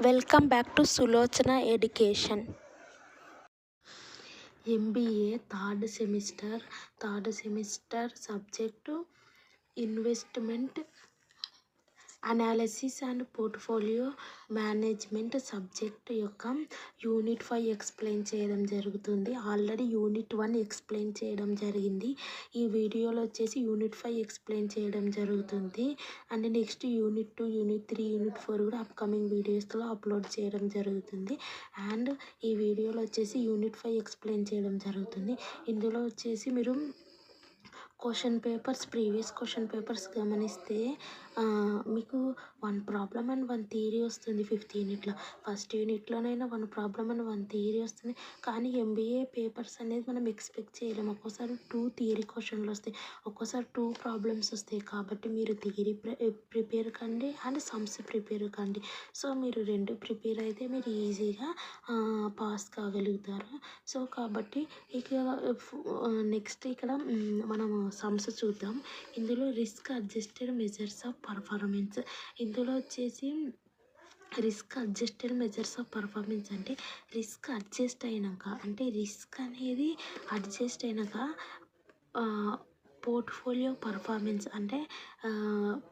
Welcome back to Sulochana education. MBA third semester subject investment analysis and portfolio management subject యొక్క unit 5 explain చేయడం జరుగుతుంది. Already unit 1 explain చేయడం జరిగింది. ఈ వీడియోలో వచ్చేసి యూనిట్ 5 ఎక్స్ప్లెయిన్ చేయడం జరుగుతుంది. And next unit 2, unit 3, unit 4 కూడా అప్కమింగ్ వీడియోస్లో అప్లోడ్ చేయడం జరుగుతుంది. అండ్ ఈ వీడియోలో వచ్చేసి యూనిట్ 5 ఎక్స్ప్లెయిన్ చేయడం జరుగుతుంది. ఇందులో వచ్చేసి మీరు ప్రీవియస్ క్వశ్చన్ పేపర్స్ గమనిస్తే మీకు 1 ప్రాబ్లమ్ అండ్ 1 థియరీ వస్తుంది. 5th యూనిట్లో ఫస్ట్ యూనిట్లోనైనా 1 ప్రాబ్లమ్ అండ్ 1 థియరీ వస్తుంది. కానీ ఎంబీఏ పేపర్స్ అనేది మనం ఎక్స్పెక్ట్ చేయలేము. ఒక్కోసారి 2 థియరీ క్వశ్చన్లు వస్తాయి, ఒక్కోసారి 2 ప్రాబ్లమ్స్ వస్తాయి. కాబట్టి మీరు థియరీ ప్రిపేర్ కండి అండ్ సమ్స్ ప్రిపేర్ కండి. సో మీరు 2 ప్రిపేర్ అయితే మీరు ఈజీగా పాస్ కాగలుగుతారు. సో కాబట్టి ఇక నెక్స్ట్ ఇక్కడ మనము సమ్స్ చూద్దాం. ఇందులో risk adjusted measures of performance. ఇందులో వచ్చేసి risk adjusted measures of performance అంటే రిస్క్ అడ్జస్ట్ అయినాక, అంటే రిస్క్ అనేది అడ్జస్ట్ అయినాక పోర్ట్ఫోలియో పర్ఫార్మెన్స్ అంటే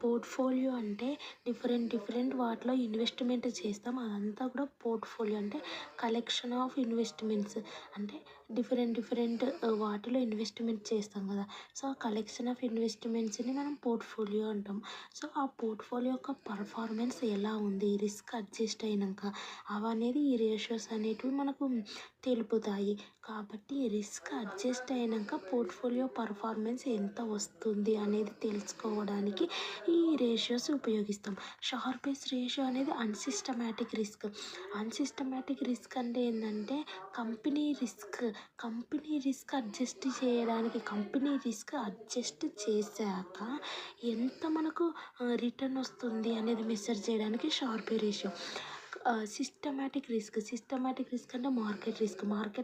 పోర్ట్ఫోలియో అంటే డిఫరెంట్ వాటిలో ఇన్వెస్ట్మెంట్ చేస్తాం. అదంతా కూడా పోర్ట్ఫోలియో అంటే కలెక్షన్ ఆఫ్ ఇన్వెస్ట్మెంట్స్. అంటే డిఫరెంట్ వాటిలో ఇన్వెస్ట్మెంట్ చేస్తాం కదా. సో ఆ కలెక్షన్ ఆఫ్ ఇన్వెస్ట్మెంట్స్ని మనం పోర్ట్ఫోలియో అంటాం. సో ఆ పోర్ట్ఫోలియో యొక్క పర్ఫార్మెన్స్ ఎలా ఉంది రిస్క్ అడ్జస్ట్ అయినాక అవనేది ఈ రేషియోస్ అనేటివి మనకు తెలుపుతాయి. కాబట్టి రిస్క్ అడ్జస్ట్ అయినాక పోర్ట్ఫోలియో పర్ఫార్మెన్స్ ఎంత వస్తుంది అనేది తెలుసుకోవడానికి ఈ రేషియోస్ ఉపయోగిస్తాం. షార్పెస్ట్ రేషియో అనేది అన్సిస్టమాటిక్ రిస్క్ అంటే ఏంటంటే కంపెనీ రిస్క్ అడ్జస్ట్ చేయడానికి, కంపెనీ రిస్క్ అడ్జస్ట్ చేశాక ఎంత మనకు రిటర్న్ వస్తుంది అనేది మెజర్ చేయడానికి షార్పే రేషియో. సిస్టమాటిక్ రిస్క్ అంటే మార్కెట్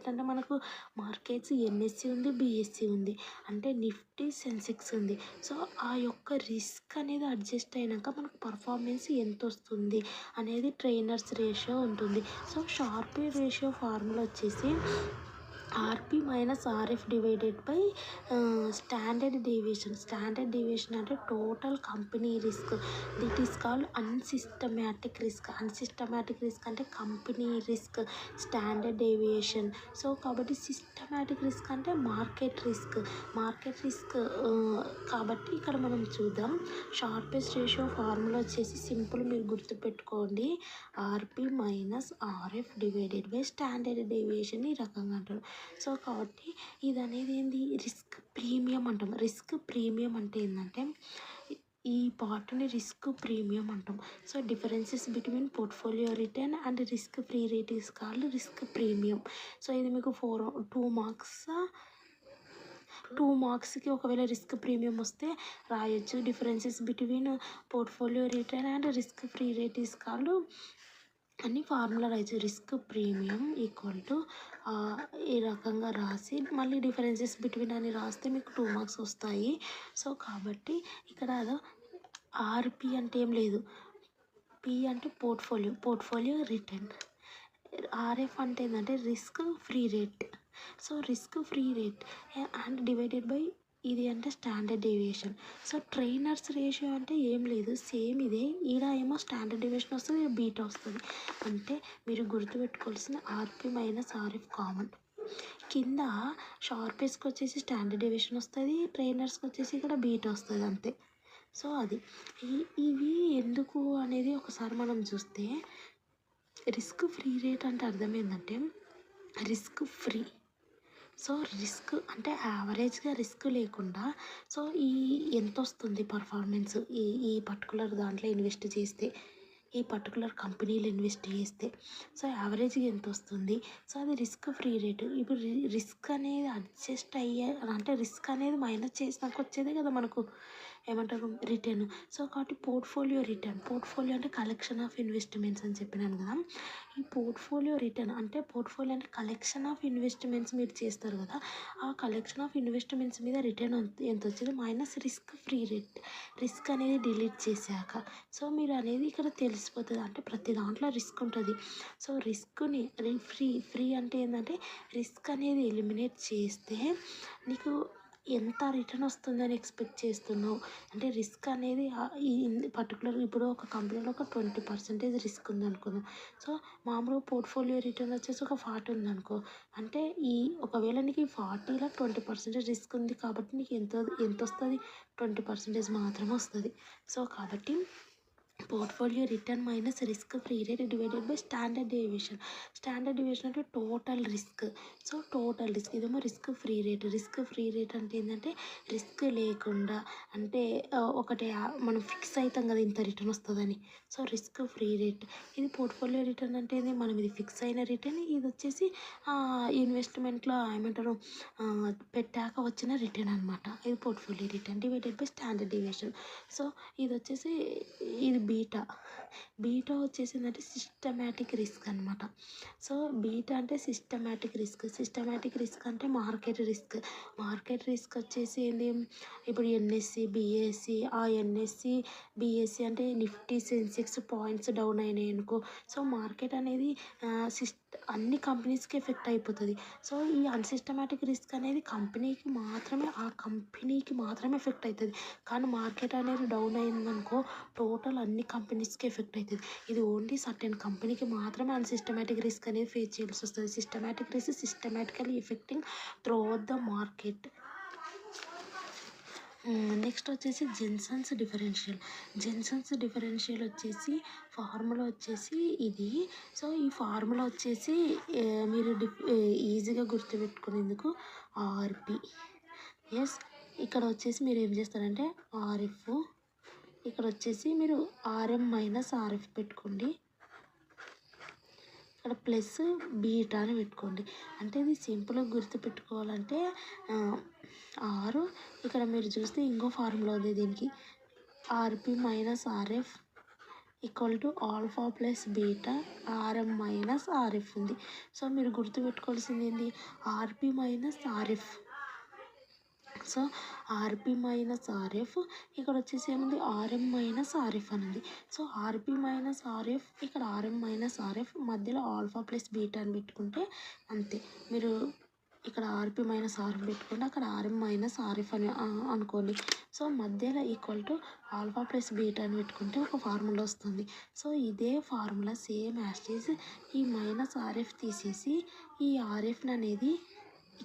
అంటే మనకు మార్కెట్స్ ఎన్ఎస్సి ఉంది, బిఎస్సి ఉంది, అంటే నిఫ్టీ, సెన్సెక్స్ ఉంది. సో ఆ యొక్క రిస్క్ అనేది అడ్జస్ట్ అయినాక మనకు పర్ఫార్మెన్స్ ఎంత వస్తుంది అనేది ట్రైనర్స్ రేషియో ఉంటుంది. సో షార్పే రేషియో ఫార్ములా వచ్చేసి RP minus RF divided by standard deviation అంటే total company risk. That is called unsystematic risk అంటే company risk, standard deviation. So కాబట్టి సిస్టమాటిక్ రిస్క్ అంటే మార్కెట్ రిస్క్. కాబట్టి ఇక్కడ మనం చూద్దాం. షార్పెస్ట్ రేషియో ఫార్ములా వచ్చేసి సింపుల్, మీరు గుర్తుపెట్టుకోండి. RP minus RF divided by standard deviation ఈ రకంగా అంటారు. సో కాబట్టి ఇది అనేది ఏంది, రిస్క్ ప్రీమియం అంటాం. రిస్క్ ప్రీమియం అంటే ఏంటంటే ఈ పార్ట్ని రిస్క్ ప్రీమియం అంటాం. So differences between portfolio return and risk free rate is called risk premium. So ఇది మీకు 2 మార్క్స్కి ఒకవేళ రిస్క్ ప్రీమియం వస్తే రాయొచ్చు. Differences between portfolio return and risk free rate is called అని ఫార్ములా రాయొచ్చు. రిస్క్ ప్రీమియం ఈక్వల్ టు ఈ రకంగా రాసి మళ్ళీ డిఫరెన్సెస్ బిట్వీన్ అని రాస్తే మీకు 2 మార్క్స్ వస్తాయి. సో కాబట్టి ఇక్కడ ఆర్పి అంటే ఏం లేదు, పి అంటే పోర్ట్ఫోలియో రిటర్న్, ఆర్ఎఫ్ అంటే ఏంటంటే risk free rate. So risk free rate and divided by ఇది అంటే standard deviation. So trainers ratio అంటే ఏం లేదు, సేమ్ ఇదే. ఈడ ఏమో స్టాండర్డ్ డీవియేషన్ వస్తుంది, బీటా వస్తుంది. అంటే మీరు గుర్తుపెట్టుకోవాల్సిన ఆర్పి మైనస్ ఆర్ఎఫ్ కామన్. కింద షార్పెస్ట్కి వచ్చేసి స్టాండర్డ్ డీవియేషన్ వస్తుంది, ట్రైనర్స్కి వచ్చేసి ఇక్కడ బీటా వస్తుంది అంతే. సో అది ఇవి ఎందుకు అనేది ఒకసారి మనం చూస్తే, రిస్క్ ఫ్రీ రేట్ అంటే అర్థం ఏంటంటే రిస్క్ ఫ్రీ. సో రిస్క్ అంటే యావరేజ్గా రిస్క్ లేకుండా సో ఎంత వస్తుంది పర్ఫార్మెన్స్ ఈ పర్టికులర్ దాంట్లో ఇన్వెస్ట్ చేస్తే, ఈ పర్టికులర్ కంపెనీలో ఇన్వెస్ట్ చేస్తే సో యావరేజ్గా ఎంత వస్తుంది. సో అది రిస్క్ ఫ్రీ రేటు. ఇప్పుడు రిస్క్ అనేది అడ్జస్ట్ అంటే రిస్క్ అనేది మైనస్ చేసినాక వచ్చేదే కదా మనకు ఏమంటారు రిటర్న్. సో కాబట్టి పోర్ట్ఫోలియో అంటే కలెక్షన్ ఆఫ్ ఇన్వెస్ట్మెంట్స్ అని చెప్పినాను కదా. ఈ పోర్ట్ఫోలియో రిటర్న్ అంటే పోర్ట్ఫోలియో అంటే కలెక్షన్ ఆఫ్ ఇన్వెస్ట్మెంట్స్ మీరు చేస్తారు కదా, ఆ కలెక్షన్ ఆఫ్ ఇన్వెస్ట్మెంట్స్ మీద రిటర్న్ ఎంత వచ్చింది minus risk free rate. Risk అనేది డిలీట్ చేశాక సో మీరు అనేది ఇక్కడ తెలిసిపోతుంది. అంటే ప్రతి దాంట్లో రిస్క్ ఉంటుంది. సో రిస్క్ని ఫ్రీ అంటే ఏంటంటే రిస్క్ అనేది ఎలిమినేట్ చేస్తే నీకు ఎంత రిటర్న్ వస్తుందని ఎక్స్పెక్ట్ చేస్తున్నావు. అంటే రిస్క్ అనేది ఈ పర్టికులర్ ఇప్పుడు ఒక కంపెనీలో ఒక 20% రిస్క్ ఉందనుకుందాం. సో మామూలుగా పోర్ట్ఫోలియో రిటర్న్ వచ్చేసి ఒక 40 ఉందనుకో, అంటే ఈ ఒకవేళ నీకు ఈ 40లో 20% రిస్క్ ఉంది కాబట్టి నీకు ఎంత వస్తుంది, 20% మాత్రమే వస్తుంది. సో కాబట్టి portfolio return minus risk free rate divided by standard deviation. Standard deviation అంటే total risk. So total risk ఇదేమో రిస్క్ ఫ్రీ రేట్ అంటే ఏంటంటే రిస్క్ లేకుండా అంటే ఒకటి మనం ఫిక్స్ అవుతాం కదా ఇంత రిటర్న్ వస్తుందని. So risk free rate. ఇది పోర్ట్ఫోలియో రిటర్న్ అంటే మనం ఇది ఫిక్స్ అయిన రిటర్న్, ఇది వచ్చేసి ఇన్వెస్ట్మెంట్లో ఏమంటారు పెట్టాక వచ్చిన రిటర్న్ అనమాట. ఇది portfolio return divided by standard deviation. So ఇది వచ్చేసి ఇది బీటా వచ్చేసిందంటే సిస్టమాటిక్ రిస్క్ అనమాట. సో బీటా అంటే సిస్టమాటిక్ రిస్క్ అంటే మార్కెట్ రిస్క్ వచ్చేసి ఏంది, ఇప్పుడు ఎన్ఎస్సి బిఎస్సి, ఆ ఎన్ఎస్సి బిఎస్సి అంటే నిఫ్టీ సెన్సెక్స్ పాయింట్స్ డౌన్ అయినాయి అనుకో, సో మార్కెట్ అనేది అన్ని కంపెనీస్కి ఎఫెక్ట్ అయిపోతుంది. సో ఈ అన్సిస్టమాటిక్ రిస్క్ అనేది ఆ కంపెనీకి మాత్రమే ఎఫెక్ట్ అవుతుంది. కానీ మార్కెట్ అనేది డౌన్ అయిందనుకో టోటల్ అన్ని కంపెనీస్కి ఎఫెక్ట్ అవుతుంది. ఇది ఓన్లీ సర్టెన్ కంపెనీకి మాత్రమే అన్సిస్టమాటిక్ రిస్క్ అనేది ఫేస్ చేయాల్సి వస్తుంది. Systematic risk systematically affecting throughout the market. Next వచ్చేసి జెన్సన్స్ డిఫరెన్షియల్ వచ్చేసి ఫార్ములా వచ్చేసి ఇది. సో ఈ ఫార్ములా వచ్చేసి మీరు ఈజీగా గుర్తుపెట్టుకునేందుకు ఆర్పి. ఎస్, ఇక్కడ వచ్చేసి మీరు ఏం చేస్తారంటే ఆర్ఎఫ్, ఇక్కడ వచ్చేసి మీరు ఆర్ఎం మైనస్ ఆర్ఎఫ్ పెట్టుకోండి, ఇక్కడ ప్లస్ బీటా అని పెట్టుకోండి. అంటే ఇది సింపుల్గా గుర్తుపెట్టుకోవాలంటే ఆరు, ఇక్కడ మీరు చూస్తే ఇంకో ఫార్ములా ఉంది దీనికి, RP minus RF equal to alpha plus beta RM minus RF ఉంది. సో మీరు గుర్తుపెట్టుకోవాల్సింది ఏంటి, RP minus RF. So RP minus RF, ఇక్కడ వచ్చేసి ఏముంది ఆర్ఎం మైనస్ ఆర్ఎఫ్ అని ఉంది. సో ఆర్పి మైనస్ ఆర్ఎఫ్, ఇక్కడ ఆర్ఎం మైనస్ ఆర్ఎఫ్, మధ్యలో ఆల్ఫా ప్లస్ బీటా అని పెట్టుకుంటే అంతే. మీరు ఇక్కడ ఆర్పి మైనస్ ఆర్ఎఫ్ పెట్టుకుంటే అక్కడ ఆర్ఎం మైనస్ ఆర్ఎఫ్ అని అనుకోండి. సో మధ్యలో equal to alpha plus beta అని పెట్టుకుంటే ఒక ఫార్ములా వస్తుంది. సో ఇదే ఫార్ములా సేమ్ యాజ్ ఈ మైనస్ ఆర్ఎఫ్ తీసేసి ఈ ఆర్ఎఫ్ని అనేది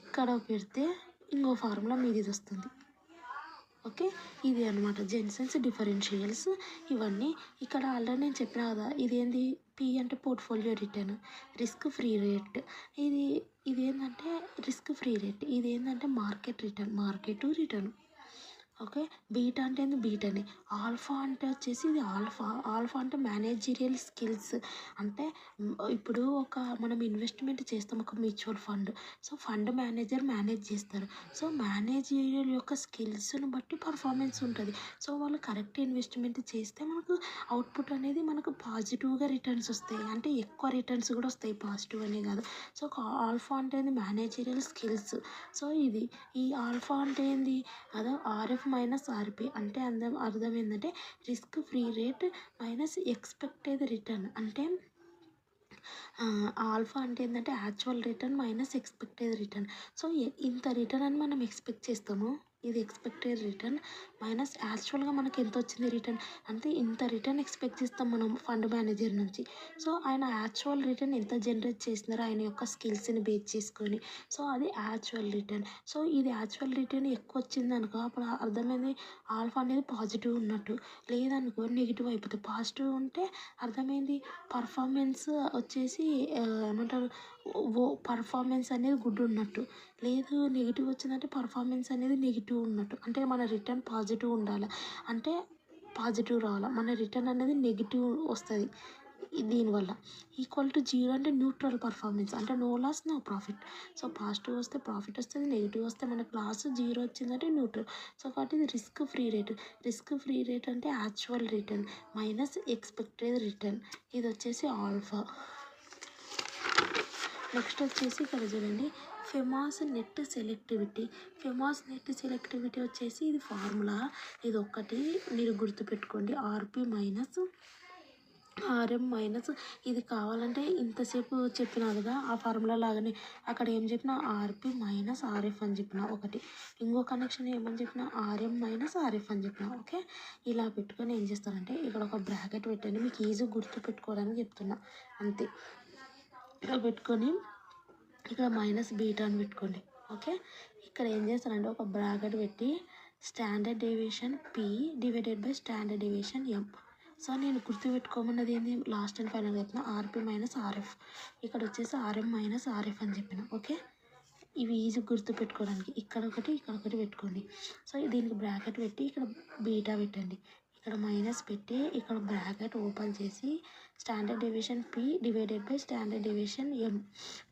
ఇక్కడ పెడితే ఇంకో ఫార్ములా మీది వస్తుంది. ఓకే, ఇది అనమాట జెన్సన్స్ డిఫరెన్షియల్స్. ఇవన్నీ ఇక్కడ ఆల్రెడీ నేను చెప్పిన కదా, ఇదేంది పి అంటే portfolio return, risk free rate. ఇదేంటంటే రిస్క్ ఫ్రీ రేట్, ఇదేంటంటే మార్కెట్ రిటర్న్. ఓకే, బీటా అంటే ఏంది బీటాని. ఆల్ఫా అంటే వచ్చేసి ఇది ఆల్ఫా అంటే మేనేజీరియల్ స్కిల్స్. అంటే ఇప్పుడు మనం ఇన్వెస్ట్మెంట్ చేస్తాం ఒక mutual fund. So fund manager manage చేస్తారు. సో మేనేజీరియల్ యొక్క స్కిల్స్ని బట్టి పర్ఫార్మెన్స్ ఉంటుంది. సో వాళ్ళు కరెక్ట్ ఇన్వెస్ట్మెంట్ చేస్తే మనకు అవుట్పుట్ అనేది మనకు పాజిటివ్గా రిటర్న్స్ వస్తాయి. అంటే ఎక్కువ రిటర్న్స్ కూడా వస్తాయి, పాజిటివ్ అనే కాదు. సో ఆల్ఫా అంటే ఏంది మేనేజీరియల్ స్కిల్స్. సో ఈ ఆల్ఫా అంటే ఏంది, అదే ఆర్ఎఫ్ మైనస్ ఆర్పి అంటే అర్థం ఏంటంటే risk free rate minus expected return. అంటే ఆల్ఫా అంటే ఏంటంటే actual return minus expected return. So ఇంత రిటర్న్ అని మనం ఎక్స్పెక్ట్ చేస్తాము, ఇది ఎక్స్పెక్టెడ్ రిటర్న్ మైనస్ యాక్చువల్గా మనకి ఎంత వచ్చింది రిటర్న్, అంటే ఇంత రిటర్న్ ఎక్స్పెక్ట్ చేస్తాం మనం ఫండ్ మేనేజర్ నుంచి. సో ఆయన యాక్చువల్ రిటర్న్ ఎంత జనరేట్ చేస్తున్నారో ఆయన యొక్క స్కిల్స్ని బేస్ చేసుకొని, సో అది యాక్చువల్ రిటర్న్. సో ఇది యాక్చువల్ రిటర్న్ ఎక్కువ వచ్చింది అనుకో అప్పుడు అర్థమైంది ఆల్ఫా అనేది పాజిటివ్ ఉన్నట్టు, లేదనుకో నెగిటివ్ అయిపోతుంది. పాజిటివ్ ఉంటే అర్థమైంది పర్ఫార్మెన్స్ వచ్చేసి ఏమంటారు పర్ఫార్మెన్స్ అనేది గుడ్ ఉన్నట్టు, లేదు నెగిటివ్ వచ్చిందంటే పర్ఫార్మెన్స్ అనేది నెగిటివ్ ఉన్నట్టు. అంటే మన రిటర్న్ పాజిటివ్ ఉండాలి, అంటే పాజిటివ్ రావాలి, మన రిటర్న్ అనేది నెగిటివ్ వస్తుంది. దీనివల్ల ఈక్వల్ టు 0 అంటే న్యూట్రల్ పర్ఫార్మెన్స్ అంటే no loss no profit. So positive వస్తే ప్రాఫిట్ వస్తుంది, నెగిటివ్ వస్తే మనకు లాస్, 0 వచ్చిందంటే న్యూట్రల్. సో కాబట్టి ఇది risk free rate. Risk free rate అంటే actual return minus expected return. ఇది వచ్చేసి ఆల్ఫా. నెక్స్ట్ వచ్చేసి ఇక్కడ చూడండి Fama's net selectivity. Fama's net selectivity వచ్చేసి ఇది ఫార్ములా. ఇది ఒక్కటి మీరు గుర్తుపెట్టుకోండి, ఆర్పి మైనస్ ఆర్ఎం మైనస్. ఇది కావాలంటే ఇంతసేపు చెప్పినా కదా ఆ ఫార్ములా లాగానే అక్కడ ఏం చెప్పినా ఆర్పి మైనస్ ఆర్ఎఫ్ అని చెప్పిన ఒకటి, ఇంకో కనెక్షన్ ఏమని చెప్పిన ఆర్ఎం మైనస్ ఆర్ఎఫ్ అని చెప్పిన. ఓకే, ఇలా పెట్టుకొని ఏం చేస్తారంటే ఇక్కడ ఒక బ్రాకెట్ పెట్టండి, మీకు ఈజీ గుర్తు పెట్టుకోవడానికి చెప్తున్నా అంతే. ఇక్కడ పెట్టుకొని ఇక్కడ మైనస్ బీటా అని పెట్టుకోండి. ఓకే, ఇక్కడ ఏం చేస్తారంటే ఒక బ్రాకెట్ పెట్టి standard deviation P divided by standard deviation M. So నేను గుర్తుపెట్టుకోమన్నది ఏంది, లాస్ట్ అండ్ ఫైనల్ చెప్పిన ఆర్పి మైనస్ ఆర్ఎఫ్, ఇక్కడ వచ్చేసి ఆర్ఎం మైనస్ ఆర్ఎఫ్ అని చెప్పిన. ఓకే, ఇవి ఈజీ గుర్తుపెట్టుకోవడానికి ఇక్కడ ఒకటి పెట్టుకోండి. సో దీనికి బ్రాకెట్ పెట్టి ఇక్కడ బీటా పెట్టండి, ఇక్కడ మైనస్ పెట్టి ఇక్కడ బ్రాకెట్ ఓపెన్ చేసి standard deviation P divided by standard deviation M.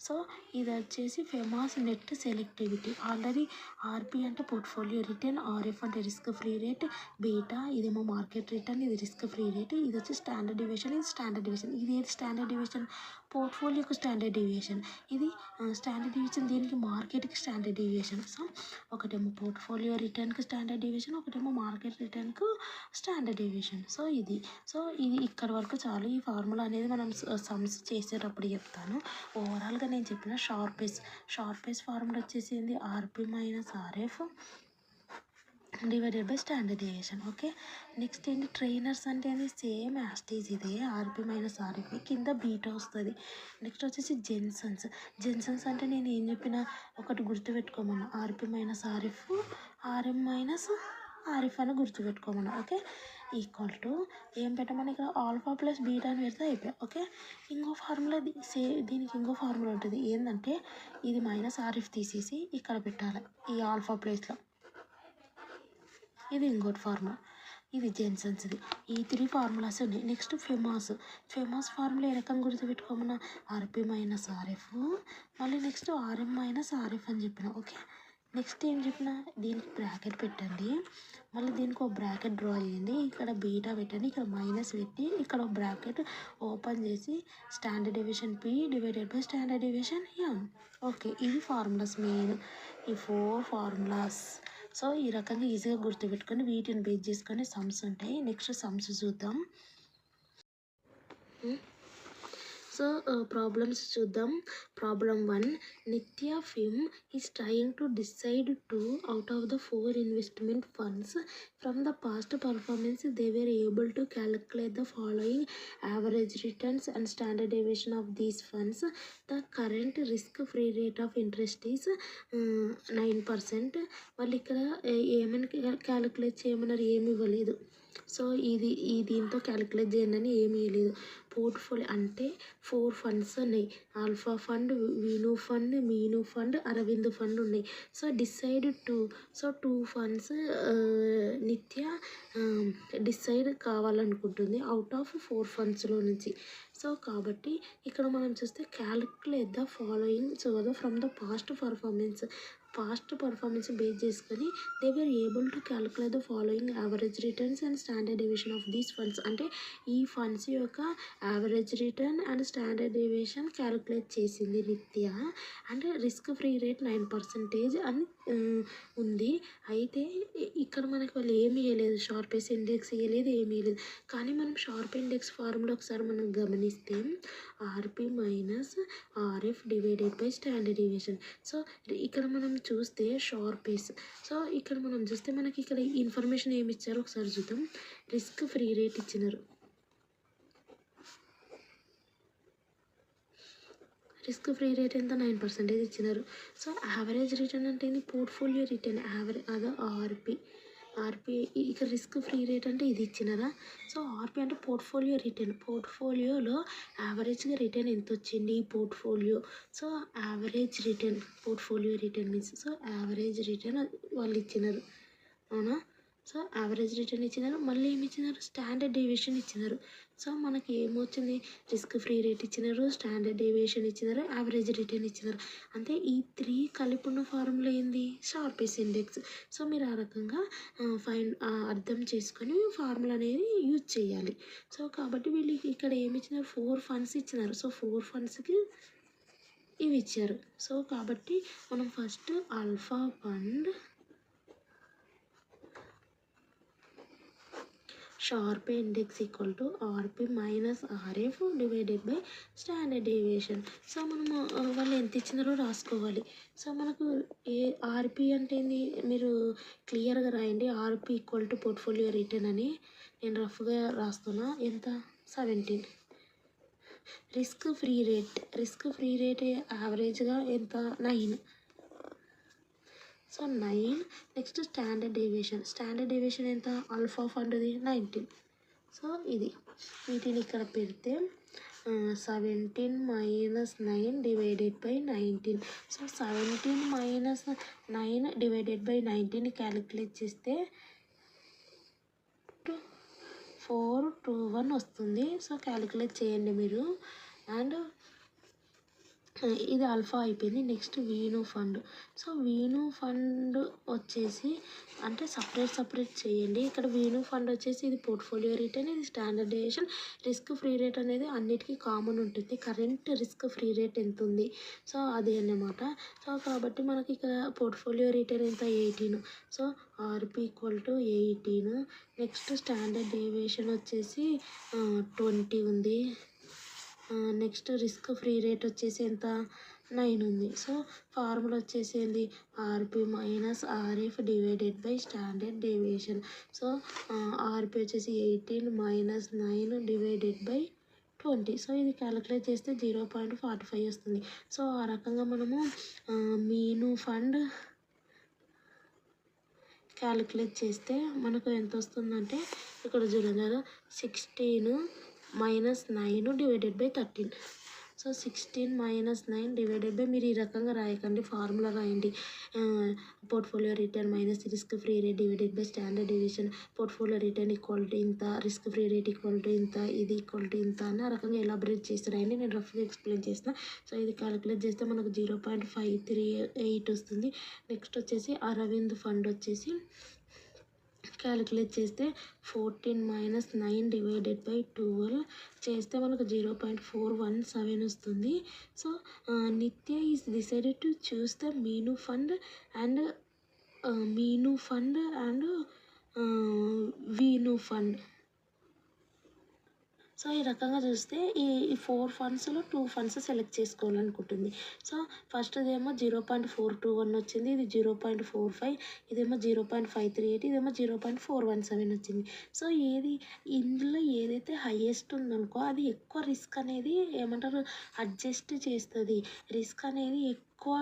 So ఇది వచ్చేసి ఫెమాస్ నెట్ సెలెక్టివిటీ. ఆల్రెడీ ఆర్పి అంటే పోర్ట్ఫోలియో రిటర్న్, ఆర్ఎఫ్ అంటే రిస్క్ ఫ్రీ రేట్, బీటా ఇదేమో మార్కెట్ రిటర్న్, ఇది రిస్క్ ఫ్రీ రేట్, ఇది వచ్చి స్టాండర్డ్ డీవియేషన్, ఇది స్టాండర్డ్ డీవియేషన్. ఇది ఏది స్టాండర్డ్ డీవియేషన్, పోర్ట్ఫోలియోకి స్టాండర్డ్ డీవియేషన్, ఇది స్టాండర్డ్ డీవియేషన్, దీనికి మార్కెట్కి స్టాండర్డ్ డీవియేషన్. సో ఒకటేమో పోర్ట్ఫోలియో రిటర్న్కి స్టాండర్డ్ డీవియేషన్, ఒకటేమో మార్కెట్ రిటర్న్కు స్టాండర్డ్ డీవియేషన్. సో ఇది ఇక్కడ వరకు చాలు. ఈ ఫార్ములా అనేది మనం సమ్స్ చేసేటప్పుడు చెప్తాను. ఓవరాల్గా నేను చెప్పిన షార్పేస్ ఫార్ములా వచ్చేసి ఏంది, RP minus RF divided by standard deviation. Okay, next ఏంటి ట్రైనర్స్ అంటే ఏంది, సేమ్ యాస్టీజ్ ఇదే ఆర్పి మైనస్ ఆర్ఎఫ్, కింద బీటా వస్తుంది. నెక్స్ట్ వచ్చేసి జెన్సన్స్ అంటే నేను ఏం చెప్పిన ఒకటి గుర్తుపెట్టుకోమన్నా, RP minus RF RM minus RF అని గుర్తుపెట్టుకోమన్నా. ఓకే, ఈక్వల్ టు ఏం పెట్టమని ఇక్కడ ఆల్ఫా ప్లస్ బీటా అని పెడితే అయిపోయాయి. ఓకే, ఇంకో ఫార్ములా దీనికి ఇంకో ఫార్ములా ఉంటుంది ఏంటంటే ఇది మైనస్ ఆర్ఎఫ్ తీసేసి ఇక్కడ పెట్టాలి ఈ ఆల్ఫా ప్లేస్లో. ఇది ఇంకోటి ఫార్ములా, ఇది జెన్సన్స్ది. ఈ 3 ఫార్ములాస్ ఉన్నాయి. నెక్స్ట్ ఫేమస్ ఫార్ములా ఏ రకంగా గుర్తుపెట్టుకోమన్నా, ఆర్పి మైనస్ ఆర్ఎఫ్ మళ్ళీ నెక్స్ట్ ఆర్ఎం మైనస్ ఆర్ఎఫ్ అని చెప్పిన. ఓకే, నెక్స్ట్ ఏం చెప్పిన దీనికి బ్రాకెట్ పెట్టండి, మళ్ళీ దీనికి ఒక బ్రాకెట్ డ్రా చేయండి, ఇక్కడ బీటా పెట్టండి, ఇక్కడ మైనస్ పెట్టి ఇక్కడ ఒక బ్రాకెట్ ఓపెన్ చేసి standard deviation P divided by standard deviation M. Okay, ఇవి ఫార్ములాస్ మెయిన్, ఈ 4 ఫార్ములాస్. సో ఈ రకంగా ఈజీగా గుర్తుపెట్టుకొని వీటిని బేస్ చేసుకొని సమ్స్ ఉంటాయి. నెక్స్ట్ సమ్స్ చూద్దాం. సో ప్రాబ్లమ్స్ చూద్దాం. Problem 1, Nitya firm is trying to decide 2 out of the 4 investment funds. From the past performance they were able to calculate the following average returns and standard deviation of these funds. The current risk free rate of interest is 9%. వాళ్ళు ఇక్కడ ఏమని calculate చేయమన్నారు, ఏమి ఇవ్వలేదు. So దీంతో calculate చేయండి అని ఏమీ లేదు. పోర్ట్ఫోలియో అంటే 4 ఫండ్స్ ఉన్నాయి, alpha fund, Veenu fund, Meenu fund, Aravind fund ఉన్నాయి. So decide 2, so 2 funds Nitya decide కావాలనుకుంటుంది అవుట్ ఆఫ్ 4 ఫండ్స్లో నుంచి. సో కాబట్టి ఇక్కడ మనం చూస్తే calculate the following. So from the past performance base చేసుకొని they were able to calculate the following average returns and standard deviation of these funds. అంటే ఈ ఫండ్స్ యొక్క average return and standard deviation calculate చేసింది నిత్య. అంటే risk free rate 9% అని ఉంది. అయితే ఇక్కడ మనకి వాళ్ళు ఏమి ఇవ్వలేదు, షార్పేస్ ఇండెక్స్ ఇవ్వలేదు, ఏమీ ఇవ్వలేదు. కానీ మనం షార్ప్ ఇండెక్స్ ఫార్ములా ఒకసారి మనం గమనిస్తే RP minus RF divided by standard deviation. So ఇక్కడ మనం చూస్తే షార్పేస్, సో ఇక్కడ మనం చూస్తే మనకి ఇక్కడ ఇన్ఫర్మేషన్ ఏమి ఇచ్చారో ఒకసారి చూద్దాం. రిస్క్ ఫ్రీ రేట్ ఇచ్చినారు, రిస్క్ ఫ్రీ రేట్ ఎంత 9% ఇచ్చినారు. సో యావరేజ్ రిటర్న్ అంటే ఏంది, పోర్ట్ఫోలియో రిటర్న్ యావరేజ్, అదే ఆర్పి ఇక్కడ రిస్క్ ఫ్రీ రేట్ అంటే ఇది ఇచ్చినారా. సో ఆర్పి అంటే పోర్ట్ఫోలియో రిటర్న్, పోర్ట్ఫోలియోలో యావరేజ్గా రిటర్న్ ఎంత వచ్చింది portfolio. So average return portfolio return means, so average return వాళ్ళు ఇచ్చినారు, అవునా. సో యావరేజ్ రిటర్న్ ఇచ్చినారు, మళ్ళీ ఏమి ఇచ్చినారు, స్టాండర్డ్ డీవియేషన్ ఇచ్చినారు. సో మనకి ఏమొచ్చింది, రిస్క్ ఫ్రీ రేట్ ఇచ్చినారు, స్టాండర్డ్ డీవియేషన్ ఇచ్చినారు, యావరేజ్ రిటర్న్ ఇచ్చినారు. అంటే ఈ 3 కలిపి ఉన్న ఫార్ములా ఏంది, షార్పీస్ ఇండెక్స్. సో మీరు ఆ రకంగా అర్థం చేసుకొని ఫార్ములా అనేది యూజ్ చేయాలి. సో కాబట్టి వీళ్ళు ఇక్కడ ఏమి ఇచ్చినారు, 4 ఫండ్స్ ఇచ్చినారు. సో 4 ఫండ్స్కి ఇవి ఇచ్చారు. సో కాబట్టి మనం first alpha fund sharp index equal to RP minus RF divided by standard deviation. So మనము వాళ్ళు ఎంత ఇచ్చినారో రాసుకోవాలి. సో మనకు ఆర్పి అంటే ఏంది, మీరు క్లియర్గా రాయండి. ఆర్పి ఈక్వల్ టు పోర్ట్ఫోలియో రిటర్న్ అని నేను రఫ్గా రాస్తున్నా. ఎంత, 17. రిస్క్ ఫ్రీ రేట్ యావరేజ్గా ఎంత, 9. సో 9. నెక్స్ట్ స్టాండర్డ్ డీవియేషన్ ఎంత, ఆల్ఫా ఫండ్ది 19. సో ఇది వీటిని ఇక్కడ పెడితే 17 minus 9 divided by 19. So 17 minus 9 divided by 19 calculate చేస్తే 421 వస్తుంది. సో క్యాలిక్యులేట్ చేయండి మీరు. అండ్ ఇది ఆల్ఫా అయిపోయింది. Next వీను fund. సో వీను ఫండ్ వచ్చేసి అంటే సపరేట్ చేయండి. ఇక్కడ వీను ఫండ్ వచ్చేసి ఇది పోర్ట్ఫోలియో రిటర్న్, ఇది standard deviation. Risk free rate అనేది అన్నిటికీ కామన్ ఉంటుంది. కరెంట్ రిస్క్ ఫ్రీ రేట్ ఎంత ఉంది, సో అది అన్నమాట. సో కాబట్టి మనకి ఇక్కడ పోర్ట్ఫోలియో రిటర్న్ ఎంత, 18. So RP equal to 18. Next standard deviation వచ్చేసి 20 ఉంది. నెక్స్ట్ రిస్క్ ఫ్రీ రేట్ వచ్చేసి ఎంత, 9 ఉంది. సో ఫార్ములా వచ్చేసి ఏంది, RP minus RF divided by standard deviation. So RP వచ్చేసి 18 మైనస్ 9 డివైడెడ్ బై 20. సో ఇది క్యాలిక్యులేట్ చేస్తే 0.45 వస్తుంది. సో ఆ రకంగా మనము మీను ఫండ్ క్యాలిక్యులేట్ చేస్తే మనకు ఎంత వస్తుందంటే, ఇక్కడ చూడండి, 16 minus 9 divided by 13. So 16 minus 9 divided by, మీరు ఈ రకంగా రాయకండి, ఫార్ములా రాయండి. Portfolio return minus risk free rate divided by standard deviation. Portfolio return equal to ఇంత, risk free rate equal to ఇంత, ఇది ఈక్వల్ టు ఇంత అని ఆ రకంగా ఎలాబరేట్ చేసి రాయండి. నేను రఫ్గా ఎక్స్ప్లెయిన్ చేస్తాను. సో ఇది క్యాలిక్యులేట్ చేస్తే మనకు 0.538 వస్తుంది. నెక్స్ట్ వచ్చేసి అరవింద్ ఫండ్ వచ్చేసి క్యాలిక్యులేట్ చేస్తే 14 మైనస్ 9 డివైడెడ్ బై 12 చేస్తే మనకు 0.417 వస్తుంది. So Nitya is decided to choose the Meenu fund and Veenu fund. So ఈ రకంగా చూస్తే ఈ 4 ఫండ్స్లో 2 ఫండ్స్ సెలెక్ట్ చేసుకోవాలనుకుంటుంది. సో ఫస్ట్దేమో 0.421 వచ్చింది, ఇది 0.45, ఇదేమో 0.538, ఇదేమో 0.417 వచ్చింది. సో ఇందులో ఏదైతే హైయెస్ట్ ఉందనుకో అది ఎక్కువ రిస్క్ అనేది ఏమంటారు, అడ్జస్ట్ చేస్తుంది. రిస్క్ అనేది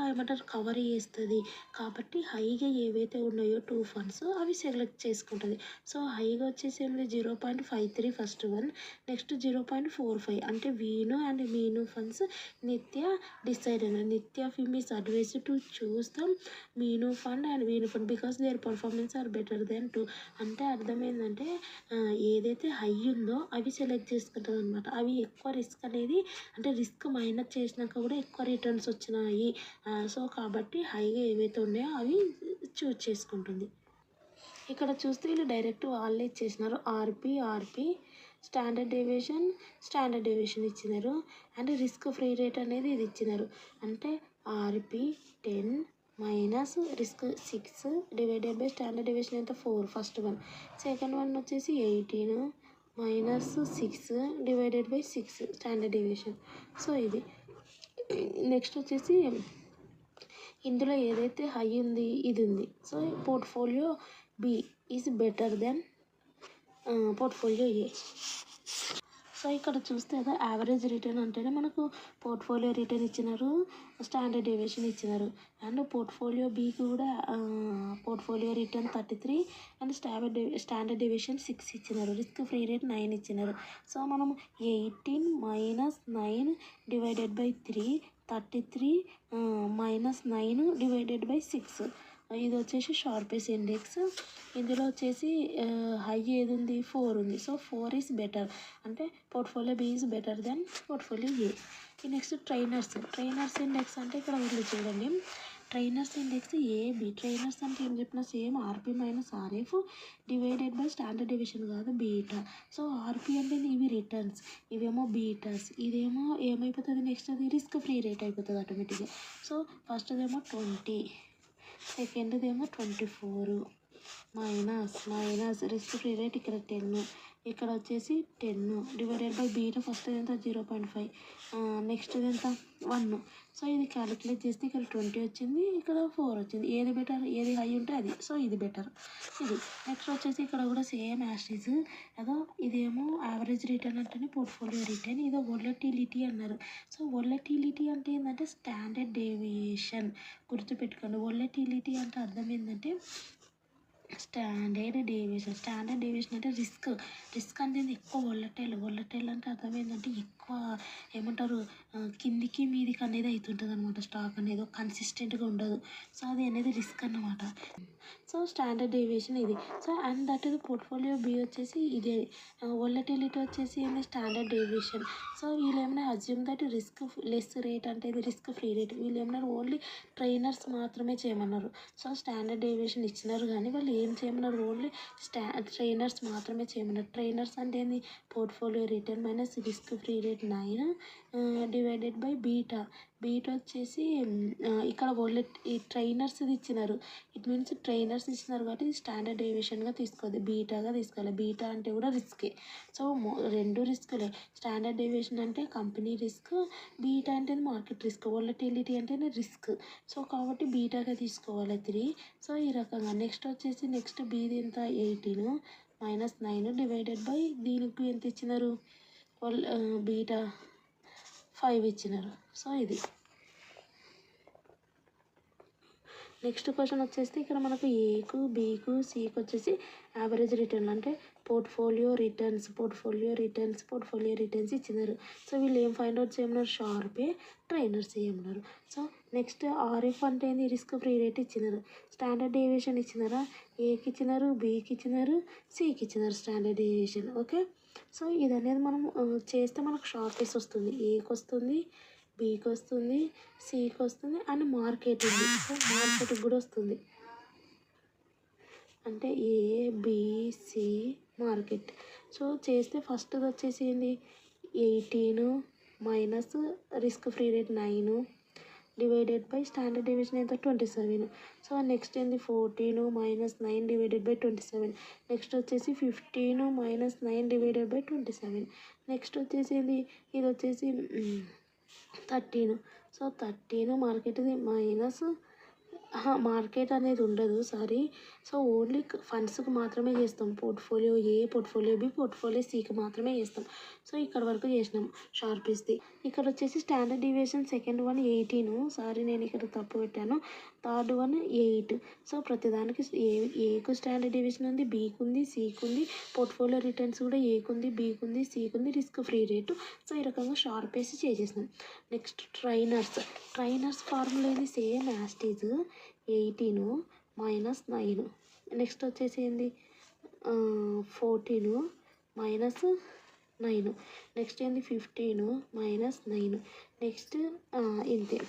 ఏమంటారు, కవర్ చేస్తుంది. కాబట్టి హైగా ఏవైతే ఉన్నాయో 2 ఫండ్స్ అవి సెలెక్ట్ చేసుకుంటుంది. సో హైగా వచ్చేసి ఏమి 0.53 ఫస్ట్ వన్, నెక్స్ట్ 0.45 అంటే Veenu and Meenu funds Nitya decide అయిన Nitya firm is advise to choose the Meenu fund and Veenu fund because their performance are better than 2. అంటే అర్థమైందంటే ఏదైతే హై ఉందో అవి సెలెక్ట్ చేసుకుంటుంది అనమాట. అవి ఎక్కువ రిస్క్ అనేది, అంటే రిస్క్ మైనస్ చేసినాక కూడా ఎక్కువ రిటర్న్స్ వచ్చినాయి. సో కాబట్టి హైగా ఏవైతే ఉన్నాయో అవి చూజ్ చేసుకుంటుంది. ఇక్కడ చూస్తే వీళ్ళు డైరెక్ట్ వాళ్ళే ఇచ్చేసినారు. ఆర్పి స్టాండర్డ్ డీవియేషన్ ఇచ్చినారు. అండ్ రిస్క్ ఫ్రీ రేట్ అనేది ఇది ఇచ్చినారు. అంటే RP 10 minus risk 6 divided by standard deviation ఎంత, 4 ఫస్ట్ వన్. సెకండ్ వన్ వచ్చేసి 18 minus 6 divided by 6 standard deviation. So ఇది నెక్స్ట్ వచ్చేసి ఇందులో ఏదైతే హై ఉంది ఇది ఉంది. So portfolio B is better than portfolio A. So ఇక్కడ చూస్తే కదా యావరేజ్ రిటర్న్ అంటేనే మనకు పోర్ట్ఫోలియో రిటర్న్ ఇచ్చినారు, స్టాండర్డ్ డీవియేషన్ ఇచ్చినారు. అండ్ పోర్ట్ఫోలియో బీకి కూడా portfolio return 33 and standard deviation 6 ఇచ్చినారు. రిస్క్ ఫ్రీ రేట్ 9 ఇచ్చినారు. సో మనం 18 minus 9 divided by 3, 33 minus 9 divided by 6. ఇది వచ్చేసి షార్పెస్ ఇండెక్స్. ఇందులో వచ్చేసి హై ఏది ఉంది 4 ఉంది. సో 4 ఈజ్ బెటర్ అంటే portfolio B is better than portfolio A. Next Treynor's index అంటే ఇక్కడ వీళ్ళు చూడండి ట్రైనర్స్ ఇండెక్స్ ఏబి. ట్రైనర్స్ అంటే ఏం చెప్పినా same RP minus RF divided by standard deviation కాదు బీటా. సో ఆర్పి అంటే ఇవి రిటర్న్స్, ఇవేమో బీటాస్, ఇదేమో ఏమైపోతుంది నెక్స్ట్ అది రిస్క్ ఫ్రీ రేట్ అయిపోతుంది ఆటోమేటిక్గా. సో ఫస్ట్దేమో 20, సెకండ్దేమో 24 మైనస్ రిస్క్ ఫ్రీ రేట్ ఇక్కడ 10, ఇక్కడ వచ్చేసి 10 డివైడెడ్ బై బీటా ఫస్ట్ ఎంత 0.5, నెక్స్ట్ ఎంత 1. సో ఇది క్యాలిక్యులేట్ చేస్తే ఇక్కడ 20 వచ్చింది, ఇక్కడ 4 వచ్చింది. ఏది బెటర్, ఏది హై ఉంటే అది. సో ఇది బెటర్. ఇది నెక్స్ట్ వచ్చేసి ఇక్కడ కూడా సేమ్ యాస్టీస్ ఏదో ఇదేమో యావరేజ్ రిటర్న్ అంటేనే పోర్ట్ఫోలియో రిటర్న్, ఇదో వొలటిలిటీ అన్నారు. సో వొలటిలిటీ అంటే ఏంటంటే స్టాండర్డ్ డేవియేషన్. గుర్తుపెట్టుకోండి, వొలటిలిటీ అంటే అర్థం ఏంటంటే స్టాండర్డ్ డేవియేషన్ అంటే రిస్క్ అనేది ఎక్కువ వొలటైల్ అంటే అర్థం ఏంటంటే ఎక్కువ ఏమంటారు కిందికి మీదికి అనేది అవుతుంటుంది అనమాట. స్టాక్ అనేది కన్సిస్టెంట్గా ఉండదు. సో అది అనేది రిస్క్ అన్నమాట. సో స్టాండర్డ్ డేవియేషన్ ఇది. సో అండ్ దట్ ఇది పోర్ట్ఫోలియో బి వచ్చేసి ఇదే వొలటిలిటీ వచ్చేసి ఏంటి స్టాండర్డ్ డేవియేషన్. సో వీళ్ళు ఏమైనా assume that risk less rate అంటే ఇది రిస్క్ ఫ్రీ రేట్. వీళ్ళు ఏమన్నారు ఓన్లీ ట్రైనర్స్ మాత్రమే చేయమన్నారు. సో స్టాండర్డ్ డేవియేషన్ ఇచ్చినారు కానీ వాళ్ళు ఏం చేయమన్నారు ఓన్లీ ట్రైనర్స్ మాత్రమే చేయమన్నారు. ట్రైనర్స్ అంటే ఏంది portfolio return minus risk free rate 9 divided by beta వచ్చేసి ఇక్కడ ఈ ట్రైనర్స్ ఇచ్చినారు. ఇట్ మీన్స్ ట్రైనర్స్ ఇచ్చినారు కాబట్టి స్టాండర్డ్ డేవియేషన్గా తీసుకోవద్దు, బీటాగా తీసుకోవాలి. బీటా అంటే కూడా రిస్కే. సో రెండు రిస్కులే. స్టాండర్డ్ డేవియేషన్ అంటే కంపెనీ రిస్క్, బీటా అంటే మార్కెట్ రిస్క్, వొలటిలిటీ అంటేనే రిస్క్. సో కాబట్టి బీటాగా తీసుకోవాలి 3. సో ఈ రకంగా నెక్స్ట్ వచ్చేసి నెక్స్ట్ బీది ఎంత 18 మైనస్ 9 డివైడెడ్ బై దీనికి ఎంత ఇచ్చినారు బీటా 5 ఇచ్చినారు. సో ఇది నెక్స్ట్ క్వశ్చన్ వచ్చేసి ఇక్కడ మనకు ఏకు బీకు సికి వచ్చేసి యావరేజ్ రిటర్న్ అంటే పోర్ట్ఫోలియో రిటర్న్స్ ఇచ్చినారు. సో వీళ్ళు ఏం ఫైండ్ అవుట్ చేయమన్నారు షార్పే ట్రైనర్స్ చేయమన్నారు. సో నెక్స్ట్ ఆర్ఎఫ్ అంటే ఏంది రిస్క్ ఫ్రీ రేట్ ఇచ్చినారు. స్టాండర్డ్ డేవియేషన్ ఇచ్చినారా, ఏకి ఇచ్చినారు, బీకి ఇచ్చినారు, సికి ఇచ్చినారు స్టాండర్డ్ డేవియేషన్. ఓకే. సో ఇది అనేది మనం చేస్తే మనకు షార్పేస్ వస్తుంది, ఏకి వస్తుంది, బీకి వస్తుంది, సికి వస్తుంది అండ్ మార్కెట్ ఉంది. సో మార్కెట్కి కూడా వస్తుంది అంటే ఏబిసి మార్కెట్. సో చేస్తే ఫస్ట్ వచ్చేసి ఏంది 18 minus risk free rate 9 divided by standard deviation ఎంత 27. సో నెక్స్ట్ ఏంది 14 మైనస్ 9 డివైడెడ్ బై 27. నెక్స్ట్ వచ్చేసి 15 మైనస్ 9 డివైడెడ్ బై 27. నెక్స్ట్ వచ్చేసి ఏంది ఇది వచ్చేసి 13. సో 13 మార్కెట్ది మైనస్ మార్కెట్ అనేది ఉండదు సారీ. సో ఓన్లీ ఫండ్స్కి మాత్రమే చేస్తాం. పోర్ట్ఫోలియో ఏ, పోర్ట్ఫోలియో బి, పోర్ట్ఫోలియో సికి మాత్రమే చేస్తాం. సో ఇక్కడ వరకు చేసినాం షార్పేస్ది. ఇక్కడ వచ్చేసి standard deviation second one 18. Sorry నేను ఇక్కడ తప్పు పెట్టాను. Third one 8. సో ప్రతిదానికి ఏకు స్టాండర్డ్ డీవియేషన్ ఉంది, బీకి ఉంది, సికి ఉంది, పోర్ట్ఫోలియో రిటర్న్స్ కూడా ఏకు ఉంది, బీకి ఉంది, సికి ఉంది, రిస్క్ ఫ్రీ రేటు. సో ఈ రకంగా షార్పేసి చేసేసినాం. నెక్స్ట్ ట్రైనర్స్ ఫార్ములా ఇది సేమ్ యాస్టీజ్ 18 మైనస్ 9. నెక్స్ట్ వచ్చేసి ఏంది 14 మైనస్ 9. నెక్స్ట్ ఏంది 15 మైనస్ 9. నెక్స్ట్ ఇంతే.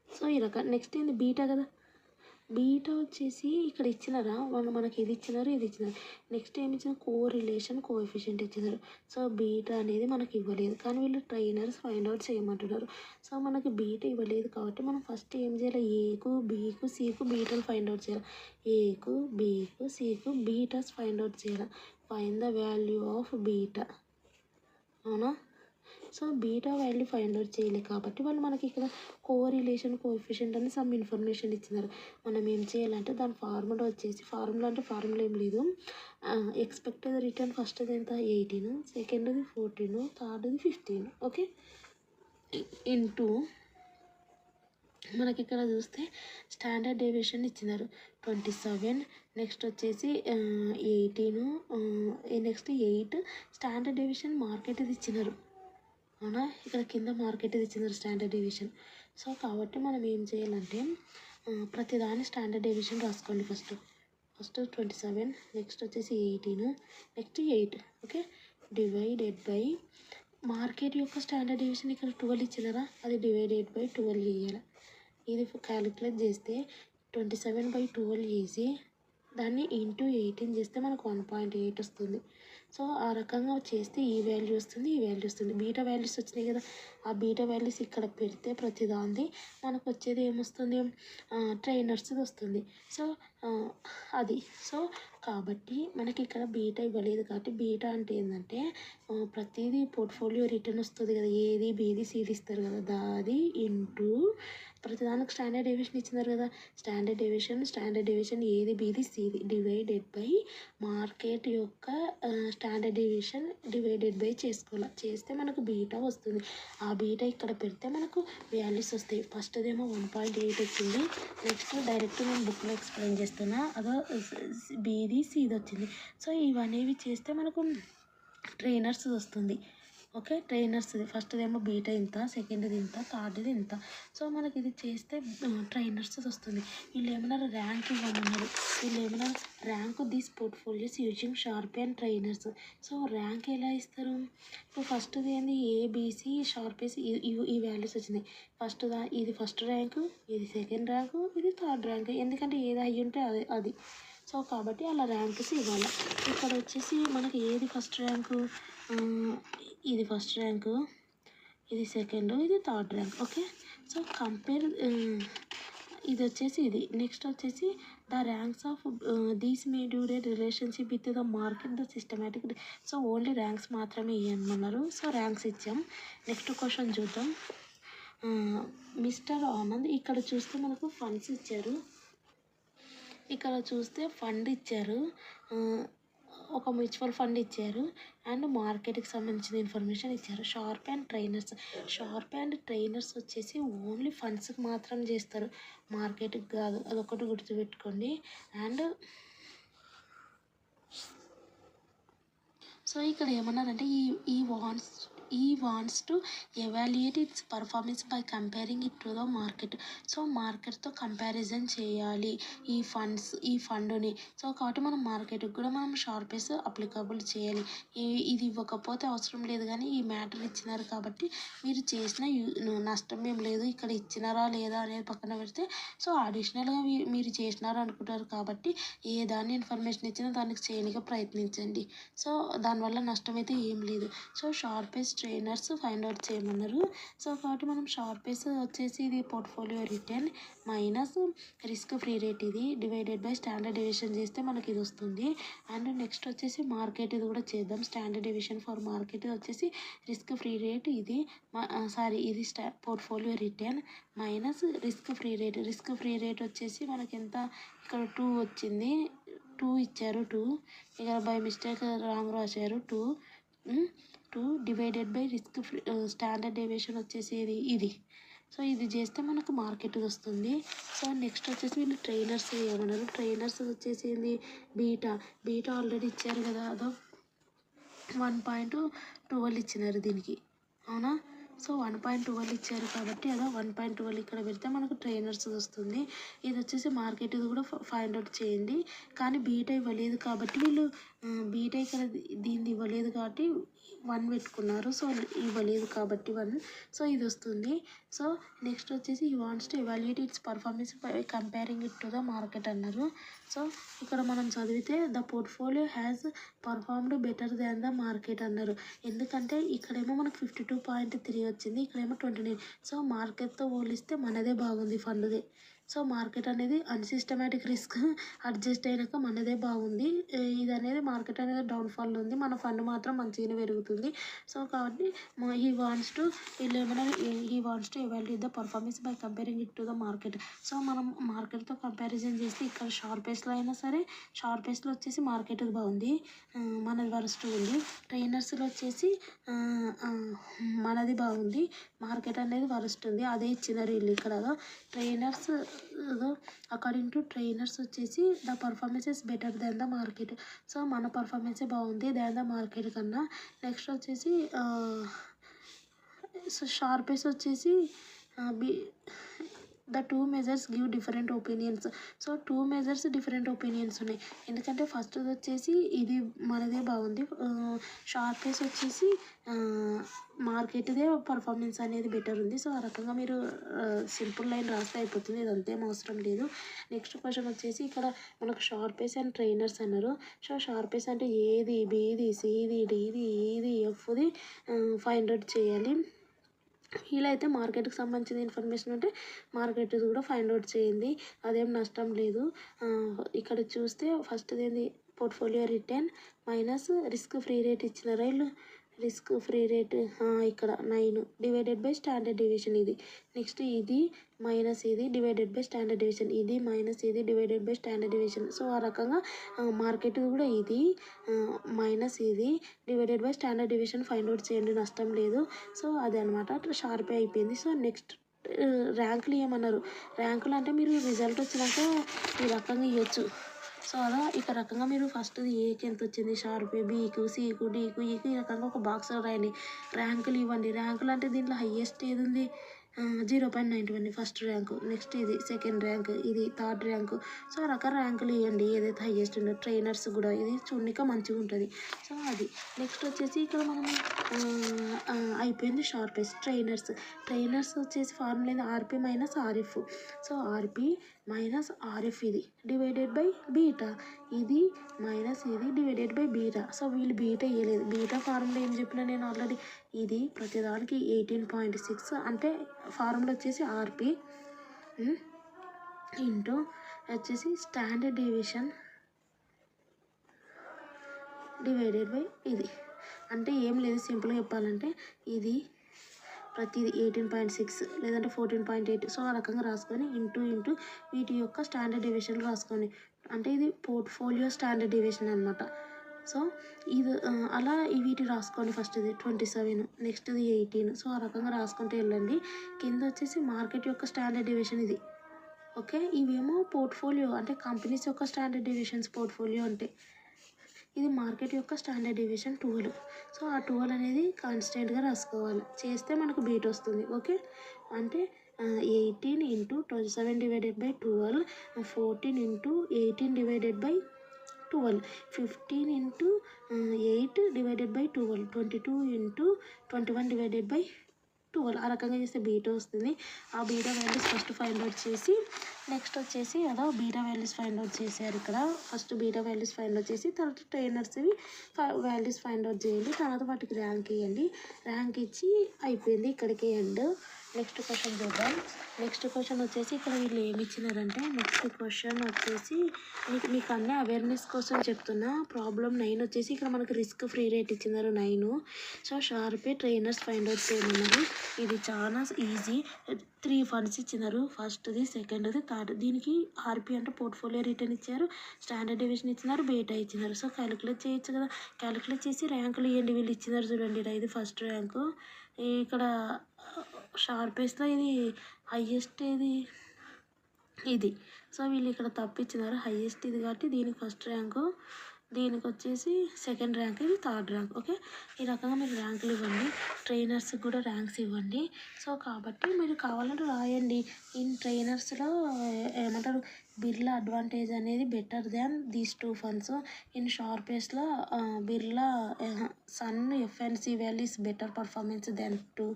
సో ఈ రకం నెక్స్ట్ ఏంది బీటా కదా, బీటా వచ్చేసి ఇక్కడ ఇచ్చినారా మనకి ఇది ఇచ్చినారు, ఇది ఇచ్చినారు. నెక్స్ట్ ఏమి ఇచ్చిన కోరిలేషన్ కోఎఫిషియంట్ ఇచ్చినారు. సో బీటా అనేది మనకి ఇవ్వలేదు కానీ వీళ్ళు ట్రైనర్స్ ఫైండ్ అవుట్ చేయమంటున్నారు. సో మనకి బీటా ఇవ్వలేదు కాబట్టి మనం ఫస్ట్ ఏం చేయాలి ఏకు బీకు సికు బీటాలు ఫైండ్ అవుట్ చేయాలి. ఏకు బీకు సికు బీటాస్ ఫైండ్ అవుట్ చేయాలి. Find the value of beta. అవునా. So beta value find out చేయలేదు కాబట్టి వాళ్ళు మనకి ఇక్కడ కోరిలేషన్ కోఎఫిషియంట్ అని సమ్ ఇన్ఫర్మేషన్ ఇచ్చినారు. మనం ఏం చేయాలంటే దాని ఫార్ములా వచ్చేసి ఫార్ములా ఏం లేదు. ఎక్స్పెక్టెడ్ రిటర్న్ ఫస్ట్ది ఎంత 18, సెకండ్ది 14, థర్డ్ది 15. ఓకే. ఇంటూ మనకి ఇక్కడ చూస్తే స్టాండర్డ్ డేవియేషన్ ఇచ్చినారు 27. నెక్స్ట్ వచ్చేసి 18, నెక్స్ట్ 8 స్టాండర్డ్ డేవియేషన్ మార్కెట్ ఇది ఇచ్చినారు. అవునా. ఇక్కడ కింద మార్కెట్ ఇది ఇచ్చినారు స్టాండర్డ్ డేవియేషన్. సో కాబట్టి మనం ఏం చేయాలంటే ప్రతిదాని స్టాండర్డ్ డీవియేషన్ రాసుకోండి. ఫస్ట్ 27, నెక్స్ట్ వచ్చేసి 18, next 8. Okay, divided by market యొక్క స్టాండర్డ్ డీవియేషన్ ఇక్కడ 12 ఇచ్చినారా, అది డివైడెడ్ బై 12 చేయాలి. ఇది క్యాలిక్యులేట్ చేస్తే 27/12 చేసి దాన్ని ఇంటూ 18 చేస్తే మనకు 1.8 వస్తుంది. సో ఆ రకంగా చేస్తే ఈ వాల్యూ వస్తుంది, ఈ వాల్యూ వస్తుంది. బీటా వాల్యూస్ వచ్చినాయి కదా, ఆ బీటా వాల్యూస్ ఇక్కడ పెడితే ప్రతిదాన్ని మనకు వచ్చేది ఏమొస్తుంది, ట్రైనర్స్ వస్తుంది. సో అది సో కాబట్టి మనకి ఇక్కడ బీటా ఇవ్వలేదు కాబట్టి బీటా అంటే ఏంటంటే ప్రతిదీ పోర్ట్ఫోలియో రిటర్న్ వస్తుంది కదా, ఏది బీది సీది ఇస్తారు కదా, దాది ఇంటూ ప్రతిదానికి స్టాండర్డ్ డీవియేషన్ ఇచ్చినారు కదా, స్టాండర్డ్ డీవియేషన్ ఏది బీది సీది డివైడెడ్ బై మార్కెట్ యొక్క స్టాండర్డ్ డీవియేషన్ డివైడెడ్ బై చేసుకోవాలి. చేస్తే మనకు బీటా వస్తుంది. ఆ బీటా ఇక్కడ పెడితే మనకు వాల్యూస్ వస్తాయి. ఫస్ట్దేమో 1.8 వచ్చింది. నెక్స్ట్ డైరెక్ట్ నేను బుక్లో ఎక్స్ప్లెయిన్ చేస్తున్నా, అదో బీది సీది వచ్చింది. సో ఇవనేవి చేస్తే మనకు ట్రైనర్స్ వస్తుంది. ఓకే, ట్రైనర్స్ది ఫస్ట్దేమో బీటా ఇంత, సెకండ్ది ఇంత, థర్డ్ది ఇంత. సో మనకి ఇది చేస్తే ట్రైనర్స్ వస్తుంది. వీళ్ళు ఏమన్నారు, ర్యాంక్ ఇవ్వమన్నారు. వీళ్ళు ఏమన్నారు, rank this portfolios using sharp and trainers. So rank ఎలా ఇస్తారు, ఇప్పుడు ఫస్ట్ది ఏంది ఏబిసి షార్పేస్, ఈ వాల్యూస్ వచ్చినాయి. ఇది ఫస్ట్ ర్యాంకు, ఇది సెకండ్ ర్యాంకు, ఇది థర్డ్ ర్యాంకు. ఎందుకంటే ఏది అయ్యి ఉంటే అది. సో కాబట్టి అలా ర్యాంక్స్ ఇవ్వాలి. ఇక్కడ వచ్చేసి మనకి ఏది ఫస్ట్ ర్యాంకు, ఇది ఫస్ట్ ర్యాంకు, ఇది సెకండ్, ఇది third rank. Okay, so compare ఇది వచ్చేసి ఇది. నెక్స్ట్ వచ్చేసి the ranks of these May due day relationship with the market the systematic. So only ranks మాత్రమే ఇవ్వమన్నారు. సో ర్యాంక్స్ ఇచ్చాం. నెక్స్ట్ క్వశ్చన్ చూద్దాం. మిస్టర్ ఆనంద్, ఇక్కడ చూస్తే మనకు ఫండ్స్ ఇచ్చారు, ఇక్కడ చూస్తే ఫండ్ ఇచ్చారు, ఒక మ్యూచువల్ ఫండ్ ఇచ్చారు అండ్ మార్కెట్కి సంబంధించిన ఇన్ఫర్మేషన్ ఇచ్చారు. షార్ప్ అండ్ ట్రైనర్స్ వచ్చేసి ఓన్లీ ఫండ్స్కి మాత్రం చేస్తారు, మార్కెట్కి కాదు, అదొకటి గుర్తుపెట్టుకోండి. అండ్ సో ఇక్కడ ఏమన్నారంటే ఈ wants to evaluate its performance by comparing it to the market. So మార్కెట్తో కంపారిజన్ చేయాలి ఈ ఫండ్ని. సో కాబట్టి మనం మార్కెట్కి కూడా మనం షార్పేస్ అప్లికబుల్ చేయాలి. ఇది ఇవ్వకపోతే అవసరం లేదు, కానీ ఈ మ్యాటర్ ఇచ్చినారు కాబట్టి మీరు చేసిన నష్టం ఏం లేదు. ఇక్కడ ఇచ్చినారా లేదా అనేది పక్కన పెడితే సో అడిషనల్గా మీరు చేసినారు అనుకుంటారు కాబట్టి ఏ దాన్ని ఇన్ఫర్మేషన్ ఇచ్చినా దానికి చేయడానికి ప్రయత్నించండి. సో దానివల్ల నష్టం అయితే ఏం లేదు. సో షార్పేస్ ట్రైనర్స్ ఫైండ్ అవుట్ చేయమన్నారు. సో కాబట్టి మనం షార్పేస్ వచ్చేసి ఇది portfolio return minus risk free rate, ఇది డివైడెడ్ బై స్టాండర్డ్ డీవియేషన్ చేస్తే మనకి ఇది వస్తుంది. అండ్ నెక్స్ట్ వచ్చేసి మార్కెట్ ఇది కూడా చేద్దాం. స్టాండర్డ్ డీవియేషన్ ఫర్ మార్కెట్ వచ్చేసి రిస్క్ ఫ్రీ రేట్, ఇది portfolio return minus risk free rate వచ్చేసి మనకి ఎంత, ఇక్కడ 2 వచ్చింది, 2 ఇచ్చారు, 2 ఇక్కడ బై మిస్టేక్ రాంగ్ రాశారు, 2 divided by risk free standard deviation వచ్చేసి ఇది. సో ఇది చేస్తే మనకు మార్కెట్ వస్తుంది. సో నెక్స్ట్ వచ్చేసి వీళ్ళు ట్రైనర్స్ ఏమన్నారు, ట్రైనర్స్ వచ్చేసి ఏంది, బీటా ఆల్రెడీ ఇచ్చారు కదా, అదో 1.12 ఇచ్చినారు దీనికి, అవునా. సో 1.12 ఇచ్చారు కాబట్టి అదో 1.12 ఇక్కడ పెడితే మనకు ట్రైనర్స్ వస్తుంది. ఇది వచ్చేసి మార్కెట్ ఇది కూడా ఫైండ్ అవుట్ చేయండి. కానీ బీటా ఇవ్వలేదు కాబట్టి వీళ్ళు బీటా ఇక్కడ దీన్ని ఇవ్వలేదు కాబట్టి 1 పెట్టుకున్నారు. సో ఇవ్వలేదు కాబట్టి 1, సో ఇది వస్తుంది. సో నెక్స్ట్ వచ్చేసి ఈ wants to evaluate its performance by comparing it to the market అన్నారు. సో ఇక్కడ మనం చదివితే the portfolio has performed better than the market అన్నారు. ఎందుకంటే ఇక్కడేమో మనకు 52.3 వచ్చింది, ఇక్కడేమో 29. సో మార్కెట్తో పోలిస్తే మనదే బాగుంది, ఫండ్దే. సో మార్కెట్ అనేది అన్సిస్టమేటిక్ రిస్క్ అడ్జస్ట్ అయినాక మనదే బాగుంది. ఇది అనేది మార్కెట్ అనేది డౌన్ఫాల్ ఉంది, మన ఫండ్ మాత్రం మంచిగానే పెరుగుతుంది. సో కాబట్టి he wants to evaluate the performance by comparing it to the market. So మనం మార్కెట్తో కంపారిజన్ చేస్తే ఇక్కడ షార్పేస్లో అయినా సరే, షార్పేస్లో వచ్చేసి మార్కెట్ బాగుంది, మనది వరస్ట్ ఉంది. ట్రైనర్స్లో వచ్చేసి మనది బాగుంది, మార్కెట్ అనేది వరస్ట్ ఉంది. అదే ఇచ్చినారు వీళ్ళు ఇక్కడ. ట్రైనర్స్ అకార్డింగ్ టు ట్రైనర్స్ వచ్చేసి the performance is better than the market. So మన పర్ఫార్మెన్సే బాగుంది దాన్ ద మార్కెట్ కన్నా. నెక్స్ట్ వచ్చేసి సో షార్పేస్ వచ్చేసి be the two measures give different opinions. So 2 measures different opinions ఉన్నాయి. ఎందుకంటే ఫస్ట్‌ది వచ్చేసి ఇది మనదే బాగుంది. షార్పేస్ వచ్చేసి మార్కెట్‌దే పర్ఫార్మెన్స్ అనేది బెటర్ ఉంది. సో ఆ రకంగా మీరు సింపుల్ లైన్ రాస్తే అయిపోతుంది. ఇది అంతేం అవసరం లేదు. నెక్స్ట్ క్వశ్చన్ వచ్చేసి ఇక్కడ మనకు షార్పేస్ అండ్ ట్రైనర్స్ అన్నారు. సో షార్పేస్ అంటే ఏది, బీది, సీది, డీది, ఈది, ఎఫ్‌ది ఫైండ్ ఔట్ చేయాలి. వీలైతే మార్కెట్కి సంబంధించిన ఇన్ఫర్మేషన్ ఉంటే మార్కెట్ కూడా ఫైండ్ అవుట్ చేయండి. అదేం నష్టం లేదు. ఇక్కడ చూస్తే ఫస్ట్‌ది ఏంది portfolio return minus risk free rate ఇచ్చినారా వీళ్ళు. రిస్క్ ఫ్రీ రేట్ ఇక్కడ 9 డివైడెడ్ బై స్టాండర్డ్ డీవియేషన్ ఇది. నెక్స్ట్ ఇది మైనస్ ఇది డివైడెడ్ బై స్టాండర్డ్ డీవియేషన్. ఇది మైనస్ ఇది divided by standard deviation. So ఆ రకంగా మార్కెట్ కూడా ఇది మైనస్ ఇది divided by standard deviation find out చేయండి, నష్టం లేదు. సో అదనమాట షార్పే అయిపోయింది. సో నెక్స్ట్ ర్యాంకులు ఇవ్వమన్నారు. ర్యాంకులు అంటే మీరు రిజల్ట్ వచ్చినాక ఈ రకంగా ఇవ్వచ్చు. సో అలా ఇక రకంగా మీరు ఫస్ట్‌ది ఏకి ఎంత వచ్చింది షార్పే, బీకు, సీకు, డీకు, ఈకు ఈ రకంగా ఒక బాక్స్‌లో రాయండి. ర్యాంకులు ఇవ్వండి. ర్యాంకులు అంటే దీంట్లో హైయెస్ట్ ఏది ఉంది 0.91 ఫస్ట్ ర్యాంకు. నెక్స్ట్ ఇది సెకండ్ ర్యాంక్, ఇది థర్డ్ ర్యాంకు. సో ఆ రకాల ర్యాంకులు ఇవ్వండి ఏదైతే హైయెస్ట్ ఉందో. ట్రైనర్స్ కూడా ఇది చూడనీకి మంచిగా ఉంటుంది. సో అది నెక్స్ట్ వచ్చేసి ఇక్కడ మనం అయిపోయింది షార్పేస్. ట్రైనర్స్ వచ్చేసి ఫార్ములా ఏంది RP minus RF. So RP minus RF ఇది డివైడెడ్ బై బీటా. ఇది మైనస్ ఇది డివైడెడ్ బై బీటా. సో వీళ్ళు బీటా ఇవ్వలేదు. బీటా ఫార్ములా ఏం చెప్పినా నేను ఆల్రెడీ. ఇది ప్రతిదానికి 18.6 అంటే ఫార్ములా వచ్చేసి ఆర్పి ఇంటూ వచ్చేసి స్టాండర్డ్ డీవియేషన్ డివైడెడ్ బై ఇది. అంటే ఏం లేదు, సింపుల్గా చెప్పాలంటే ఇది ప్రతిది 18.6 లేదంటే 14.8. సో ఆ రకంగా రాసుకొని ఇంటూ వీటి యొక్క స్టాండర్డ్ డీవియేషన్ రాసుకోండి. అంటే ఇది పోర్ట్ఫోలియో స్టాండర్డ్ డీవియేషన్ అనమాట. సో ఇది అలా వీటి రాసుకోండి. ఫస్ట్ ఇది 27, నెక్స్ట్ది 18. సో ఆ రకంగా రాసుకుంటూ వెళ్ళండి. కింద వచ్చేసి మార్కెట్ యొక్క స్టాండర్డ్ డీవియేషన్ ఇది. ఓకే, ఇవేమో పోర్ట్ఫోలియో అంటే కంపెనీస్ యొక్క స్టాండర్డ్ డీవియేషన్స్ పోర్ట్ఫోలియో అంటే. ఇది మార్కెట్ యొక్క స్టాండర్డ్ డీవియేషన్ 12. సో ఆ 12 అనేది కాన్స్టెంట్గా రాసుకోవాలి. చేస్తే మనకు బీట్ వస్తుంది. ఓకే, అంటే 18 into 27 divided by 12, 14 into 18 divided by 12, 15 into 8 divided by 12, 22 into 21 divided by 12. ఆ రకంగా చేస్తే బీటా వస్తుంది. ఆ beta values first find out చేసి నెక్స్ట్ వచ్చేసి అలా బీటా వాల్యూస్ ఫైండ్ అవుట్ చేశారు ఇక్కడ. First beta values find out చేసి తర్వాత ట్రైనర్స్వి వాల్యూస్ ఫైండ్ అవుట్ చేయండి. తర్వాత వాటికి ర్యాంక్ ఇవ్వండి. ర్యాంక్ ఇచ్చి అయిపోయింది, ఇక్కడికి ఎండ్. నెక్స్ట్ క్వశ్చన్ చూద్దాం. నెక్స్ట్ క్వశ్చన్ వచ్చేసి ఇక్కడ వీళ్ళు ఏమి ఇచ్చినారంటే నెక్స్ట్ క్వశ్చన్ వచ్చేసి మీకు అన్నీ అవేర్నెస్ కోసం చెప్తున్నా. ప్రాబ్లం 9 వచ్చేసి ఇక్కడ మనకు రిస్క్ ఫ్రీ రేట్ ఇచ్చినారు 9. సో షార్పే ట్రైనర్స్ ఫైండ్ అవుట్ చేయమన్నారు. ఇది చాలా ఈజీ. 3 ఫండ్స్ ఇచ్చినారు. ఫస్ట్ది, సెకండ్ది, థర్డ్. దీనికి ఆర్పి అంటే పోర్ట్ఫోలియో రిటర్న్ ఇచ్చారు, స్టాండర్డ్ డీవియేషన్ ఇచ్చినారు, బీటా ఇచ్చినారు. సో క్యాలిక్యులేట్ చేయొచ్చు కదా. క్యాలిక్యులేట్ చేసి ర్యాంకులు ఇవ్వండి. వీళ్ళు ఇచ్చినారు చూడండి, ఇది ఫస్ట్ ర్యాంకు. ఇక్కడ షార్పేస్లో ఇది హైయెస్ట్ ఇది ఇది. సో వీళ్ళు ఇక్కడ తప్పించినారు. హైయెస్ట్ ఇది కాబట్టి దీనికి ఫస్ట్ ర్యాంకు, దీనికి వచ్చేసి సెకండ్ ర్యాంక్, ఇది థర్డ్ ర్యాంక్. ఓకే, ఈ రకంగా మీరు ర్యాంకులు ఇవ్వండి. ట్రైనర్స్కి కూడా ర్యాంక్స్ ఇవ్వండి. సో కాబట్టి మీరు కావాలంటే రాయండి. ఇన్ ట్రైనర్స్లో ఏమంటారు బిర్లా అడ్వాంటేజ్ అనేది better than these 2 funds. In షార్పేస్లో Birla sun FNC values better performance than 2.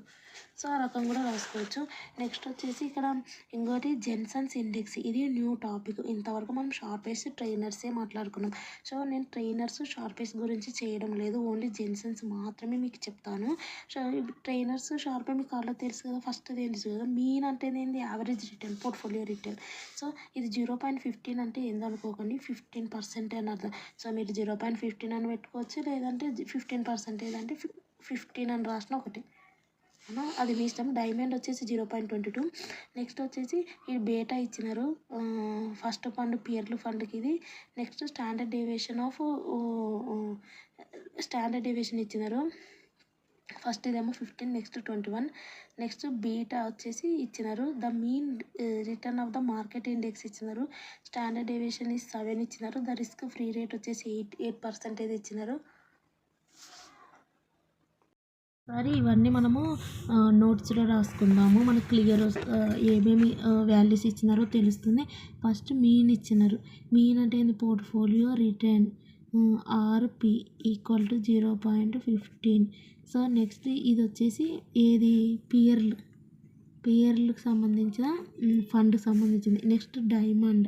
So ఆ రకం కూడా రాసుకోవచ్చు. నెక్స్ట్ వచ్చేసి ఇక్కడ ఇంకోటి జెన్సన్స్ ఇండెక్స్. ఇది న్యూ టాపిక్. ఇంతవరకు మనం షార్పేస్ ట్రైనర్సే మాట్లాడుకున్నాం. సో నేను ట్రైనర్స్ షార్పేస్ గురించి చేయడం లేదు, ఓన్లీ జెన్సన్స్ మాత్రమే మీకు చెప్తాను. సో ట్రైనర్స్ షార్పే మీకు ఆల్రెడీ తెలుసు కదా. ఫస్ట్ ఏంటి కదా, మీన్ అంటే ఏంది average return, portfolio return. So ఇది 0.15 అంటే ఏందనుకోకండి, 15% అని అర్థం. సో మీరు 0.15 అని పెట్టుకోవచ్చు, లేదంటే 15% అంటే 15 అని రాసిన ఒకటి, అది మీ ఇష్టం. డైమండ్ వచ్చేసి 0.22. నెక్స్ట్ వచ్చేసి ఈ బేటా ఇచ్చినారు ఫస్ట్ ఫండ్ పియర్లు ఫండ్కి ఇది. నెక్స్ట్ స్టాండర్డ్ డీవియేషన్ ఇచ్చినారు. ఫస్ట్ ఇదేమో 15, నెక్స్ట్ 21. నెక్స్ట్ బీటా వచ్చేసి ఇచ్చినారు. The mean return of the market index ఇచ్చినారు. స్టాండర్డ్ డీవియేషన్ 7 ఇచ్చినారు. ద రిస్క్ ఫ్రీ రేట్ వచ్చేసి 8% ఇచ్చినారు. సరే ఇవన్నీ మనము నోట్స్లో రాసుకుందాము. మనకు ఏమేమి వాల్యూస్ ఇచ్చినారో తెలుస్తుంది. ఫస్ట్ మీన్ ఇచ్చినారు. మీన్ అంటే ఏంది? Portfolio return RP equal to 0.15. So next ఇది వచ్చేసి ఏది? పియర్లకు సంబంధించిన ఫండ్కి సంబంధించింది. Next diamond.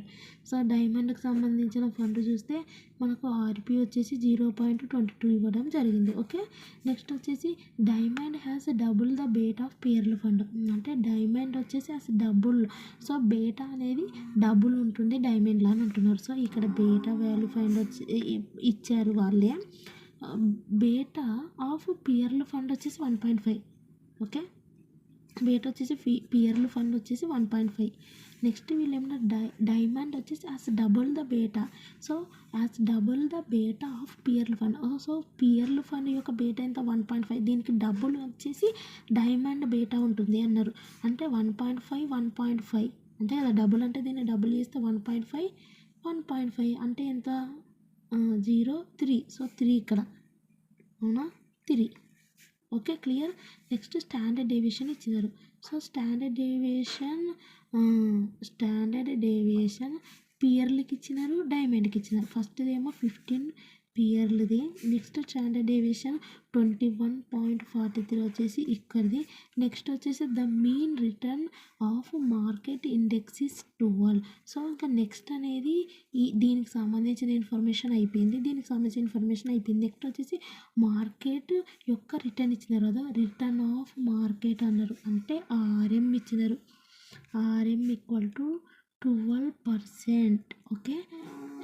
సో డైమండ్కి సంబంధించిన ఫండ్ చూస్తే మనకు ఆర్పి వచ్చేసి 0.22 ఇవ్వడం జరిగింది. ఓకే. నెక్స్ట్ వచ్చేసి Diamond has double the beta of Pearl fund. అంటే డైమండ్ వచ్చేసి డబుల్. సో బేటా అనేది డబుల్ ఉంటుంది డైమండ్లో అని అంటున్నారు. సో ఇక్కడ బేటా వాల్యూ ఫైండ్ వచ్చి ఇచ్చారు వాళ్ళే. బేటా ఆఫ్ పియర్ల ఫండ్ వచ్చేసి 1.5. ఓకే. బేటా వచ్చేసి పియర్ల ఫండ్ వచ్చేసి 1.5. నెక్స్ట్ వీళ్ళు ఏమన్నా డైమండ్ వచ్చేసి double the beta. So double the beta of Pearl fund. So Pearl fund యొక్క బేటా ఎంత? 1.5. దీనికి డబుల్ వచ్చేసి డైమండ్ బేటా ఉంటుంది అన్నారు. అంటే 1.5 1.5 అంటే కదా డబుల్. అంటే దీన్ని డబుల్ చేస్తే 1.5 1.5 అంటే ఎంత? 0 3. సో 3 ఇక్కడ. అవునా? 3. Okay. Clear. Next standard deviation ఇచ్చినారు. సో స్టాండర్డ్ డేవియేషన్ పియర్లకి ఇచ్చినారు, డైమండ్కి ఇచ్చినారు. ఫస్ట్దేమో 15 పియర్లది. నెక్స్ట్ స్టాండర్డ్ డేవియేషన్ 21.43 వచ్చేసి ఇక్కడిది. నెక్స్ట్ వచ్చేసి the mean return of market index is 12. So ఇంకా నెక్స్ట్ అనేది దీనికి సంబంధించిన ఇన్ఫర్మేషన్ అయిపోయింది. నెక్స్ట్ వచ్చేసి మార్కెట్ యొక్క రిటర్న్ ఇచ్చినారు కదా, రిటర్న్ ఆఫ్ మార్కెట్ అన్నారు. అంటే ఆర్ఎం ఇచ్చినారు. RM equal to 12%. Okay.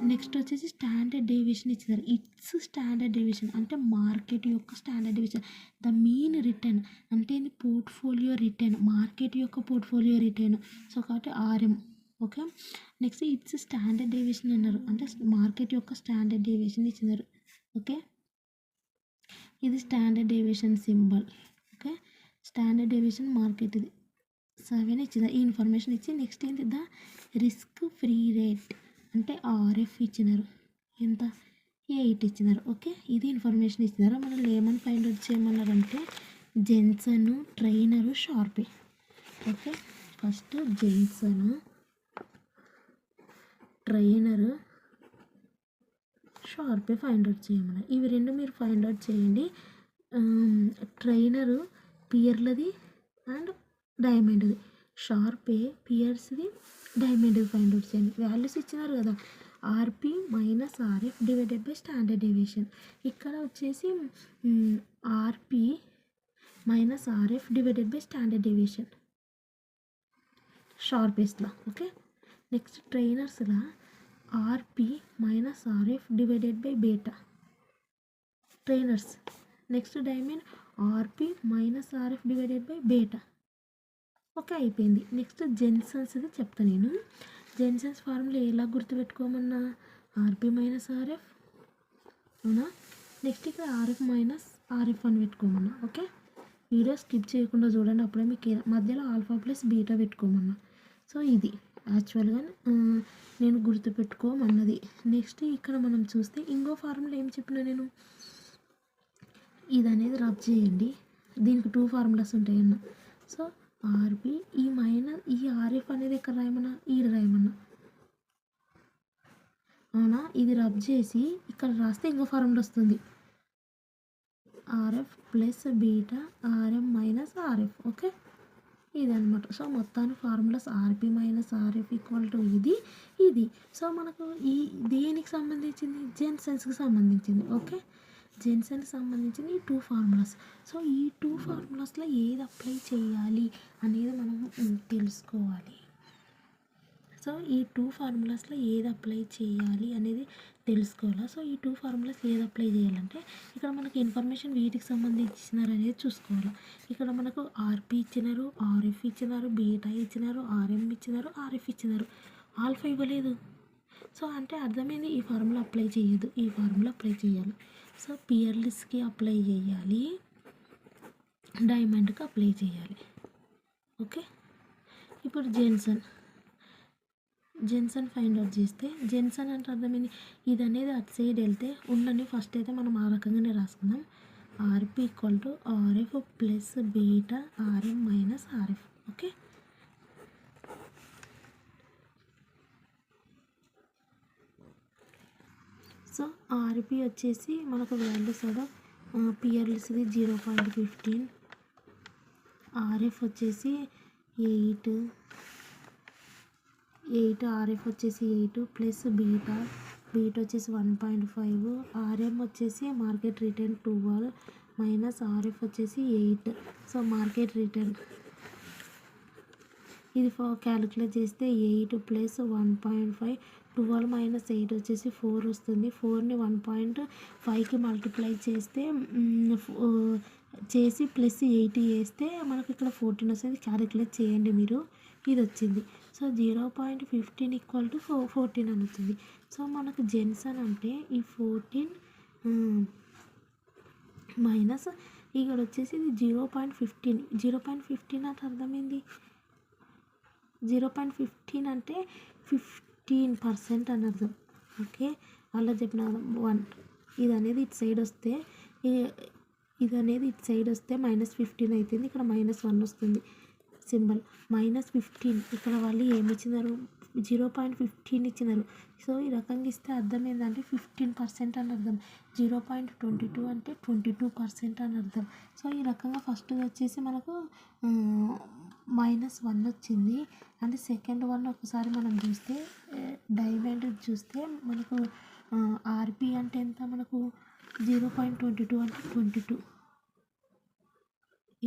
Next వచ్చేసి స్టాండర్డ్ డేవియేషన్ ఇచ్చినారు. ఇట్స్ స్టాండర్డ్ డేవియేషన్ అంటే మార్కెట్ యొక్క standard deviation. The mean return అంటే పోర్ట్ఫోలియో రిటర్న్, మార్కెట్ యొక్క పోర్ట్ఫోలియో రిటర్న్. సో కాబట్టి RM. Okay. Next it's standard deviation అన్నారు. అంటే మార్కెట్ యొక్క స్టాండర్డ్ డేవియేషన్ ఇచ్చినారు. ఓకే. ఇది standard deviation symbol. Okay. Standard deviation market ఇది 7 ఇచ్చింది. ఈ ఇన్ఫర్మేషన్ ఇచ్చి నెక్స్ట్ ఏంటి? ద రిస్క్ ఫ్రీ రేట్ అంటే ఆర్ఎఫ్ ఇచ్చినారు. ఎంత? 8 ఇచ్చినారు. ఓకే. ఇది ఇన్ఫర్మేషన్ ఇచ్చినారు. మనం ఏమని ఫైండ్ అవుట్ చేయమన్నారంటే Jensen, Treynor, Sharpe. Okay. First Jensen, Treynor, Sharpe find out చేయమన్నారు. ఇవి రెండు మీరు ఫైండ్ అవుట్ చేయండి. ట్రైనరు పియర్లది అండ్ డైమండ్ది. షార్పే పియర్స్ది, డైమండ్ది ఫైండ్ అవుట్ చేయండి. వాల్యూస్ ఇచ్చినారు కదా, RP minus RF divided by standard deviation. ఇక్కడ వచ్చేసి RP minus RF divided by standard deviation షార్పేస్లో. ఓకే. నెక్స్ట్ ట్రైనర్స్లో RP minus RF divided by beta Treynor's. Next Diamond RP minus RF divided by beta. Okay. అయిపోయింది. Next జెన్సన్స్ది చెప్తాను నేను. Jensons formula ఎలా గుర్తుపెట్టుకోమన్నా? RP minus RF. అవునా? Next ఇక్కడ RF minus RF అని పెట్టుకోమన్నా. Okay. Video skip చేయకుండా చూడండి, అప్పుడే మీకు మధ్యలో ఆల్ఫా ప్లస్ బీటా పెట్టుకోమన్నా. సో ఇది యాక్చువల్గా నేను గుర్తుపెట్టుకోమన్నది. నెక్స్ట్ ఇక్కడ మనం చూస్తే ఇంకో ఫార్ములా ఏం చెప్పినా నేను, ఇది అనేది రబ్ చేయండి. దీనికి 2 ఫార్ములాస్ ఉంటాయన్న. సో ఆర్బి ఈ ఆర్ఎఫ్ అనేది ఎక్కడ రాయమన్నా? ఈడ రాయమన్నా. అవునా? ఇది రబ్ చేసి ఇక్కడ రాస్తే ఇంకో ఫార్ములా వస్తుంది. RF plus beta RM minus RF. Okay. ఇదనమాట. సో మొత్తాన్ని formulas RP minus RF equal to ఇది. సో మనకు ఈ దేనికి సంబంధించింది? జెన్సన్స్కి సంబంధించింది. ఓకే. జెన్సన్కి సంబంధించిన ఈ 2 ఫార్ములాస్. సో ఈ 2 ఫార్ములాస్లో ఏది అప్లై చేయాలి అనేది మనం తెలుసుకోవాలి. సో ఈ 2 ఫార్ములాస్లో ఏది అప్లై చేయాలి అనేది తెలుసుకోవాలి. సో ఈ 2 ఫార్ములాస్ ఏది అప్లై చేయాలంటే ఇక్కడ మనకి ఇన్ఫర్మేషన్ వీటికి సంబంధించినారు అనేది చూసుకోవాలి. ఇక్కడ మనకు ఆర్పి ఇచ్చినారు, ఆర్ఎఫ్ ఇచ్చినారు, బీటా ఇచ్చినారు, ఆర్ఎం ఇచ్చినారు, ఆర్ఎఫ్ ఇచ్చినారు, ఆల్ఫా ఇవ్వలేదు. సో అంటే అర్థమైంది, ఈ ఫార్ములా అప్లై చేయొద్దు, ఈ ఫార్ములా అప్లై చేయాలి. సో పియర్లెస్కి అప్లై చేయాలి, డైమండ్కి అప్లై చేయాలి. ఓకే. ఇప్పుడు జెన్సన్ ఫైండ్ అవుట్ చేస్తే జెన్సన్ అంటే అర్థమైంది, ఇది అనేది అటు సైడ్ వెళ్తే ఉండని ఫస్ట్ అయితే మనం ఆ రకంగానే రాసుకుందాం. RP equal to RF plus beta RM minus RF. Okay, so RP వచ్చేసి మనకు వాల్యూస్ కూడా పిఆర్ఎల్స్ది 0.15, ఆర్ఎఫ్ వచ్చేసి 8 ఆర్ఎఫ్ వచ్చేసి 8 ప్లస్ బీటా వచ్చేసి 1.5, ఆర్ఎం వచ్చేసి మార్కెట్ రిటర్న్ 12 మైనస్ ఆర్ఎఫ్ వచ్చేసి 8. సో మార్కెట్ రిటర్న్ ఇది క్యాలిక్యులేట్ చేస్తే 8 ప్లస్ 1.5, 12 మైనస్ 8 వచ్చేసి 4 వస్తుంది. 4ని 1.5కి మల్టిప్లై చేసి ప్లస్ 8 వేస్తే మనకు ఇక్కడ 14 వస్తుంది. క్యాలిక్యులేట్ చేయండి మీరు, ఇది వచ్చింది. సో 0.15 ఈక్వల్ టు 14 అని వచ్చింది. సో మనకు జెన్సన్ అంటే ఈ 14 మైనస్ ఇక్కడ వచ్చేసి ఇది 0.15 అంటే అర్థమైంది. 0.15 అంటే 15% అని అర్థం. ఓకే, అలా చెప్పిన 1 ఇది అనేది ఇటు సైడ్ వస్తే ఇది అనేది ఇటు సైడ్ వస్తే -15 అవుతుంది. ఇక్కడ -1 వస్తుంది సింబల్. -15 ఇక్కడ వాళ్ళు ఏమి ఇచ్చినారు, 0.15 ఇచ్చినారు. సో ఈ రకంగా ఇస్తే అర్థం ఏంటంటే 15% అని అర్థం. 0.22 అంటే 22% అని అర్థం. సో ఈ రకంగా ఫస్ట్ వచ్చేసి మనకు -1 వచ్చింది. అంటే సెకండ్ వన్ ఒకసారి మనం చూస్తే డైమండ్ చూస్తే మనకు ఆర్పి అంటే ఎంత, మనకు 0.22 అంటే 22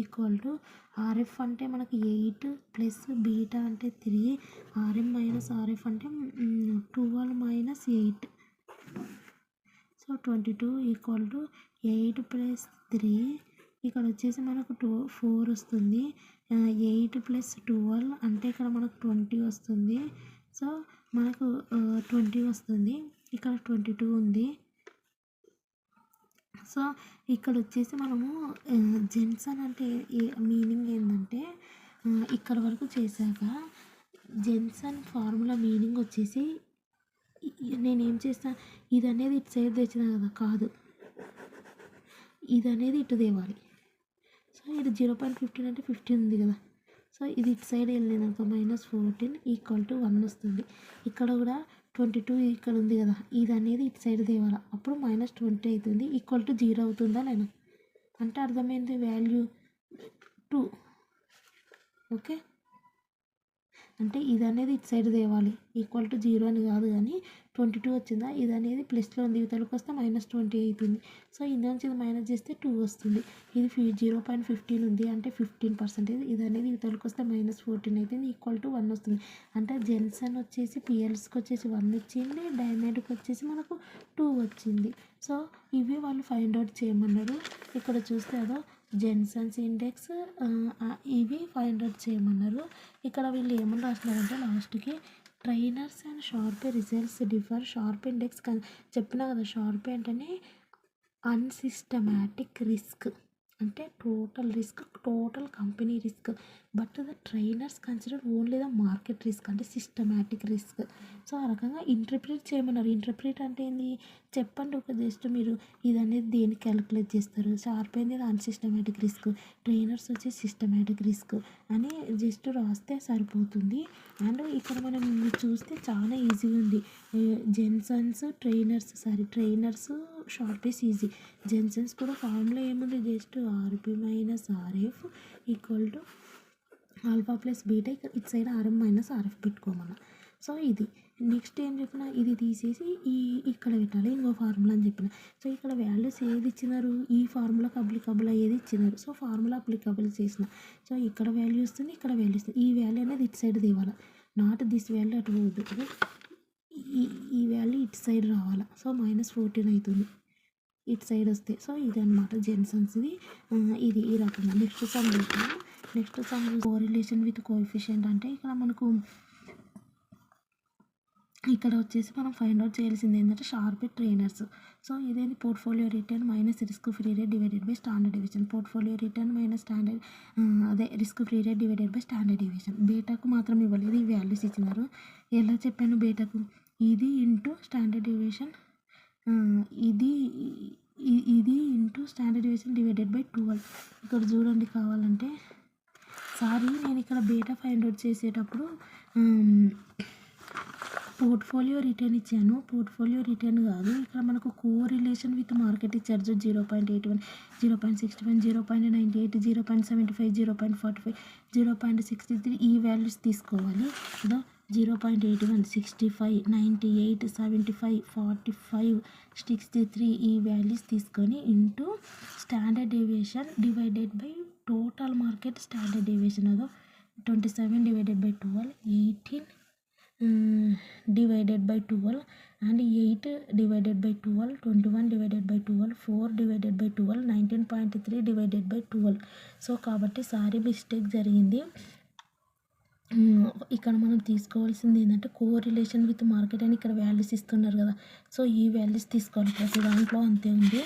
ఈక్వల్ టు ఆర్ఎఫ్ అంటే మనకి 8 ప్లస్ బీటా అంటే 3, ఆర్ఎం మైనస్ ఆర్ఎఫ్ అంటే 12 minus 8. So 22 equal to 8 plus 3, ఇక్కడ వచ్చేసి మనకు 4 వస్తుంది. 8 ప్లస్ 12 అంటే ఇక్కడ మనకు 20 వస్తుంది. సో మనకు 20 వస్తుంది. ఇక్కడ 22 ఉంది. సో ఇక్కడ వచ్చేసి మనము జెన్సన్ అంటే మీనింగ్ ఏంటంటే ఇక్కడ వరకు చేశాక జెన్సన్ ఫార్ములా మీనింగ్ వచ్చేసి నేనేం చేస్తాను, ఇది అనేది ఇటు సైడ్ తెచ్చిన కదా, కాదు ఇది అనేది ఇటు తేవాలి. సో ఇది 0.15 అంటే 15 ఉంది కదా. సో ఇది ఇటు సైడ్ వెళ్ళినాక -14 ఈక్వల్ టు 1 వస్తుంది. ఇక్కడ కూడా 22 ఇక్కడ ఉంది కదా, ఇది అనేది ఇటు సైడ్ తేవాలి. అప్పుడు -20 అవుతుంది. ఈక్వల్ టు 0 అవుతుందా లేదా అంటే అర్థమైంది, వాల్యూ 2. ఓకే, అంటే ఇది అనేది ఇటు సైడ్ తేవాలి. ఈక్వల్ టు 0 అని కాదు కానీ 22 వచ్చిందా, ఇది అనేది ప్లస్లో ఉంది, ఇవతలకి వస్తే -20 అవుతుంది. సో ఇందులో నుంచి ఇది మైనస్ చేస్తే 2 వస్తుంది. ఇది 0.15 ఉంది అంటే 15%. ఇది అనేది ఇవతలకి వస్తే -14 అవుతుంది. ఈక్వల్ టు 1 వస్తుంది. అంటే జెన్సన్ వచ్చేసి పిఎల్స్కి వచ్చేసి 1 వచ్చింది, డైమండ్కి వచ్చేసి మనకు 2 వచ్చింది. సో ఇవి వాళ్ళు ఫైండ్ అవుట్ చేయమన్నారు. ఇక్కడ చూస్తే అదో జెన్సన్స్ ఇండెక్స్ ఇవి ఫైండ్ అవుట్ చేయమన్నారు. ఇక్కడ వీళ్ళు ఏమని రాసినారంటే లాస్ట్కి Treynor's and Sharpe results differ. Sharpe index చెప్పినా కదా, షార్పే అంటేనే అన్సిస్టమాటిక్ రిస్క్ అంటే total risk, total company risk. But the Treynor's consider only the market risk అంటే సిస్టమాటిక్ రిస్క్. సో ఆ రకంగా ఇంటర్ప్రిట్ చేయమన్నారు. ఇంటర్ప్రిట్ అంటే ఏంది చెప్పండి ఒక జస్ట్ మీరు, ఇది అనేది దేనికి క్యాలిక్యులేట్ చేస్తారు. షార్ప్ అనేది అన్సిస్టమాటిక్ రిస్క్, ట్రైనర్స్ వచ్చి సిస్టమాటిక్ రిస్క్ అని జస్ట్ రాస్తే సరిపోతుంది. అండ్ ఇక్కడ మనం చూస్తే చాలా ఈజీగా ఉంది. Jensen's Treynor's Sharpe's easy. Jensen's కూడా ఫార్ములా ఏముంది, just RP minus RF equal to alpha plus beta, ఇటు సైడ్ ఆర్ఎం మైనస్ ఆర్ఎఫ్ పెట్టుకోమన్నా. సో ఇది నెక్స్ట్ ఏం చెప్పిన, ఇది తీసేసి ఇక్కడ పెట్టాలి ఇంకో ఫార్ములా అని చెప్పిన. సో ఇక్కడ వాల్యూస్ ఏది ఇచ్చినారు, ఈ ఫార్ములాకి అప్లికబుల్ అయ్యేది ఇచ్చినారు. సో ఫార్ములా అప్లికబుల్ చేసిన. సో ఇక్కడ వాల్యూ వస్తుంది, ఇక్కడ వాల్యూ వస్తుంది. ఈ వాల్యూ అనేది ఇటు సైడ్ తేవాలి, నాట్ దిస్ వాల్యూ అటు పోవద్దు. ఈ వాల్యూ ఇటు సైడ్ రావాలి. సో -14 అవుతుంది ఇటు సైడ్ వస్తే. సో ఇది అనమాట జెన్సన్స్ది. ఇది ఈ రకంగా. Next some correlation with coefficient అంటే ఇక్కడ మనకు ఇక్కడ వచ్చేసి మనం ఫైండ్ అవుట్ చేయాల్సింది ఏంటంటే షార్పే ట్రైనర్స్. సో ఇదేంటి, portfolio return minus risk free rate divided by standard deviation. Portfolio return minus risk free rate divided by standard deviation. బేటాకు మాత్రం ఇవ్వలేదు, ఈ వాల్యూస్ ఇచ్చినారు. ఎలా చెప్పాను బేటాకు, ఇది ఇంటూ స్టాండర్డ్ డీవియేషన్, ఇది ఇది into standard deviation divided by 12. ఇక్కడ చూడండి కావాలంటే. సారీ, నేను ఇక్కడ బీటా ఫైండ్ అవుట్ చేసేటప్పుడు పోర్ట్ఫోలియో రిటర్న్ ఇచ్చాను. పోర్ట్ఫోలియో రిటర్న్ కాదు, ఇక్కడ మనకు కోరిలేషన్ విత్ మార్కెట్ ఇచ్చారు. 0.81, 0.61, 0.98, 0.75, 0.45, 0.63 ఈ వాల్యూస్ తీసుకోవాలి కదా. 0.81, 65, 98, 75, 45, 63 ఈ వాల్యూస్ తీసుకొని into standard deviation divided by total market standard deviation అదో 27 divided by 12, 18 divided by 12 and 8 divided by 12, 21 divided by 12, 4 divided by 12, 19.3 divided by 12. So కాబట్టి సారీ మిస్టేక్ జరిగింది. ఇక్కడ మనం తీసుకోవాల్సింది ఏంటంటే కోరిలేషన్ విత్ మార్కెట్ అని ఇక్కడ వాల్యూస్ ఇస్తున్నారు కదా. సో ఈ వాల్యూస్ తీసుకోవాలి, ప్రతి దాంట్లో అంతే ఉంది.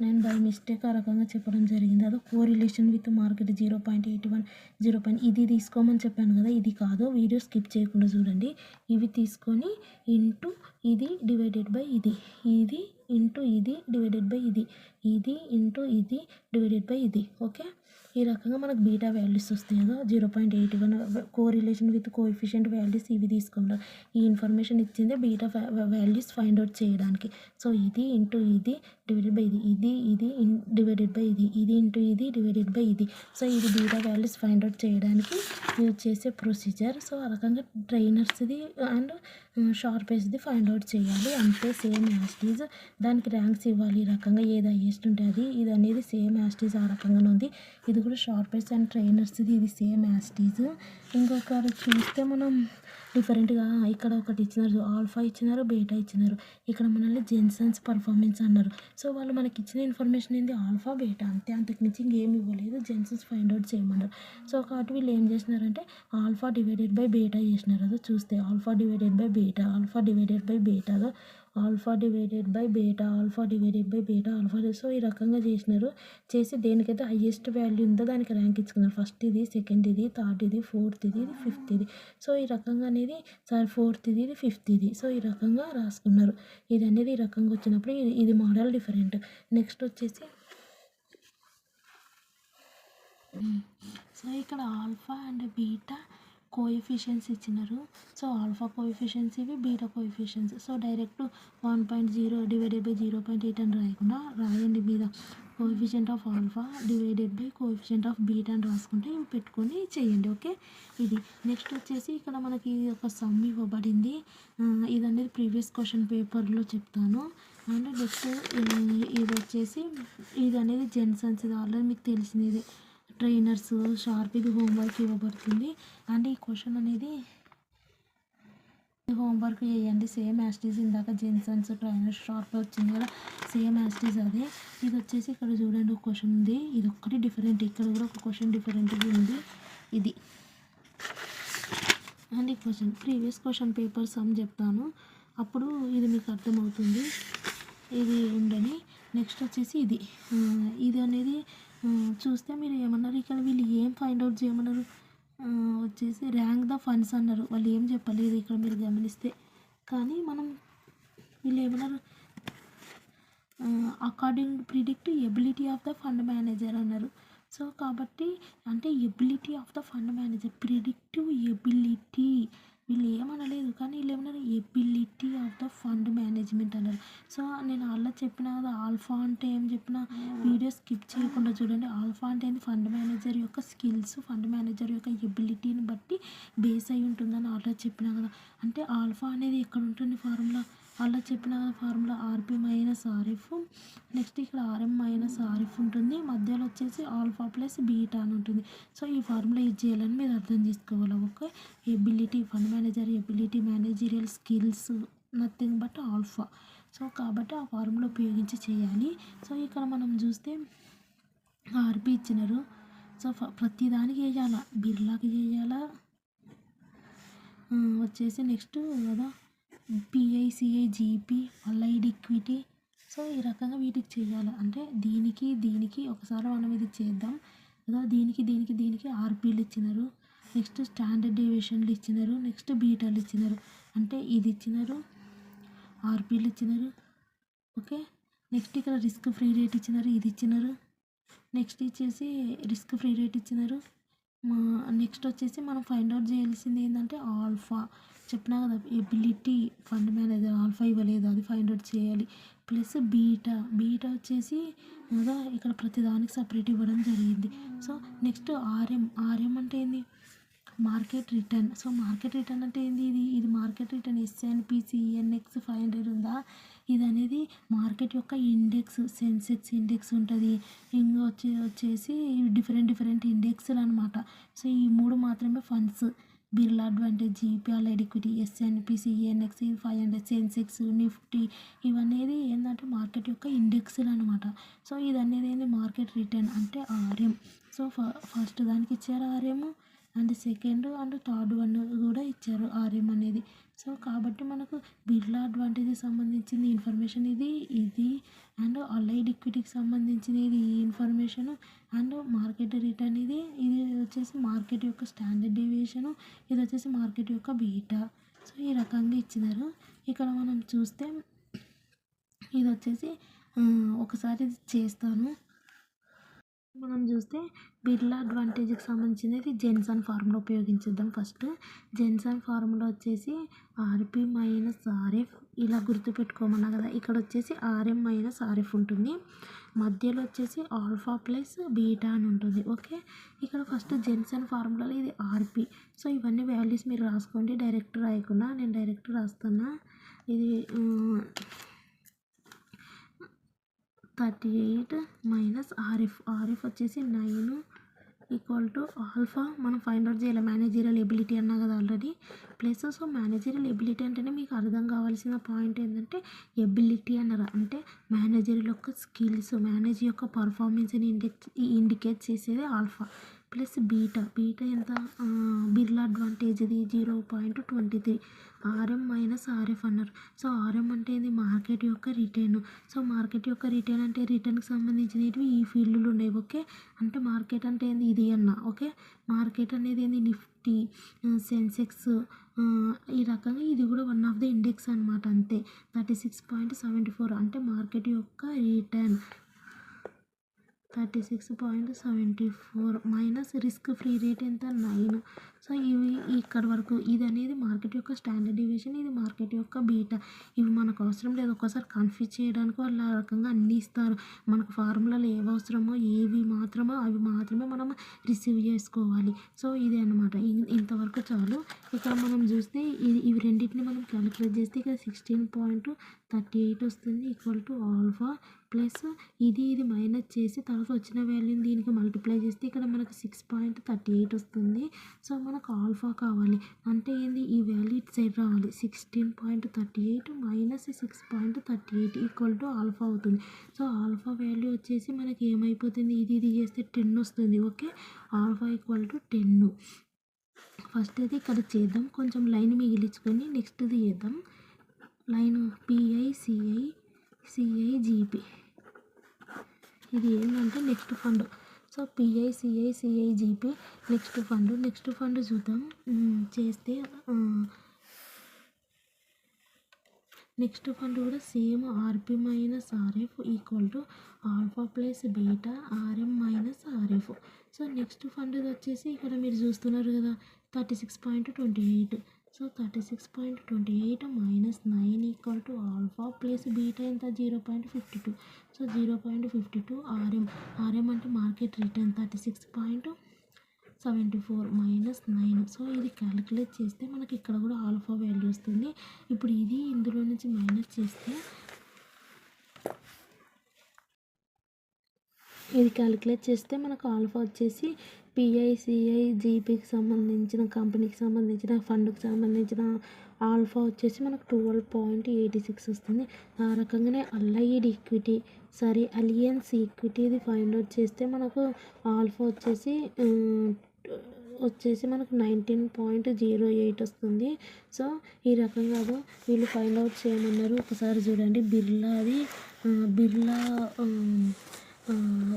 నేను బై మిస్టేక్ ఆ రకంగా చెప్పడం జరిగింది. అదో కోరిలేషన్ విత్ మార్కెట్ 0.81, 0. ఇది తీసుకోమని చెప్పాను కదా, ఇది కాదు. వీడియో స్కిప్ చేయకుండా చూడండి. ఇవి తీసుకొని ఇంటూ ఇది డివైడెడ్ బై ఇది, ఇది ఇంటూ ఇది డివైడెడ్ బై ఇది, ఇది ఇంటూ ఇది డివైడెడ్ బై ఇది. ఓకే, ఈ రకంగా మనకు బీటా వాల్యూస్ వస్తాయి కదా. 0.81 కోరిలేషన్ విత్ కోఎఫిషియంట్ వాల్యూస్ ఇవి తీసుకుంటాం. ఈ ఇన్ఫర్మేషన్ ఇచ్చిందే బీటా వాల్యూస్ ఫైండ్ అవుట్ చేయడానికి. సో ఇది ఇంటూ ఇది డివైడెడ్ బై ఇది, ఇది డివైడెడ్ బై ఇది, ఇది ఇంటూ ఇది డివైడెడ్ బై ఇది. సో ఇది బీటా వాల్యూస్ ఫైండ్ అవుట్ చేయడానికి యూజ్ చేసే ప్రొసీజర్. సో ఆ రకంగా ట్రైనర్స్ది అండ్ షార్పేస్ది ఫైండ్ అవుట్ చేయాలి. అంతే, సేమ్ యాస్టీజ్. దానికి ర్యాంక్స్ ఇవ్వాలి. ఈ రకంగా ఏది హైయెస్ట్ ఉంటే అది, ఇది అనేది సేమ్ యాస్టీజ్ ఆ రకంగానే ఉంది. ఇది కూడా షార్పేస్ అండ్ ట్రైనర్స్ది, ఇది సేమ్ యాస్టీజ్. ఇంకొకరు చూస్తే మనం డిఫరెంట్గా ఇక్కడ ఒకటి ఇచ్చినారు, ఆల్ఫా ఇచ్చినారు, బీటా ఇచ్చినారు. ఇక్కడ మనల్ని జెన్సన్స్ పర్ఫార్మెన్స్ అన్నారు. సో వాళ్ళు మనకి ఇచ్చిన ఇన్ఫర్మేషన్ ఏంది, ఆల్ఫా బీటా అంతే, అంతకు మించి ఇంకేమి ఇవ్వలేదు. జెన్సన్స్ ఫైండ్ అవుట్ చేయమన్నారు. సో కాబట్టి వీళ్ళు ఏం చేసినారంటే ఆల్ఫా డివైడెడ్ బై బీటా చేసినారు. అదో చూస్తే alpha divided by beta, alpha divided by beta, alpha divided by beta, alpha divided by beta, alpha. So ఈ రకంగా చేసినారు. చేసి దేనికైతే హైయెస్ట్ వాల్యూ ఉందో దానికి ర్యాంక్ ఇచ్చుకున్నారు. ఫస్ట్ ఇది, సెకండ్ ఇది, థర్డ్ ఇది, ఫోర్త్ ఇది, ఫిఫ్త్ ఇది. సో ఈ రకంగా అనేది ఫోర్త్ ఇది, ఫిఫ్త్ ఇది. సో ఈ రకంగా రాసుకున్నారు. ఇది అనేది ఈ రకంగా వచ్చినప్పుడు ఇది మోడల్ డిఫరెంట్. నెక్స్ట్ వచ్చేసి సో ఇక్కడ ఆల్ఫా అండ్ బీటా కోఎఫిషియన్స్ ఇచ్చినారు. సో ఆల్ఫా కోఎఫిషియన్స్ ఇవి, beta coefficients. So direct 1.0 divided by 0.8 అని రాయకుండా రాయండి మీద coefficient of alpha divided by coefficient of beta అని రాసుకుంటే ఇవి పెట్టుకొని చేయండి. ఓకే, ఇది. నెక్స్ట్ వచ్చేసి ఇక్కడ మనకి ఒక సమ్ ఇవ్వబడింది. ఇది అనేది ప్రీవియస్ క్వశ్చన్ పేపర్లో చెప్తాను. అండ్ నెక్స్ట్ ఇది వచ్చేసి ఇది అనేది జెన్సన్స్, ఇది ఆల్రెడీ మీకు తెలిసింది. ట్రైనర్స్, షార్ప్ ఇది హోంవర్క్ ఇవ్వబడుతుంది. అండ్ ఈ క్వశ్చన్ అనేది హోంవర్క్ చేయండి. సేమ్ యాస్టీజ్ ఇందాక జెన్సన్స్, ట్రైనర్స్, షార్ప్ వచ్చింది కదా, సేమ్ యాస్టీజ్ అదే. ఇది వచ్చేసి ఇక్కడ చూడండి ఒక క్వశ్చన్ ఉంది. ఇది ఒక్కటి డిఫరెంట్, ఇక్కడ కూడా ఒక క్వశ్చన్ డిఫరెంట్గా ఉంది. ఇది అండ్ ఈ question previous question paper some చెప్తాను, అప్పుడు ఇది మీకు అర్థమవుతుంది. ఇది ఉండని. నెక్స్ట్ వచ్చేసి ఇది అనేది చూస్తే మీరు ఏమన్నారు, ఇక్కడ వీళ్ళు ఏం ఫైండ్ అవుట్ చేయమన్నారు, వచ్చేసి ర్యాంక్ ద ఫండ్స్ అన్నారు. వాళ్ళు ఏం చెప్పలేదు ఇక్కడ మీరు గమనిస్తే. కానీ మనం వీళ్ళు ఏమన్నారు, according predict ability of the fund manager అన్నారు. సో కాబట్టి అంటే ability of the fund manager, predictive ability వీళ్ళు ఏమనలేదు. కానీ వీళ్ళు ఏమన్నారు, ability of the fund management అన్నారు. సో నేను ఆల్రెడీ చెప్పిన కదా, ఆల్ఫా అంటే ఏం చెప్పిన, వీడియో స్కిప్ చేయకుండా చూడండి. ఆల్ఫా అంటే ఏంది, ఫండ్ మేనేజర్ యొక్క స్కిల్స్, ఫండ్ మేనేజర్ యొక్క ఎబిలిటీని బట్టి బేస్ అయి ఉంటుందని ఆల్రెడీ చెప్పిన కదా. అంటే ఆల్ఫా అనేది ఎక్కడ ఉంటుంది ఫార్ములా, అలా చెప్పిన formula RP minus RF. Next ఇక్కడ ఆర్ఎం మైనస్ ఆర్ఎఫ్ ఉంటుంది. మధ్యలో వచ్చేసి ఆల్ఫా ప్లస్ బీటా అని ఉంటుంది. సో ఈ ఫార్ములా యూజ్ చేయాలని మీరు అర్థం చేసుకోవాలి. Okay, ability, fund manager ability, managerial skills nothing but alpha. So కాబట్టి ఆ ఫార్ములా ఉపయోగించి చేయాలి. సో ఇక్కడ మనం చూస్తే ఆర్పి ఇచ్చినారు. సో ప్రతి దానికి చేయాలా, బిర్లాకి చేయాలా, వచ్చేసి నెక్స్ట్ కదా పిఐసిఐ, జీపీ, అలైడ్ ఈక్విటీ. సో ఈ రకంగా వీటికి చేయాలి. అంటే దీనికి ఒకసారి మనం ఇది చేద్దాం కదా. దీనికి ఆర్పీలు ఇచ్చినారు. నెక్స్ట్ స్టాండర్డ్ డీవియేషన్లు ఇచ్చినారు. నెక్స్ట్ బీటాలు ఇచ్చినారు. అంటే ఇది ఇచ్చినారు, ఆర్పీలు ఇచ్చినారు. ఓకే, నెక్స్ట్ ఇక్కడ రిస్క్ ఫ్రీ రేట్ ఇచ్చినారు, ఇది ఇచ్చినారు. నెక్స్ట్ ఇచ్చేసి రిస్క్ ఫ్రీ రేట్ ఇచ్చినారు. నెక్స్ట్ వచ్చేసి మనం ఫైండ్ అవుట్ చేయాల్సింది ఏంటంటే ఆల్ఫా చెప్పినా కదా, ఎబిలిటీ ఫండ్ మేనేజర్ ఆల్ఫా ఇవ్వలేదు, అది ఫైండ్ అవుట్ చేయాలి. ప్లస్ బీటా వచ్చేసి కదా ఇక్కడ ప్రతిదానికి సపరేట్ ఇవ్వడం జరిగింది. సో నెక్స్ట్ ఆర్ఎం అంటే ఏంది, market return. So market return అంటే ఏంది, ఇది మార్కెట్ రిటర్న్ S&P CNX 500 ఉందా, ఇది అనేది మార్కెట్ యొక్క ఇండెక్స్, సెన్సెక్స్ ఇండెక్స్ ఉంటుంది, ఇంకా వచ్చేసి డిఫరెంట్ ఇండెక్స్లు అనమాట. సో ఈ 3 మాత్రమే funds, Birla advantage, GP allied equity, S&P CNX 500, Sensex, Nifty, ఇవన్నీ ఏంటంటే మార్కెట్ యొక్క ఇండెక్స్లు అనమాట. సో ఇది అనేది ఏంది, మార్కెట్ రిటర్న్ అంటే ఆర్ఎం. సో ఫస్ట్ దానికి ఇచ్చారు RM, and second and third one కూడా ఇచ్చారు ఆర్ఎం అనేది. సో కాబట్టి మనకు బిర్లా అడ్వాంటేజ్కి సంబంధించింది ఇన్ఫర్మేషన్ ఇది అండ్ అలైడ్ ఈక్విటీకి సంబంధించింది ఇది ఈ ఇన్ఫర్మేషను, అండ్ మార్కెట్ రిటర్న్ ఇది వచ్చేసి మార్కెట్ యొక్క స్టాండర్డ్ డీవియేషను, ఇది వచ్చేసి మార్కెట్ యొక్క బీటా. సో ఈ రకంగా ఇచ్చినారు. ఇక్కడ మనం చూస్తే ఇది వచ్చేసి ఒకసారి చేస్తాను. మనం చూస్తే బిర్లా అడ్వాంటేజ్కి సంబంధించినది జెన్సన్ ఫార్ములా ఉపయోగించుద్దాం. ఫస్ట్ జెన్సన్ ఫార్ములా వచ్చేసి ఆర్పి మైనస్ ఆర్ఎఫ్, ఇలా గుర్తుపెట్టుకోమన్నా కదా, ఇక్కడ వచ్చేసి ఆర్ఎం మైనస్ ఆర్ఎఫ్ ఉంటుంది, మధ్యలో వచ్చేసి ఆల్ఫా ప్లస్ బీటా అని ఉంటుంది. ఓకే, ఇక్కడ ఫస్ట్ జెన్సన్ ఫార్ములాలో ఇది ఆర్పి. సో ఇవన్నీ వాల్యూస్ మీరు రాసుకోండి, డైరెక్ట్ రాయకుండా, నేను డైరెక్ట్ రాస్తున్నా. ఇది 38 మైనస్ ఆర్ఎఫ్ వచ్చేసి 9 ఈక్వల్ టు ఆల్ఫా. మనం ఫైండ్ అవుట్ చేయాలి, మేనేజరియల్ ఎబిలిటీ అన్నా కదా already. Plus so managerial ability అంటేనే మీకు అర్థం కావాల్సిన పాయింట్ ఏంటంటే ఎబిలిటీ అన్నారు అంటే మేనేజరియల్ యొక్క స్కిల్స్, మేనేజర్ యొక్క పర్ఫార్మెన్స్ని ఇండికేట్ చేసేది ఆల్ఫా. ప్లస్ బీటా ఎంత, బిర్లా అడ్వాంటేజ్ది 0.23, ఆర్ఎం మైనస్ ఆర్ఎఫ్ అన్నారు. సో ఆర్ఎం అంటే ఇది మార్కెట్ యొక్క రిటర్న్. సో మార్కెట్ యొక్క రిటర్న్ అంటే రిటర్న్కి సంబంధించినవి ఈ ఫీల్డ్లు ఉన్నాయి. ఓకే, అంటే మార్కెట్ అంటే ఏంది ఇది అన్న. ఓకే, మార్కెట్ అనేది ఏంది నిఫ్టీ, సెన్సెక్స్, ఈ రకంగా ఇది కూడా వన్ ఆఫ్ ద ఇండెక్స్ అనమాట. అంతే 36.74 అంటే మార్కెట్ యొక్క return 36.74 minus risk free rate ఎంత 9. సో ఇవి ఇక్కడ వరకు ఇది అనేది మార్కెట్ యొక్క స్టాండర్డ్ డీవియేషన్, ఇది మార్కెట్ యొక్క బీటా. ఇవి మనకు అవసరం లేదు, ఒక్కసారి కన్ఫ్యూజ్ చేయడానికి వాళ్ళు ఆ రకంగా అన్నీ ఇస్తారు. మనకు ఫార్ములాలు ఏవి అవసరమో ఏవి మాత్రమో అవి మాత్రమే మనం రిసీవ్ చేసుకోవాలి. సో ఇదే అనమాట, ఇంతవరకు చాలు. ఇక్కడ మనం చూస్తే ఇవి రెండింటిని మనం క్యాలిక్యులేట్ చేస్తే ఇక్కడ 16.38 వస్తుంది ఈక్వల్ టు ఆల్ఫా, ప్లస్ ఇది మైనస్ చేసి తర్వాత వచ్చిన వాల్యూని దీనికి మల్టిప్లై చేస్తే ఇక్కడ మనకు 6.38 వస్తుంది. సో మనకు ఆల్ఫా కావాలి అంటే ఏంది, ఈ వాల్యూ ఇటు సైడ్ రావాలి, 16.38 మైనస్ 6.38 ఈక్వల్ టు ఆల్ఫా అవుతుంది. సో ఆల్ఫా వాల్యూ వచ్చేసి మనకి ఏమైపోతుంది, ఇది చేస్తే 10 వస్తుంది. Okay, alpha equal to 10. First అయితే ఇక్కడ చేద్దాం, కొంచెం లైన్ మిగిలించుకొని నెక్స్ట్ది చేద్దాం. లైన్ PICICIGP, ఇది ఏంటంటే next fund. So PICICIGP next fund చూద్దాం. చేస్తే నెక్స్ట్ ఫండ్ కూడా same RP minus RF equal to alpha plus beta RM minus RF. So next fund వచ్చేసి ఇక్కడ మీరు చూస్తున్నారు కదా 36.28. So 36.28 minus 9 equal to alpha plus beta ఎంత 0.52. సో 0.52 ఆర్ఎం అంటే మార్కెట్ రిటర్న్ 36.74 మైనస్ 9. సో ఇది క్యాలిక్యులేట్ చేస్తే మనకి ఇక్కడ కూడా ఆల్ఫా వాల్యూ వస్తుంది. ఇప్పుడు ఇది ఇందులో నుంచి మైనస్ చేస్తే ఇది క్యాలిక్యులేట్ చేస్తే మనకు ఆల్ఫా వచ్చేసి PICIGPకి సంబంధించిన కంపెనీకి సంబంధించిన ఫండ్కి సంబంధించిన ఆల్ఫా వచ్చేసి మనకు 12.86 వస్తుంది. ఆ రకంగానే అలియన్స్ ఈక్విటీ ఇది ఫైండ్ అవుట్ చేస్తే మనకు ఆల్ఫా వచ్చేసి మనకు 19.08 వస్తుంది. సో ఈ రకంగా వీళ్ళు ఫైండ్ అవుట్ చేయమన్నారు. ఒకసారి చూడండి, బిర్లా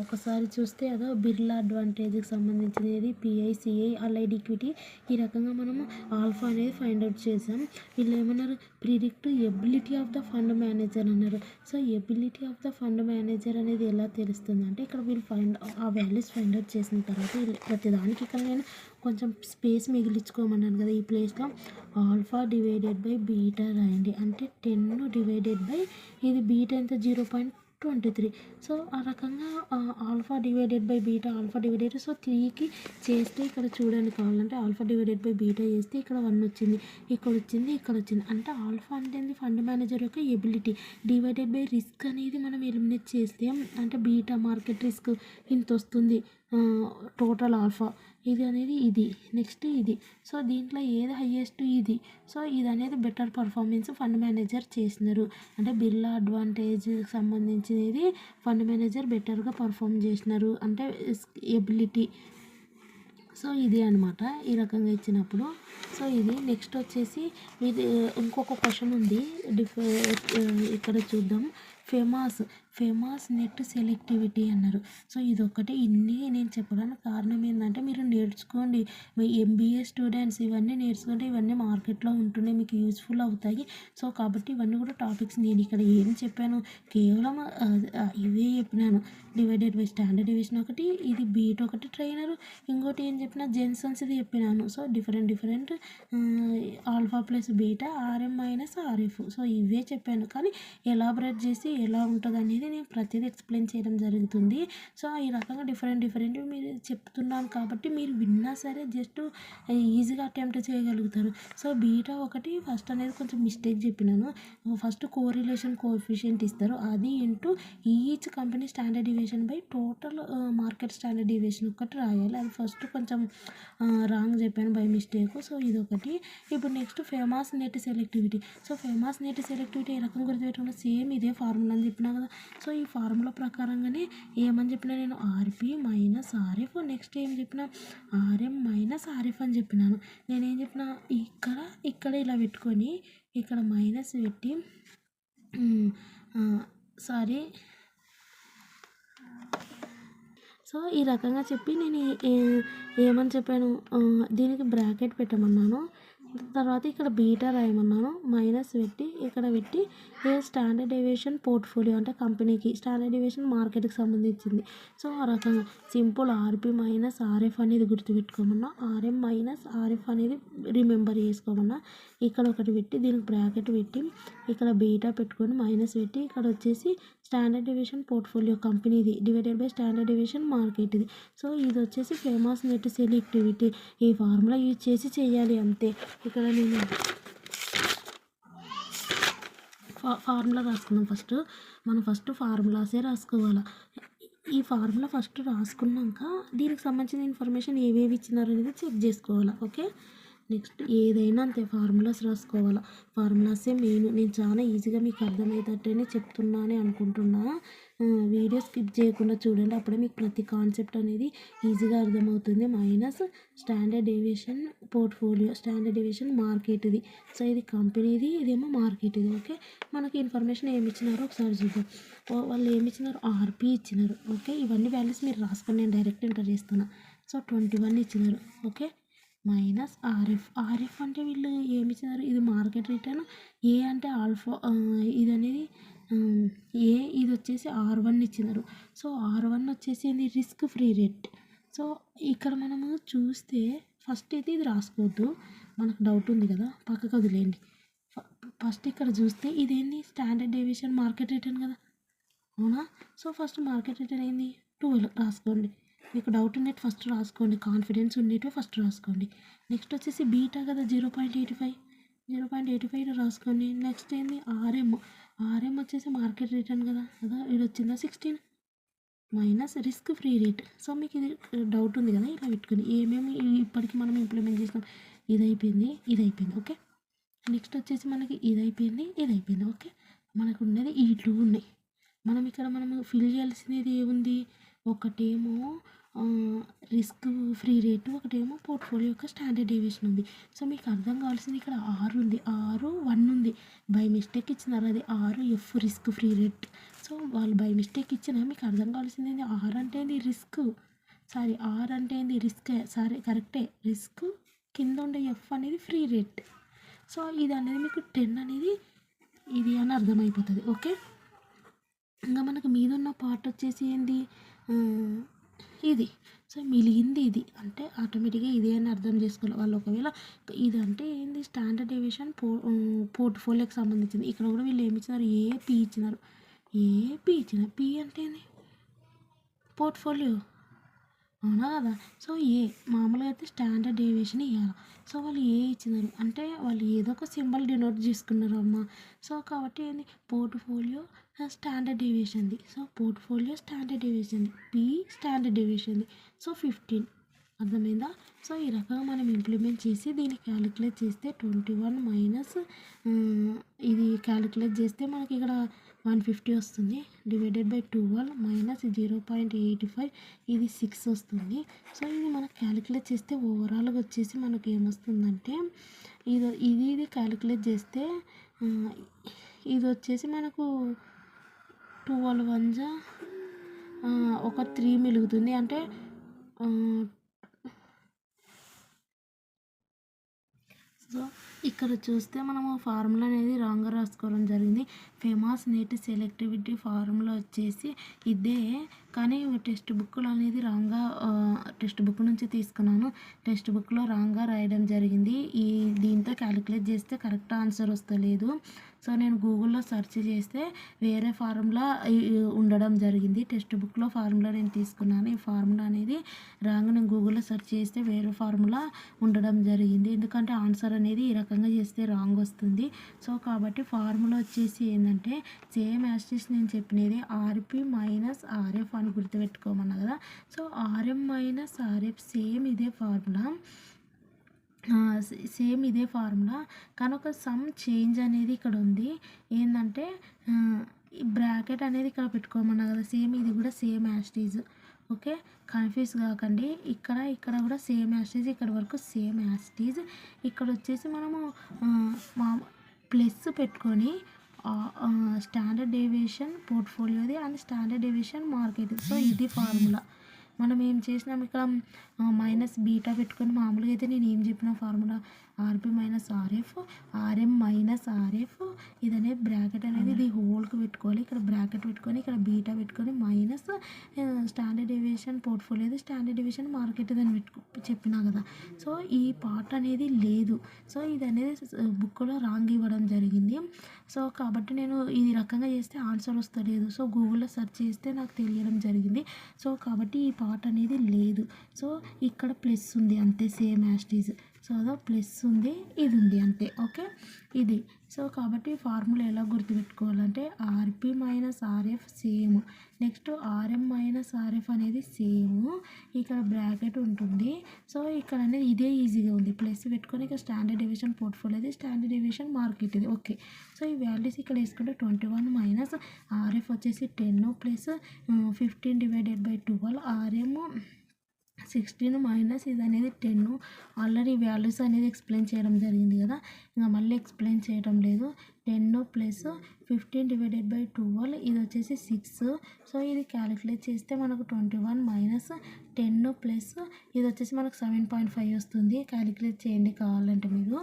ఒకసారి చూస్తే అదో బిర్లా అడ్వాంటేజ్కి సంబంధించినది పిఐసిఐ అలైడ్ ఈక్విటీ ఈ రకంగా మనము ఆల్ఫా అనేది ఫైండ్ అవుట్ చేసాం. వీళ్ళు ఏమన్నారు, predict ability of the fund manager అన్నారు. So ability of the fund manager అనేది ఎలా తెలుస్తుంది అంటే ఇక్కడ వీళ్ళు ఆ వాల్యూస్ ఫైండ్ అవుట్ చేసిన తర్వాత ప్రతిదానికి ఇక్కడ నేను కొంచెం స్పేస్ మిగిలించుకోమన్నాను కదా, ఈ ప్లేస్లో ఆల్ఫా డివైడెడ్ బై బీటా రాయండి. అంటే 10 డివైడెడ్ బై ఇది బీటా ఎంత 0.23. సో ఆ రకంగా alpha divided by beta alpha divided so 3కి చేస్తే ఇక్కడ చూడండి, కావాలంటే ఆల్ఫా డివైడెడ్ బై బీటా చేస్తే ఇక్కడ 1 వచ్చింది, ఇక్కడ వచ్చింది, ఇక్కడ వచ్చింది. అంటే ఆల్ఫా అంటే ఫండ్ మేనేజర్ యొక్క ఎబిలిటీ డివైడెడ్ బై రిస్క్ అనేది మనం ఎలిమినేట్ చేస్తే అంటే బీటా మార్కెట్ రిస్క్ ఇంత వస్తుంది టోటల్ ఆల్ఫా ఇది అనేది ఇది నెక్స్ట్ ఇది. సో దీంట్లో ఏది హయ్యెస్ట్ ఇది. సో ఇది అనేది బెటర్ పర్ఫార్మెన్స్ ఫండ్ మేనేజర్ చేసినారు. అంటే బిర్లా అడ్వాంటేజ్కి సంబంధించినది ఫండ్ మేనేజర్ బెటర్గా పర్ఫామ్ చేసినారు అంటే ఎబిలిటీ. సో ఇది అనమాట ఈ రకంగా ఇచ్చినప్పుడు. సో ఇది నెక్స్ట్ వచ్చేసి ఇది ఇంకొక క్వశ్చన్ ఉంది ఇక్కడ చూద్దాం. ఫేమస్ నెట్ సెలెక్టివిటీ అన్నారు. సో ఇదొక్కటి ఇన్ని నేను చెప్పడానికి కారణం ఏంటంటే మీరు నేర్చుకోండి, మీ ఎంబీఏ స్టూడెంట్స్ ఇవన్నీ నేర్చుకుంటే ఇవన్నీ మార్కెట్లో ఉంటున్నాయి, మీకు యూస్ఫుల్ అవుతాయి. సో కాబట్టి ఇవన్నీ కూడా టాపిక్స్ నేను ఇక్కడ ఏం చెప్పాను కేవలం ఇవే చెప్పినాను. డివైడెడ్ బై స్టాండర్డ్ డివిజన్ ఒకటి, ఇది బీట్ ఒకటి ట్రైనరు, ఇంకోటి ఏం చెప్పిన జెన్సన్స్ ఇది చెప్పినాను. So different alpha plus beta RM minus RF. So ఇవే చెప్పాను కానీ ఎలాబరేట్ చేసి ఎలా ఉంటుంది అనేది నేను ప్రతిదీ ఎక్స్ప్లెయిన్ చేయడం జరుగుతుంది. సో ఈ రకంగా డిఫరెంట్ మీరు చెప్తున్నాను కాబట్టి మీరు విన్నా సరే జస్ట్ ఈజీగా అటెంప్ట్ చేయగలుగుతారు. సో బీటా ఒకటి ఫస్ట్ అనేది కొంచెం మిస్టేక్ చెప్పినాను. ఫస్ట్ కోరిలేషన్ కోఎఫిషియంట్ ఇస్తారు, అది into each company standard deviation by total market standard deviation ఒకటి రాయాలి. అది ఫస్ట్ కొంచెం రాంగ్ చెప్పాను బై మిస్టేక్. సో ఇదొకటి. ఇప్పుడు next Fama's net selectivity. So Fama's net selectivity ఏ రకంగా గుర్తుపెట్టుకున్నా సేమ్ ఇదే ఫార్ములా అని చెప్పినా కదా. సో ఈ ఫార్ములా ప్రకారంగానే ఏమని చెప్పినా నేను ఆర్పి మైనస్ ఆర్ఎఫ్, నెక్స్ట్ ఏం చెప్పిన ఆర్ఎం మైనస్ ఆర్ఎఫ్ అని చెప్పినాను. నేనేం చెప్పిన ఇక్కడ ఇలా పెట్టుకొని ఇక్కడ మైనస్ పెట్టి సో ఈ రకంగా చెప్పి నేను ఏమని చెప్పాను, దీనికి బ్రాకెట్ పెట్టమన్నాను. తర్వాత ఇక్కడ బీటా రాయమన్నాను, మైనస్ పెట్టి ఇక్కడ పెట్టి ఏ స్టాండర్డ్ డీవియేషన్ పోర్ట్ఫోలియో అంటే కంపెనీకి, స్టాండర్డ్ డీవియేషన్ మార్కెట్కి సంబంధించింది. సో ఆ రకంగా సింపుల్ ఆర్పి మైనస్ ఆర్ఎఫ్ అనేది గుర్తుపెట్టుకోమన్నా, ఆర్ఎం మైనస్ ఆర్ఎఫ్ అనేది రిమెంబర్ చేసుకోమన్నా. ఇక్కడ ఒకటి పెట్టి దీనికి బ్రాకెట్ పెట్టి ఇక్కడ బీటా పెట్టుకొని మైనస్ పెట్టి ఇక్కడ వచ్చేసి స్టాండర్డ్ డీవియేషన్ పోర్ట్ఫోలియో కంపెనీది డివైడెడ్ బై స్టాండర్డ్ డీవియేషన్ మార్కెట్ది. సో ఇది వచ్చేసి ఫేమస్ నెట్ సెలెక్టివిటీ. ఈ ఫార్ములా యూజ్ చేసి చేయాలి అంతే. ఇక్కడ నేను ఫార్ములా రాసుకున్నాం. మనం ఫస్ట్ ఫార్ములాసే రాసుకోవాలి. ఈ ఫార్ములా ఫస్ట్ రాసుకున్నాక దీనికి సంబంధించిన ఇన్ఫర్మేషన్ ఏవేవి ఇచ్చినారు అనేది చెక్ చేసుకోవాలి. ఓకే, నెక్స్ట్ ఏదైనా అంతే ఫార్ములాస్ రాసుకోవాలా. ఫార్ములాసే మెయిన్. నేను చాలా ఈజీగా మీకు అర్థమయ్యేటట్టేనే చెప్తున్నానే అనుకుంటున్నా. వీడియో స్కిప్ చేయకుండా చూడండి, అప్పుడే మీకు ప్రతి కాన్సెప్ట్ అనేది ఈజీగా అర్థమవుతుంది. Minus standard deviation portfolio, standard deviation మార్కెట్ది. సో ఇది కంపెనీది, ఇదేమో మార్కెట్ది. ఓకే, మనకి ఇన్ఫర్మేషన్ ఏమి ఇచ్చినారో ఒకసారి చూద్దాం. వాళ్ళు ఏమి ఇచ్చినారు, ఆర్పి ఇచ్చినారు. ఓకే, ఇవన్నీ వాల్యూస్ మీరు రాసుకొని నేను డైరెక్ట్ ఎంటర్ చేస్తున్నా. సో 21 ఇచ్చినారు. ఓకే, మైనస్ ఆర్ఎఫ్ అంటే వీళ్ళు ఏమి ఇచ్చినారు, ఇది మార్కెట్ రిటర్న్, ఏ అంటే ఆల్ఫా, ఇది అనేది ఇది వచ్చేసి R1 ఇచ్చినారు. సో R1 వచ్చేసి రిస్క్ ఫ్రీ రేట్. సో ఇక్కడ మనము చూస్తే ఫస్ట్ అయితే ఇది రాసుకోవద్దు, మనకు డౌట్ ఉంది కదా, పక్కకు వదిలేయండి. ఫస్ట్ ఇక్కడ చూస్తే ఇదేంది స్టాండర్డ్ డీవియేషన్ మార్కెట్ రిటర్న్ కదా, అవునా. సో ఫస్ట్ మార్కెట్ రిటర్న్ ఏంది 12 రాసుకోండి. మీకు డౌట్ ఉండేది ఫస్ట్ రాసుకోండి, కాన్ఫిడెన్స్ ఉండేటివి ఫస్ట్ రాసుకోండి. నెక్స్ట్ వచ్చేసి బీటా కదా 0.85 రాసుకోండి. నెక్స్ట్ ఏంది ఆర్ఎం వచ్చేసి మార్కెట్ రిటర్న్ కదా, ఇది వచ్చిందా 16 minus risk free rate. So మీకు ఇది డౌట్ ఉంది కదా, ఇలా పెట్టుకుని ఏమేమి ఇప్పటికి మనం ఇంప్లిమెంట్ చేసినాం, ఇది అయిపోయింది. ఓకే, నెక్స్ట్ వచ్చేసి మనకి ఇది అయిపోయింది. ఓకే, మనకు ఉన్నది ఈ 2 ఉన్నాయి. మనము ఫిల్ చేయాల్సినది ఏముంది, ఒకటేమో రిస్క్ ఫ్రీ రేటు, ఒకటేమో పోర్ట్ఫోలియో యొక్క స్టాండర్డ్ డీవియేషన్ ఉంది. సో మీకు అర్థం కావాల్సింది ఇక్కడ 6 ఉంది, 1 ఉంది, బై మిస్టేక్ ఇచ్చినారు, అది 6F risk free rate. So so వాళ్ళు బై మిస్టేక్ ఇచ్చినా మీకు అర్థం కావాల్సింది ఏంది, ఆర్ అంటే ఏంది రిస్క్, సారీ ఆర్ అంటే ఏంది రిస్క్, సారీ కరెక్టే రిస్క్, కింద ఉండే ఎఫ్ అనేది ఫ్రీ రేట్. సో ఇది అనేది మీకు 10 అనేది ఇది అని అర్థమైపోతుంది. ఓకే, ఇంకా మనకు మీద ఉన్న పార్ట్ వచ్చేసి ఏంది ఇది. సో మిలిగింది ఇది అంటే ఆటోమేటిక్గా ఇదే అని అర్థం చేసుకోవాలి వాళ్ళు. ఒకవేళ ఇది అంటే ఏంది స్టాండర్డ్ డీవియేషన్ పోర్ట్ఫోలియోకి సంబంధించింది. ఇక్కడ కూడా వీళ్ళు ఏమి ఇచ్చినారు, ఏపీ ఇచ్చినారు. ఏపీ ఇచ్చిన పీ అంటే ఏంది పోర్ట్ఫోలియో, అవునా కదా. సో మామూలుగా అయితే స్టాండర్డ్ డీవియేషన్ ఇవ్వాలి. సో వాళ్ళు ఇచ్చినారు అంటే వాళ్ళు ఏదో ఒక సింబల్ డినోట్ చేసుకున్నారు అమ్మ. సో కాబట్టి ఏంది పోర్ట్ఫోలియో స్టాండర్డ్ డీవియేషన్ది. సో పోర్ట్ఫోలియో స్టాండర్డ్ డీవియేషన్ది, పీ స్టాండర్డ్ డీవియేషన్ది. సో 15 అర్థమైందా. సో ఈ రకంగా మనం ఇంప్లిమెంట్ చేసి దీన్ని క్యాలిక్యులేట్ చేస్తే 21 మైనస్ ఇది క్యాలిక్యులేట్ చేస్తే మనకి ఇక్కడ 150 వస్తుంది, డివైడెడ్ బై 12 మైనస్ 0.85 ఇది 6 వస్తుంది. సో ఇది మనకు క్యాలిక్యులేట్ చేస్తే ఓవరాల్గా వచ్చేసి మనకి ఏమొస్తుందంటే ఇది క్యాలిక్యులేట్ చేస్తే ఇది వచ్చేసి మనకు 12 1 ఒక 3 మిలుగుతుంది. అంటే సో ఇక్కడ చూస్తే మనము ఫార్ములా అనేది రాంగ్గా రాసుకోవడం జరిగింది. ఫేమస్ నెట్ సెలెక్టివిటీ ఫార్ములా వచ్చేసి ఇదే, కానీ టెక్స్ట్ బుక్లో అనేది రాంగ్గా టెక్స్ట్ బుక్ నుంచి తీసుకున్నాను. టెక్స్ట్ బుక్లో రాంగ్గా రాయడం జరిగింది. దీంతో క్యాలిక్యులేట్ చేస్తే కరెక్ట్ ఆన్సర్ వస్తలేదు. సో నేను గూగుల్లో సెర్చ్ చేస్తే వేరే ఫార్ములా ఉండడం జరిగింది. టెక్స్ట్ బుక్లో ఫార్ములా నేను తీసుకున్నాను. ఈ ఫార్ములా అనేది రాంగ్, నేను గూగుల్లో సెర్చ్ చేస్తే వేరే ఫార్ములా ఉండడం జరిగింది. ఎందుకంటే ఆన్సర్ అనేది ఈ రకంగా చేస్తే రాంగ్ వస్తుంది. సో కాబట్టి ఫార్ములా వచ్చేసి ఏంటంటే సేమ్ యాస్టిస్ నేను చెప్పినది ఆర్పి మైనస్ ఆర్ఎఫ్ అని గుర్తుపెట్టుకోమన్నా కదా. So RM minus RF same ఇదే ఫార్ములా, కానీ ఒక సమ్ చేంజ్ అనేది ఇక్కడ ఉంది. ఏంటంటే బ్రాకెట్ అనేది ఇక్కడ పెట్టుకోమన్నా కదా, సేమ్ ఇది కూడా సేమ్ యాస్టీజ్. ఓకే, కన్ఫ్యూజ్ కాకండి. ఇక్కడ కూడా సేమ్ యాస్టీజ్, ఇక్కడ వరకు సేమ్ యాస్టీజ్. ఇక్కడ వచ్చేసి మనము ప్లస్ పెట్టుకొని స్టాండర్డ్ డీవియేషన్ పోర్ట్ఫోలియోది and standard deviation market. So ఇది ఫార్ములా. మనం ఏం చేసినాం ఇక్కడ మైనస్ బీటా పెట్టుకొని, మామూలుగా అయితే నేను ఏం చెప్పిన formula RP minus RF, RM minus RF, ఇది అనేది బ్రాకెట్ అనేది ఇది హోల్కి పెట్టుకోవాలి. ఇక్కడ బ్రాకెట్ పెట్టుకొని ఇక్కడ బీటా పెట్టుకొని minus standard deviation portfolio standard deviation market అని చెప్పినా కదా. సో ఈ పార్ట్ అనేది లేదు. సో ఇది అనేది బుక్లో రాంగ్ ఇవ్వడం జరిగింది. సో కాబట్టి నేను ఈ రకంగా చేస్తే ఆన్సర్ వస్తలేదు. సో గూగుల్లో సెర్చ్ చేస్తే నాకు తెలియడం జరిగింది. సో కాబట్టి ఈ పార్ట్ అనేది లేదు. సో ఇక్కడ ప్లస్ ఉంది అంతే, సేమ్ యాస్టీజ్. సో అదో ప్లస్ ఉంది, ఇది ఉంది అంతే. ఓకే, ఇది. సో కాబట్టి ఫార్ములా ఎలా గుర్తుపెట్టుకోవాలంటే RP minus RF same, next RM minus RF అనేది సేమ్, ఇక్కడ బ్రాకెట్ ఉంటుంది. సో ఇక్కడ అనేది ఇదే ఈజీగా ఉంది, ప్లస్ పెట్టుకొని ఇక్కడ standard deviation portfolio standard deviation market ఇది. ఓకే, సో ఈ వాల్యూస్ ఇక్కడ వేసుకుంటే 21 మైనస్ ఆర్ఎఫ్ వచ్చేసి 10 plus 15 divided by 12, RM 16 minus ఇది అనేది 10. ఆల్రెడీ వాల్యూస్ అనేది ఎక్స్ప్లెయిన్ చేయడం జరిగింది కదా, ఇంకా మళ్ళీ ఎక్స్ప్లెయిన్ చేయడం లేదు. 10 ప్లస్ 15 డివైడెడ్ బై 12 ఇది వచ్చేసి 6. సో ఇది క్యాలిక్యులేట్ చేస్తే మనకు 21 మైనస్ 10 ప్లస్ ఇది వచ్చేసి మనకు 7.5 వస్తుంది. క్యాలిక్యులేట్ చేయండి కావాలంటే మీరు,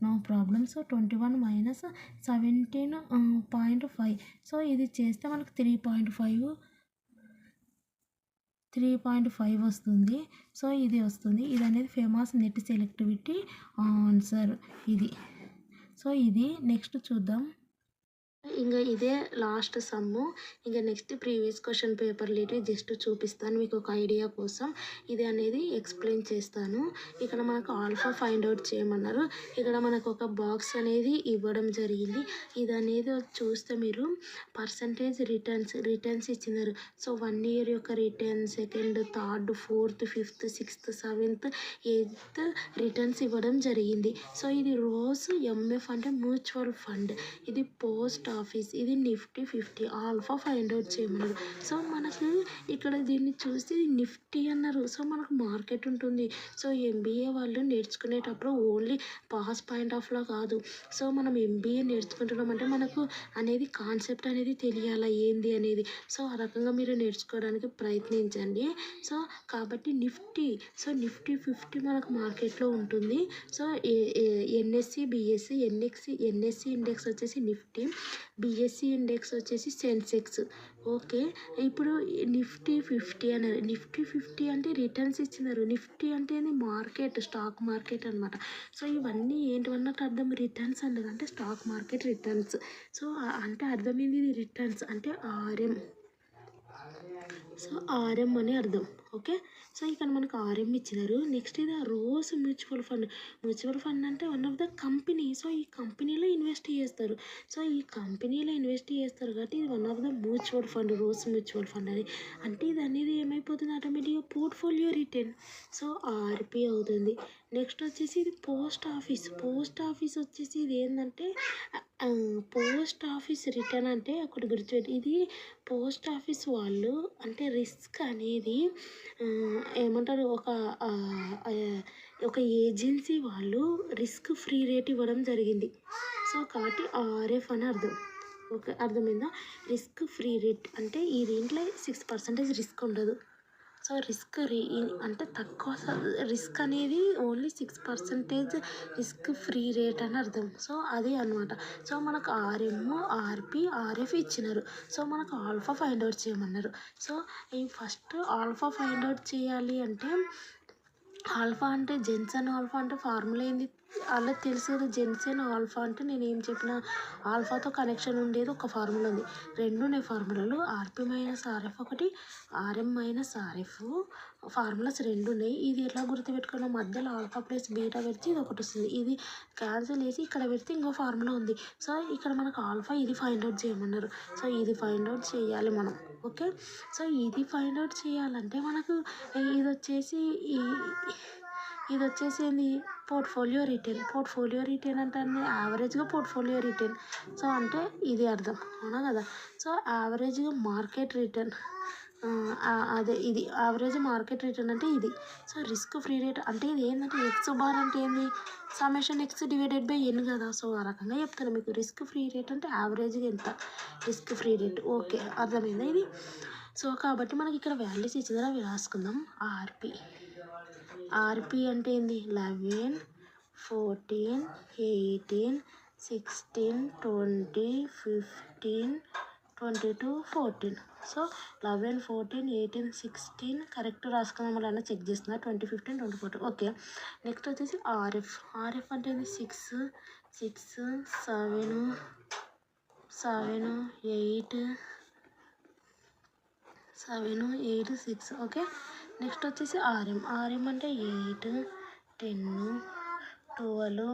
నో ప్రాబ్లం. సో 21 మైనస్ 17.5, సో ఇది చేస్తే మనకు 3.5 వస్తుంది. సో ఇది వస్తుంది. ఇది అనేది ఫేమస్ నెట్ సెలెక్టివిటీ ఆన్సర్ ఇది. సో ఇది నెక్స్ట్ చూద్దాం. ఇంకా ఇదే లాస్ట్ సమ్ము. ఇంకా next previous question paper related just చూపిస్తాను మీకు ఒక ఐడియా కోసం. ఇది అనేది ఎక్స్ప్లెయిన్ చేస్తాను. ఇక్కడ మనకు ఆల్ఫా ఫైండ్ అవుట్ చేయమన్నారు. ఇక్కడ మనకు ఒక బాక్స్ అనేది ఇవ్వడం జరిగింది. ఇది అనేది చూస్తే మీరు పర్సంటేజ్ రిటర్న్స్ ఇచ్చినారు. సో 1 ఇయర్ యొక్క return, second, third, fourth, fifth, sixth, seventh, eighth returns ఇవ్వడం జరిగింది. సో ఇది రోజ్ ఎంఎఫ్ అంటే మ్యూచువల్ ఫండ్, ఇది పోస్ట్ ఆఫీస్, ఇది నిఫ్టీ 50 ఆల్ఫా ఫైండ్ అవుట్ చేయమన్నారు. సో మనకు ఇక్కడ దీన్ని చూసి నిఫ్టీ అన్నారు. సో మనకు మార్కెట్ ఉంటుంది. సో ఎంబీఏ వాళ్ళు నేర్చుకునేటప్పుడు ఓన్లీ పాస్ పాయింట్ ఆఫ్లో కాదు. సో మనం ఎంబీఏ నేర్చుకుంటున్నాం అంటే మనకు అనేది కాన్సెప్ట్ అనేది తెలియాలా ఏంది అనేది. సో ఆ రకంగా మీరు నేర్చుకోవడానికి ప్రయత్నించండి. సో కాబట్టి నిఫ్టీ, సో నిఫ్టీ 50 మనకు మార్కెట్లో ఉంటుంది. So NSC, BSC, NSC index వచ్చేసి నిఫ్టీ, బిఎస్సి ఇండెక్స్ వచ్చేసి సెన్సెక్స్. ఓకే, ఇప్పుడు నిఫ్టీ 50 అన్నారు. నిఫ్టీ 50 అంటే రిటర్న్స్ ఇచ్చినారు. నిఫ్టీ అంటే మార్కెట్, స్టాక్ మార్కెట్ అనమాట. సో ఇవన్నీ ఏంటివన్నట్టు అర్థం, రిటర్న్స్ అన్నది అంటే స్టాక్ మార్కెట్ రిటర్న్స్. సో అంటే అర్థమైంది, ఇది రిటర్న్స్ అంటే ఆర్ఎం. సో ఆర్ఎం అని అర్థం. ఓకే, సో ఇక్కడ మనకు ఆర్ఎం ఇచ్చినారు. నెక్స్ట్ ఇది Rose mutual fund. Mutual fund అంటే one of the company. So ఈ కంపెనీలో ఇన్వెస్ట్ చేస్తారు. సో ఈ కంపెనీలో ఇన్వెస్ట్ చేస్తారు కాబట్టి ఇది one of the mutual fund, రోస్ మ్యూచువల్ ఫండ్ అని. అంటే ఇది అనేది ఏమైపోతుంది ఆటోమేటిక్గా పోర్ట్ఫోలియో రిటర్న్. సో ఆర్పి అవుతుంది. నెక్స్ట్ వచ్చేసి ఇది పోస్ట్ ఆఫీస్. పోస్ట్ ఆఫీస్ వచ్చేసి ఇది ఏంటంటే పోస్ట్ ఆఫీస్ రిటర్న్ అంటే ఒకటి గుర్తుపెట్టి, ఇది పోస్ట్ ఆఫీస్ వాళ్ళు అంటే రిస్క్ అనేది ఏమంటారు, ఒక ఏజెన్సీ వాళ్ళు రిస్క్ ఫ్రీ రేట్ ఇవ్వడం జరిగింది. సో కాబట్టి ఆర్ఎఫ్ అని అర్థం. ఓకే, అర్థమైందా? రిస్క్ ఫ్రీ రేట్ అంటే ఈ దీంట్లో 6% రిస్క్ ఉండదు. సో రిస్క్ అంటే తక్కువ రిస్క్ అనేది ఓన్లీ 6% రిస్క్ ఫ్రీ రేట్ అని అర్థం. సో అది అనమాట. సో మనకు ఆర్ఎం, ఆర్పి, ఆర్ఎఫ్ ఇచ్చినారు. సో మనకు ఆల్ఫా ఫైండ్ అవుట్ చేయమన్నారు. సో ఈ ఫస్ట్ ఆల్ఫా ఫైండ్ అవుట్ చేయాలి అంటే ఆల్ఫా అంటే జెన్సన్ ఆల్ఫా అంటే ఫార్ములా ఏంది వాళ్ళకి తెలుసు కదా. జెన్సన్ ఆల్ఫా అంటే నేను ఏం చెప్పిన ఆల్ఫాతో కనెక్షన్ ఉండేది ఒక ఫార్ములా ఉంది. రెండు ఉన్నాయి ఫార్ములాలు, ఆర్పి మైనస్ ఆర్ఎఫ్ ఒకటి, ఆర్ఎం మైనస్ ఆర్ఎఫ్ ఫార్ములాస్ రెండు ఉన్నాయి. ఇది ఎట్లా గుర్తుపెట్టుకున్నా, మధ్యలో ఆల్ఫా ప్లస్ బీటా పెడితే ఇది ఒకటి వస్తుంది. ఇది క్యాన్సిల్ చేసి ఇక్కడ పెడితే ఇంకో ఫార్ములా ఉంది. సో ఇక్కడ మనకు ఆల్ఫా ఇది ఫైండ్ అవుట్ చేయమన్నారు. సో ఇది ఫైండ్ అవుట్ చేయాలి మనం. ఓకే, సో ఇది ఫైండ్ అవుట్ చేయాలంటే మనకు ఇది వచ్చేసి ఏంది, పోర్ట్ఫోలియో రిటర్న్. పోర్ట్ఫోలియో రిటర్న్ అంటే యావరేజ్గా పోర్ట్ఫోలియో రిటర్న్. సో అంటే ఇది అర్థం, అవునా కదా. సో యావరేజ్గా మార్కెట్ రిటర్న్, అదే ఇది యావరేజ్ మార్కెట్ రిటర్న్ అంటే ఇది. సో రిస్క్ ఫ్రీ రేట్ అంటే ఇది ఏంటంటే ఎక్స్ బార్ అంటే ఏంది, సమ్మేషన్ ఎక్స్ డివైడెడ్ బై ఎన్ కదా. సో ఆ రకంగా చెప్తాను మీకు. రిస్క్ ఫ్రీ రేట్ అంటే యావరేజ్గా ఎంత రిస్క్ ఫ్రీ రేట్. ఓకే, అర్థమైందా ఇది. సో కాబట్టి మనకి ఇక్కడ వాల్యూస్ ఇచ్చిందా అవి రాసుకుందాం. ఆర్పి అంటే ఏంది, 11, 14, 18, 16, 20, 15, 22, 14. సో 11, 14, 18, 16 కరెక్ట్ రాసుకుందాం. మళ్ళీ చెక్ చేస్తున్నా. 20, 15, 20, 14. ఓకే, నెక్స్ట్ వచ్చేసి ఆర్ఎఫ్. ఆర్ఎఫ్ అంటే ఏంది, 6, 7, 8, 6. ఓకే, నెక్స్ట్ వచ్చేసి ఆర్ఎం అంటే 8, 10, 12.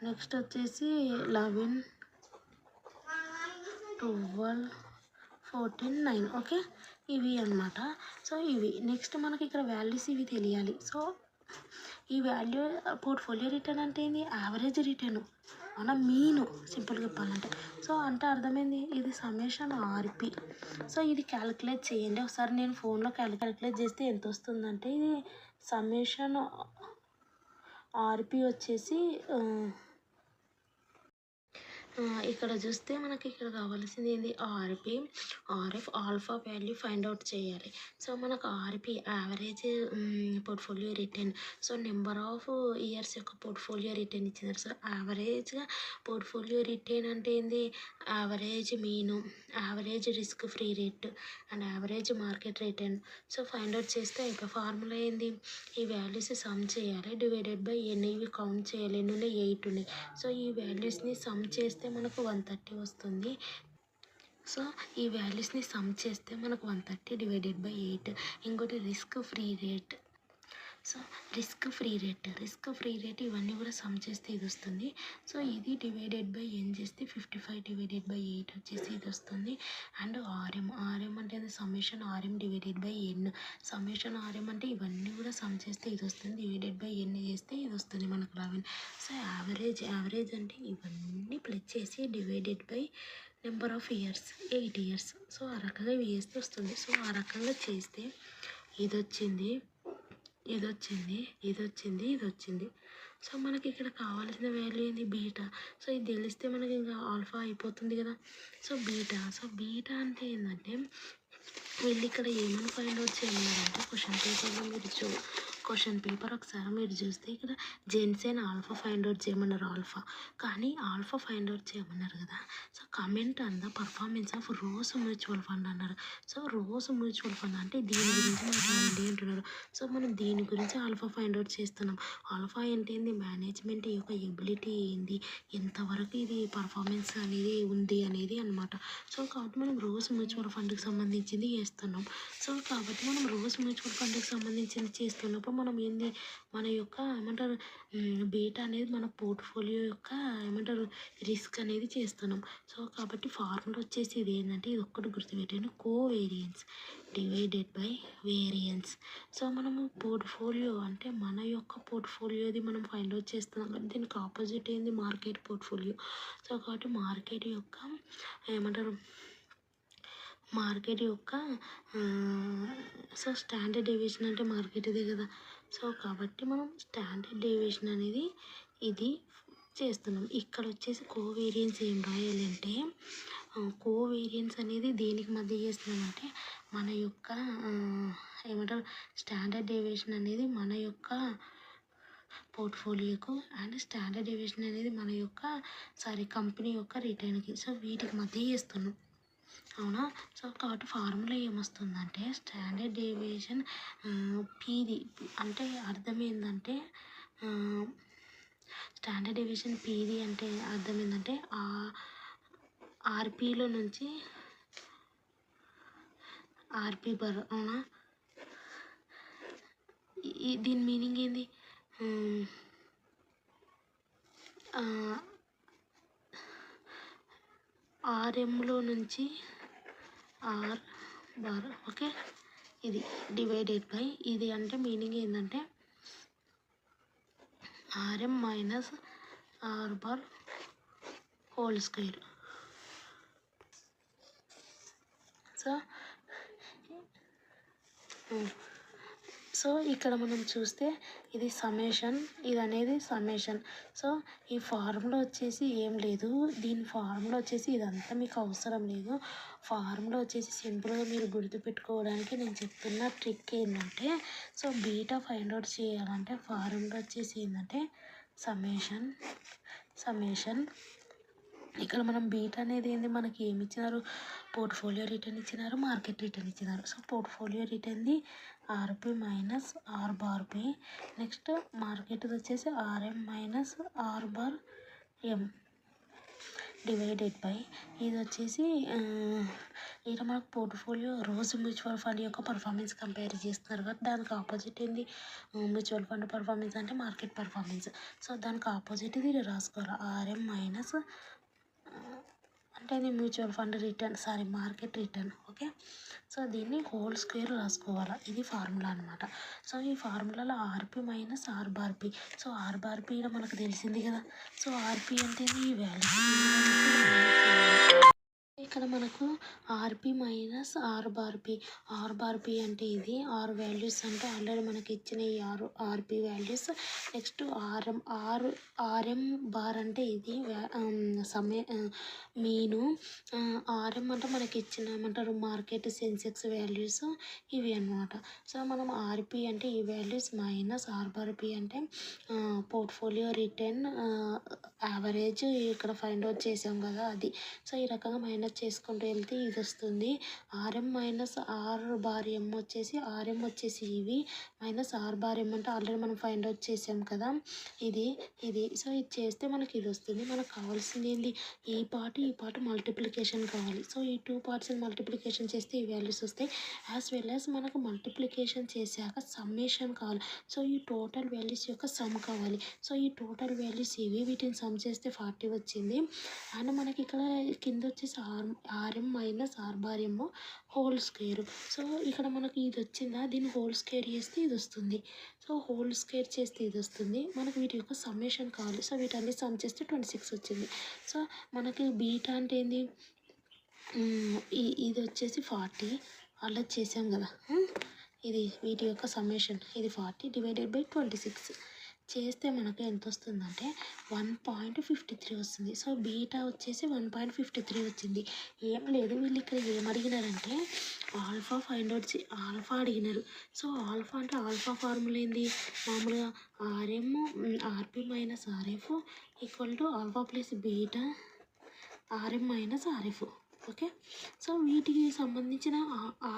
నెక్స్ట్ వచ్చేసి 11, 12, 14, 9. ఓకే, ఇవి అన్నమాట. సో ఇవి నెక్స్ట్ మనకి ఇక్కడ వాల్యూస్ ఇవి తెలియాలి. సో ఈ వాల్యూ పోర్ట్ఫోలియో రిటర్న్ అంటే ఏంది, యావరేజ్ రిటర్న్ మన మీను సింపుల్గా చెప్పాలంటే. సో అంటే అర్థమైంది, ఇది సమ్మేషన్ ఆర్పి. సో ఇది క్యాలిక్యులేట్ చేయండి ఒకసారి. నేను ఫోన్లో క్యాలిక్యులేట్ చేస్తే ఎంత వస్తుందంటే, ఇది సమ్మేషన్ ఆర్పి వచ్చేసి ఇక్కడ చూస్తే మనకి ఇక్కడ కావాల్సింది ఏంది, RF alpha value find out చేయాలి. సో మనకు RP average portfolio return. So number of years యొక్క పోర్ట్ఫోలియో రిటర్న్ ఇచ్చినారు. సో యావరేజ్గా పోర్ట్ఫోలియో రిటర్న్ అంటే ఏంది, average mean, average risk free rate and average market return. So find out చేస్తే ఇంకా formula ఏంది, ఈ వాల్యూస్ సమ్ చేయాలి డివైడెడ్ బై ఎన్ని. ఇవి కౌంట్ చేయాలి, ఎన్ని ఉన్నాయి, 8 ఉన్నాయి. సో ఈ వాల్యూస్ని సమ్ చేస్తే మనకు 130 వస్తుంది. సో ఈ వాల్యూస్ని సమ్ చేస్తే మనకు 130 డివైడెడ్ బై 8. ఇంకోటి risk free rate. So risk free rate ఇవన్నీ కూడా సమ్ చేస్తే ఇది వస్తుంది. సో ఇది డివైడెడ్ బై ఎన్ చేస్తే 55/8 వచ్చేసి ఇది వస్తుంది. అండ్ ఆర్ఎం అంటే అది summation RM divided by N. Summation RM అంటే ఇవన్నీ కూడా సమ్ చేస్తే ఇది వస్తుంది. డివైడెడ్ బై ఎన్ చేస్తే ఇది వస్తుంది మనకు 11. సో యావరేజ్ అంటే ఇవన్నీ ప్లస్ చేసి divided by number of years 8 years. So ఆ రకంగా ఇవి చేస్తే వస్తుంది. సో ఆ రకంగా చేస్తే ఇది వచ్చింది. సో మనకి ఇక్కడ కావాల్సిన వాల్యూ ఏంది బీటా. సో ఇది తెలిస్తే మనకి ఇంకా ఆల్ఫా అయిపోతుంది కదా. సో బీటా అంటే ఏంటంటే వీళ్ళు ఇక్కడ ఏమని ఫైండ్ అవుట్ చేయమన్నారంటే క్వశ్చన్ పేపర్ ఒకసారి మీరు చూస్తే ఇక్కడ జెన్సేన్ ఆల్ఫా ఫైండ్ అవుట్ చేయమన్నారు కానీ ఆల్ఫా ఫైండ్ అవుట్ చేయమన్నారు కదా. So comment on the performance of Rose mutual fund అన్నారు. సో రోజ్ మ్యూచువల్ ఫండ్ అంటే దీని గురించి మాట్లాడండి అంటున్నారు. సో మనం దీని గురించి ఆల్ఫా ఫైండ్ అవుట్ చేస్తున్నాం. ఆల్ఫా ఏంటి మేనేజ్మెంట్ యొక్క ఎబిలిటీ ఏంది, ఎంతవరకు ఇది పర్ఫార్మెన్స్ అనేది ఉంది అనేది అనమాట. సో కాబట్టి మనం రోజ్ మ్యూచువల్ ఫండ్కి సంబంధించింది చేస్తున్నాం. సో కాబట్టి మనం రోజ్ మ్యూచువల్ ఫండ్కి సంబంధించింది చేస్తున్నప్పుడు మనం ఏంది మన యొక్క ఏమంటారు బీటా అనేది మన పోర్ట్ఫోలియో యొక్క ఏమంటారు రిస్క్ అనేది చేస్తున్నాం. సో కాబట్టి ఫార్ములా వచ్చేసి ఇది ఏంటంటే ఇది ఒక్కటి గుర్తుపెట్టాను, covariance divided by variance. So మనము పోర్ట్ఫోలియో అంటే మన యొక్క పోర్ట్ఫోలియోది మనం ఫైండ్ అవుట్ చేస్తున్నాం కానీ దీనికి ఆపోజిట్ ఏంది మార్కెట్ పోర్ట్ఫోలియో. సో కాబట్టి మార్కెట్ యొక్క సో స్టాండర్డ్ డీవియేషన్ అంటే మార్కెట్ ఇదే కదా. సో కాబట్టి మనం స్టాండర్డ్ డీవియేషన్ అనేది ఇది చేస్తున్నాం. ఇక్కడ వచ్చేసి కోవేరియన్స్ ఏం రాయాలి అంటే కోవేరియన్స్ అనేది దేనికి మధ్య చేస్తున్నామంటే మన యొక్క ఏమంటారు స్టాండర్డ్ డీవియేషన్ అనేది మన యొక్క పోర్ట్ఫోలియోకు అండ్ స్టాండర్డ్ డీవియేషన్ అనేది మన యొక్క కంపెనీ యొక్క రిటర్న్కి. సో వీటికి మధ్య చేస్తున్నాం అవునా. సో కాబట్టి ఫార్ములా ఏమొస్తుందంటే స్టాండర్డ్ డీవియేషన్ పీది అంటే అర్థం ఏంటంటే స్టాండర్డ్ డీవియేషన్ పీది అంటే అర్థం ఏంటంటే ఆర్పీలో నుంచి ఆర్పీ బర్ అవునా. దీని మీనింగ్ ఏంది ఆర్ఎంలో నుంచి ఆర్ బార్ ఓకే. ఇది డివైడెడ్ బై ఇది అంటే మీనింగ్ ఏంటంటే RM minus R bar whole square. So ఇక్కడ మనం చూస్తే ఇది సమ్మేషన్, ఇది అనేది సమ్మేషన్. సో ఈ ఫార్ములా వచ్చేసి ఏం లేదు, దీని ఫార్ములా వచ్చేసి ఇదంతా మీకు అవసరం లేదు. ఫార్ములా వచ్చేసి సింపుల్గా మీరు గుర్తుపెట్టుకోవడానికి నేను చెప్తున్న ట్రిక్ ఏంటంటే సో బీటా ఫైండ్ అవుట్ చేయాలంటే ఫార్ములా వచ్చేసి ఏంటంటే సమ్మేషన్. ఇక్కడ మనం బీటా అనేది ఏంది మనకి ఏమి ఇచ్చినారు, పోర్ట్ఫోలియో రిటర్న్ ఇచ్చినారు, మార్కెట్ రిటర్న్ ఇచ్చినారు. సో పోర్ట్ఫోలియో రిటర్న్ది RP minus R bar P, next market వచ్చేసి RM minus R bar M divided by ఇది వచ్చేసి ఇక్కడ మనకు పోర్ట్ఫోలియో రోజు మ్యూచువల్ ఫండ్ యొక్క పర్ఫార్మెన్స్ కంపేర్ చేస్తున్నారు కదా, దానికి ఆపోజిట్ ఏంది మ్యూచువల్ ఫండ్ పర్ఫార్మెన్స్ అంటే మార్కెట్ పర్ఫార్మెన్స్. సో దానికి ఆపోజిట్ ఇది రాసుకోవాలి ఆర్ఎం మైనస్ అంటే ఇది mutual fund return market return okay. So దీన్ని హోల్ స్క్వేర్ రాసుకోవాలి, ఇది ఫార్ములా అనమాట. సో ఈ ఫార్ములాలో RP minus R bar P. So R bar P మనకు తెలిసింది కదా. సో ఆర్పి అంటే ఈ వాల్యూ ఇక్కడ మనకు ఆర్పి మైనస్ ఆర్ బార్ పి అంటే ఇది ఆర్ వాల్యూస్ అంటే ఆల్రెడీ మనకి ఇచ్చిన ఈ ఆర్పి వాల్యూస్. నెక్స్ట్ ఆర్ఎం బార్ అంటే ఇది మీను. ఆర్ఎం అంటే మనకి ఇచ్చిన ఏమంటారు మార్కెట్ సెన్సెక్స్ వాల్యూస్ ఇవి అన్నమాట. సో మనం ఆర్పి అంటే ఈ values minus R bar P అంటే పోర్ట్ఫోలియో రిటర్న్ యావరేజ్ ఇక్కడ ఫైండ్ అవుట్ చేసాం కదా అది. సో ఈ రకంగా మైనస్ చేసుకుంటూ వెళ్తే ఇది వస్తుంది. ఆర్ఎం మైనస్ ఆర్ బార్ ఎం వచ్చేసి ఆర్ఎం వచ్చేసి ఇవి మైనస్ ఆర్ బార్ ఎం అంటే ఆల్రెడీ మనం ఫైండ్ అవుట్ చేసాం కదా, ఇది సో ఇది చేస్తే మనకి ఇది వస్తుంది. మనకు కావాల్సింది ఏంటి, ఈ పార్ట్ మల్టిప్లికేషన్ కావాలి. సో ఈ 2 పార్ట్స్ మల్టిప్లికేషన్ చేస్తే ఈ వాల్యూస్ వస్తాయి. యాజ్ వెల్ యాజ్ మనకు మల్టిప్లికేషన్ చేశాక సమ్మేషన్ కావాలి. సో ఈ టోటల్ వాల్యూస్ యొక్క సమ్ కావాలి. సో ఈ టోటల్ వాల్యూస్ ఇవి, వీటిని సమ్ చేస్తే 40 వచ్చింది. అండ్ మనకి ఇక్కడ కింద వచ్చేసి RM minus R bar M whole square. So ఇక్కడ మనకి ఇది వచ్చిందా, దీన్ని హోల్ స్క్వేర్ చేస్తే ఇది వస్తుంది. సో హోల్ స్క్వేర్ చేస్తే ఇది వస్తుంది. మనకి వీటి యొక్క సమ్మేషన్ కావాలి. సో వీటన్ని సమ్ చేస్తే 26 వచ్చింది. సో మనకి బీటా అంటే ఏంది, ఇది వచ్చేసి 40 అలా చేసాం కదా, ఇది వీటి యొక్క సమ్మేషన్, ఇది 40 డివైడెడ్ బై 26 చేస్తే మనకు ఎంత వస్తుందంటే 1.53 వస్తుంది. సో బీటా వచ్చేసి 1.53 వచ్చింది. ఏం లేదు, వీళ్ళు ఇక్కడ ఏం అడిగినారంటే ఆల్ఫా ఫైండ్ అవుట్ ఆల్ఫా అడిగినారు. సో ఆల్ఫా అంటే ఆల్ఫా ఫార్ములా ఏంది, మామూలుగా RM RP minus RF equal to alpha plus beta RM minus RF. Okay, so వీటికి సంబంధించిన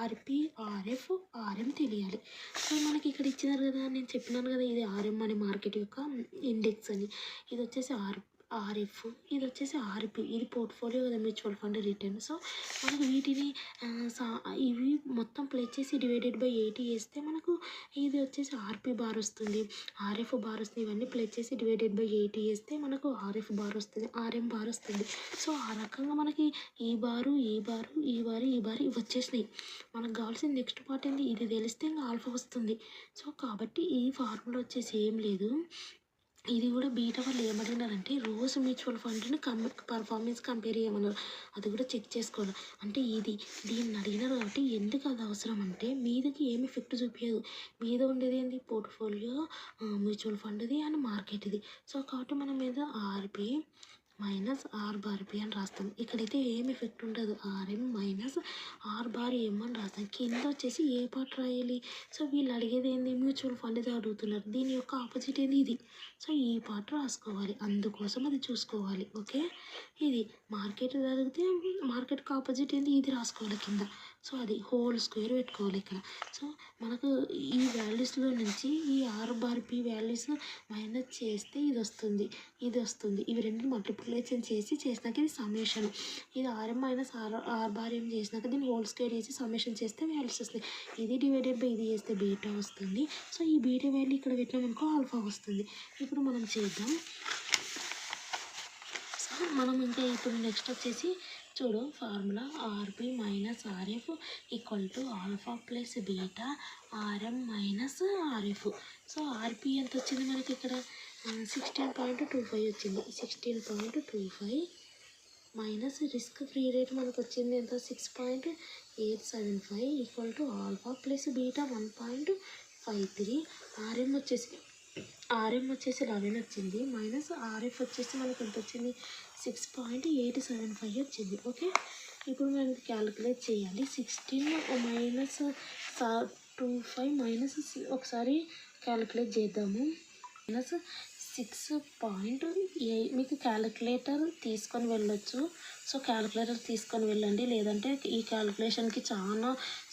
ఆర్పి ఆర్ఎఫ్ ఆర్ఎం తెలియాలి. సో మనకి ఇక్కడ ఇచ్చినారు కదా, నేను చెప్పినాను కదా ఇది ఆర్ఎం అనే మార్కెట్ యొక్క ఇండెక్స్ అని. ఇది వచ్చేసి ఆర్ఎఫ్, ఇది వచ్చేసి ఆర్పి, ఇది పోర్ట్ఫోలియో కదా మ్యూచువల్ ఫండ్ రిటర్న్. సో మనకు వీటిని ఇవి మొత్తం ప్లే చేసి డివైడెడ్ బై 80 వేస్తే మనకు ఇది వచ్చేసి ఆర్పి బార్ వస్తుంది, ఆర్ఎఫ్ బార్ వస్తుంది. ఇవన్నీ ప్లే చేసి డివైడెడ్ బై 80 వేస్తే మనకు ఆర్ఎఫ్ బార్ వస్తుంది, ఆర్ఎం బార్ వస్తుంది. సో ఆ రకంగా మనకి ఈ బారు ఇవి వచ్చేసినాయి. మనకు కావాల్సిన నెక్స్ట్ పార్ట్ ఏంటి, ఇది తెలిస్తే ఇంకా ఆల్ఫా వస్తుంది. సో కాబట్టి ఈ ఫార్ములా వచ్చేసి ఏం లేదు, ఇది కూడా బీటా వాళ్ళు ఏమడిగినారంటే రోజు మ్యూచువల్ ఫండ్ని పర్ఫార్మెన్స్ కంపేర్ చేయమన్నారు. అది కూడా చెక్ చేసుకోవాలి. అంటే దీన్ని అడిగినారు కాబట్టి ఎందుకు అది అవసరం అంటే మీదకి ఏమి ఎఫెక్ట్ చూపించదు. మీద ఉండేది ఏంటి, పోర్ట్ఫోలియో మ్యూచువల్ ఫండ్ది అండ్ మార్కెట్ది. సో కాబట్టి మనం మీద ఆర్పి మైనస్ ఆర్ బార్ పి అని రాస్తాం. ఇక్కడైతే ఏం ఎఫెక్ట్ ఉండదు, ఆర్ఎం మైనస్ ఆర్ బార్ ఎం అని రాస్తాం. కింద వచ్చేసి ఏ పార్ట్ రాయాలి. సో వీళ్ళు అడిగేది ఏంది, మ్యూచువల్ ఫండ్ ఇది అడుగుతున్నారు, దీని యొక్క ఆపోజిట్ ఏంది ఇది. సో ఈ పార్ట్ రాసుకోవాలి, అందుకోసం అది చూసుకోవాలి. ఓకే, ఇది మార్కెట్ అడిగితే మార్కెట్కి ఆపోజిట్ ఏంది ఇది రాసుకోవాలి కింద. సో అది హోల్ స్క్వేర్ పెట్టుకోవాలి ఇక్కడ. సో మనకు ఈ వాల్యూస్లో నుంచి ఈ R bar P values minus చేస్తే ఇది వస్తుంది. ఇవి రెండు మల్టిప్లికేషన్ చేసినాక ఇది సమ్మేషన్. ఇది ఆర్ఎం మైనస్ ఆర్ బార్ ఎం చేసినాక దీన్ని హోల్ స్క్వేర్ చేసి సమ్మేషన్ చేస్తే వాల్యూస్ వస్తాయి. ఇది డివైడెడ్ బై ఇది చేస్తే బీటా వస్తుంది. సో ఈ బీటా వాల్యూ ఇక్కడ పెట్టినామనుకో ఆల్ఫా వస్తుంది. ఇప్పుడు మనం చేద్దాం. సో మనం ఇంకా ఇప్పుడు నెక్స్ట్ వచ్చేసి చూడు, formula RP minus RF equal to alpha plus beta RM minus RF. So RP ఎంత వచ్చింది మనకి ఇక్కడ 16.25 వచ్చింది. 16.25 మైనస్ రిస్క్ ఫ్రీ రేట్ మనకు వచ్చింది ఎంత, 6.875 equal to alpha plus beta 1.53. RM వచ్చేసి 11 వచ్చింది, మైనస్ ఆర్ఎఫ్ వచ్చేసి మనకు ఎంత వచ్చింది 6.875 వచ్చింది. ఓకే, ఇప్పుడు మనం ఇది క్యాలిక్యులేట్ చేయాలి. 16 మైనస్ 25 మైనస్ ఒకసారి క్యాలిక్యులేట్ చేద్దాము. మైనస్ 6.8, మీకు క్యాలిక్యులేటర్ తీసుకొని వెళ్ళొచ్చు. సో క్యాలిక్యులేటర్ తీసుకొని వెళ్ళండి, లేదంటే ఈ క్యాలిక్యులేషన్కి చాలా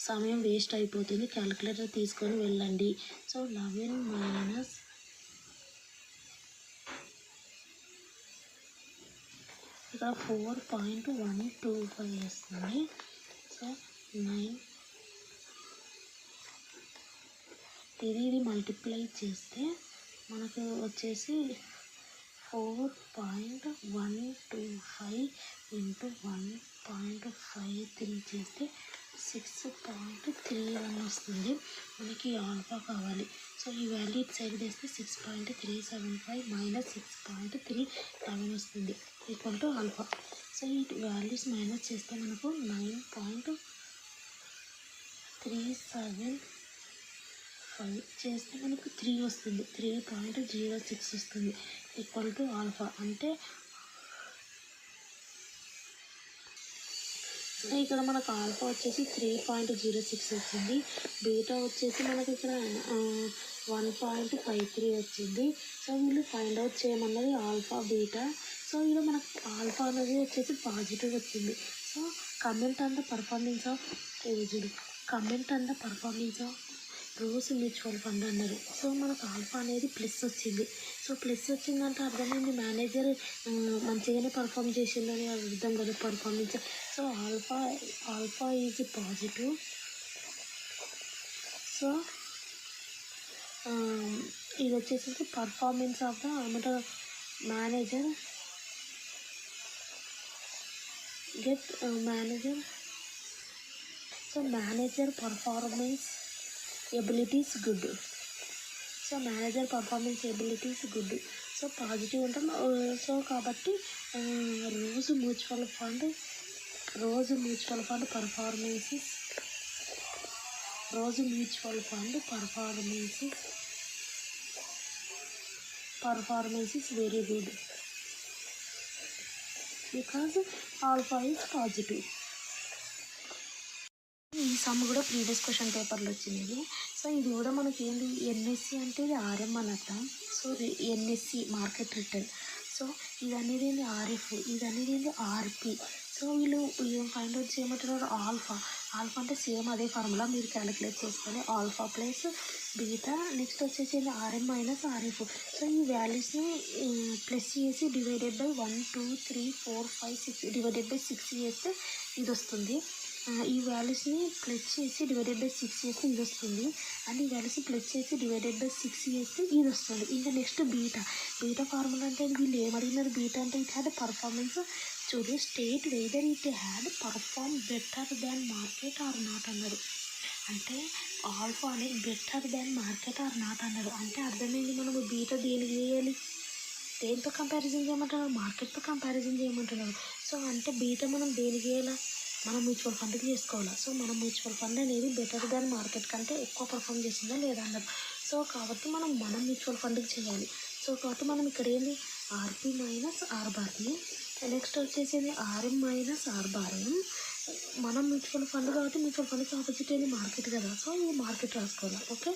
సమయం వేస్ట్ అయిపోతుంది. క్యాలిక్యులేటర్ తీసుకొని వెళ్ళండి. సో 11 మైనస్ ఇక్కడ 4.125 వస్తుంది. సో 9 ఇది మల్టిప్లై చేస్తే మనకు వచ్చేసి 4.125 ఇంటూ 1.53 చేస్తే 6.31 వస్తుంది. మనకి ఆల్ఫా కావాలి. సో ఈ వాల్యూ ఇటు సైడ్ చేస్తే 6.375 మైనస్ 6.311 వస్తుంది ఈక్వల్ టు ఆల్ఫా. సో ఈ వాల్యూస్ మైనస్ చేస్తే మనకు 9.375 చేస్తే మనకు 3 వస్తుంది, 3.06 వస్తుంది ఈక్వల్ టు ఆల్ఫా. అంటే ఇక్కడ మనకు ఆల్ఫా వచ్చేసి 3.06 వచ్చింది, బీటా వచ్చేసి మనకి ఇక్కడ 1.53 వచ్చింది. సో వీళ్ళు ఫైండ్ అవుట్ చేయమన్నది ఆల్ఫా బీటా. సో ఇలా మనకు ఆల్ఫా అనేది వచ్చేసి పాజిటివ్ వచ్చింది. So comment on the performance of aged, comment on the performance of Rose mutual fund అన్నారు. సో మనకు ఆల్ఫా అనేది ప్లస్ వచ్చింది. సో ప్లస్ వచ్చిందంటే అర్థమైంది మేనేజర్ మంచిగానే పర్ఫామ్ చేసిందని అర్థం కదా performance. So alpha is positive. So ఇది వచ్చేసి పర్ఫార్మెన్స్ ఆఫ్ ద ఏమంటారు manager get manager. So manager performance abilities good. So manager performance abilities good. So positive ఉంటాం. సో కాబట్టి రోజు mutual fund performances performance is very good because alpha is positive. ఈ some కూడా previous question పేపర్లో వచ్చినది. So ఇది కూడా మనకి ఏంటి ఎన్ఎస్సి అంటే ఇది ఆర్ఎం అని అర్థం. So NSC market return. So ఇది అనేది ఏంటి ఆర్ఎఫ్, ఇది అనేది ఏంటి ఆర్పి. సో వీళ్ళు ఏం ఫైండ్ అవుట్ చేయమంటున్నారు ఆల్ఫా అంటే సేమ్ అదే ఫార్ములా మీరు క్యాలిక్యులేట్ చేసుకొని ఆల్ఫా ప్లస్ బీటా నెక్స్ట్ వచ్చేసి ఆర్ఎం మైనస్ ఆర్ఎఫ్. సో ఈ వాల్యూస్ని ప్లస్ చేసి డివైడెడ్ బై 1 2 3 4 5 6 డివైడెడ్ బై 6 చేస్తే ఇది వస్తుంది. ఈ వాల్యూస్ని ప్లస్ చేసి డివైడెడ్ బై 6 చేస్తే ఇది వస్తుంది. అండ్ ఈ వాల్యూస్ని ప్లస్ చేసి డివైడెడ్ బై 6 చేస్తే ఇది వస్తుంది. ఇంకా నెక్స్ట్ బీటా ఫార్ములా అంటే వీళ్ళు ఏమడిగినారు బీటా అంటే ఇట్ హ్యాడ్ పర్ఫార్మెన్స్ చూడు state whether it had perform better than market or not అన్నారు. అంటే ఆల్ఫా అనేది better than market or not అన్నారు. అంటే అర్థమైంది మనము బీటా దేనికి చేయాలి, దేనితో కంపారిజన్ చేయమంటున్నారు, మార్కెట్తో కంపారిజన్ చేయమంటున్నారు. సో అంటే బీటా మనం దేనికి చేయాలా, మనం మ్యూచువల్ ఫండ్కి చేసుకోవాలి. సో మనం మ్యూచువల్ ఫండ్ అనేది బెటర్ దాన్ మార్కెట్ కంటే ఎక్కువ పర్ఫామ్ చేసిందా లేదా అన్నారు. సో కాబట్టి మనం మ్యూచువల్ ఫండ్కి చేయాలి. సో కాబట్టి మనం ఇక్కడ ఏంటి RP minus are Barhni next వచ్చేసి ఆర్ఎం మైనస్ ఆర్ బార్ని మనం మ్యూచువల్ ఫండ్ కాబట్టి మ్యూచువల్ ఫండ్కి ఆపోజిట్ ఏంటి మార్కెట్ కదా. సో ఈ మార్కెట్ రాసుకోవాలి. ఓకే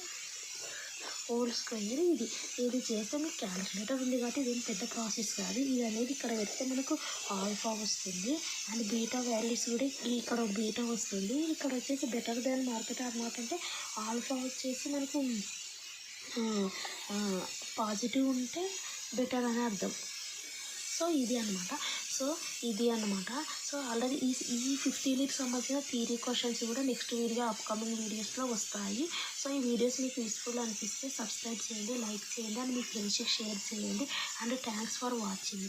హోల్ స్క్వేర్ ఇది చేస్తే మీకు క్యాలిక్యులేటర్ ఉంది కాబట్టి ఇదేం పెద్ద ప్రాసెస్ కాదు. ఇది అనేది ఇక్కడ పెడితే మనకు ఆల్ఫా వస్తుంది అండ్ బీటా వాల్యూస్ కూడా ఇక్కడ బీటా వస్తుంది. ఇక్కడ వచ్చేసి బెటర్ దాన్ మార్కెట్ అన్నమాట. అంటే ఆల్ఫా వచ్చేసి మనకు పాజిటివ్ ఉంటే బెటర్ అని అర్థం. సో ఇది అనమాట. సో ఆల్రెడీ ఈ 15కి సంబంధించిన థియరీ క్వశ్చన్స్ కూడా నెక్స్ట్ వీడియో అప్కమింగ్ వీడియోస్లో వస్తాయి. సో ఈ వీడియోస్ మీకు యూస్ఫుల్ అనిపిస్తే సబ్స్క్రైబ్ చేయండి, లైక్ చేయండి అండ్ మీ ఫ్రెండ్స్కి షేర్ చేయండి అండ్ థ్యాంక్స్ ఫర్ వాచింగ్.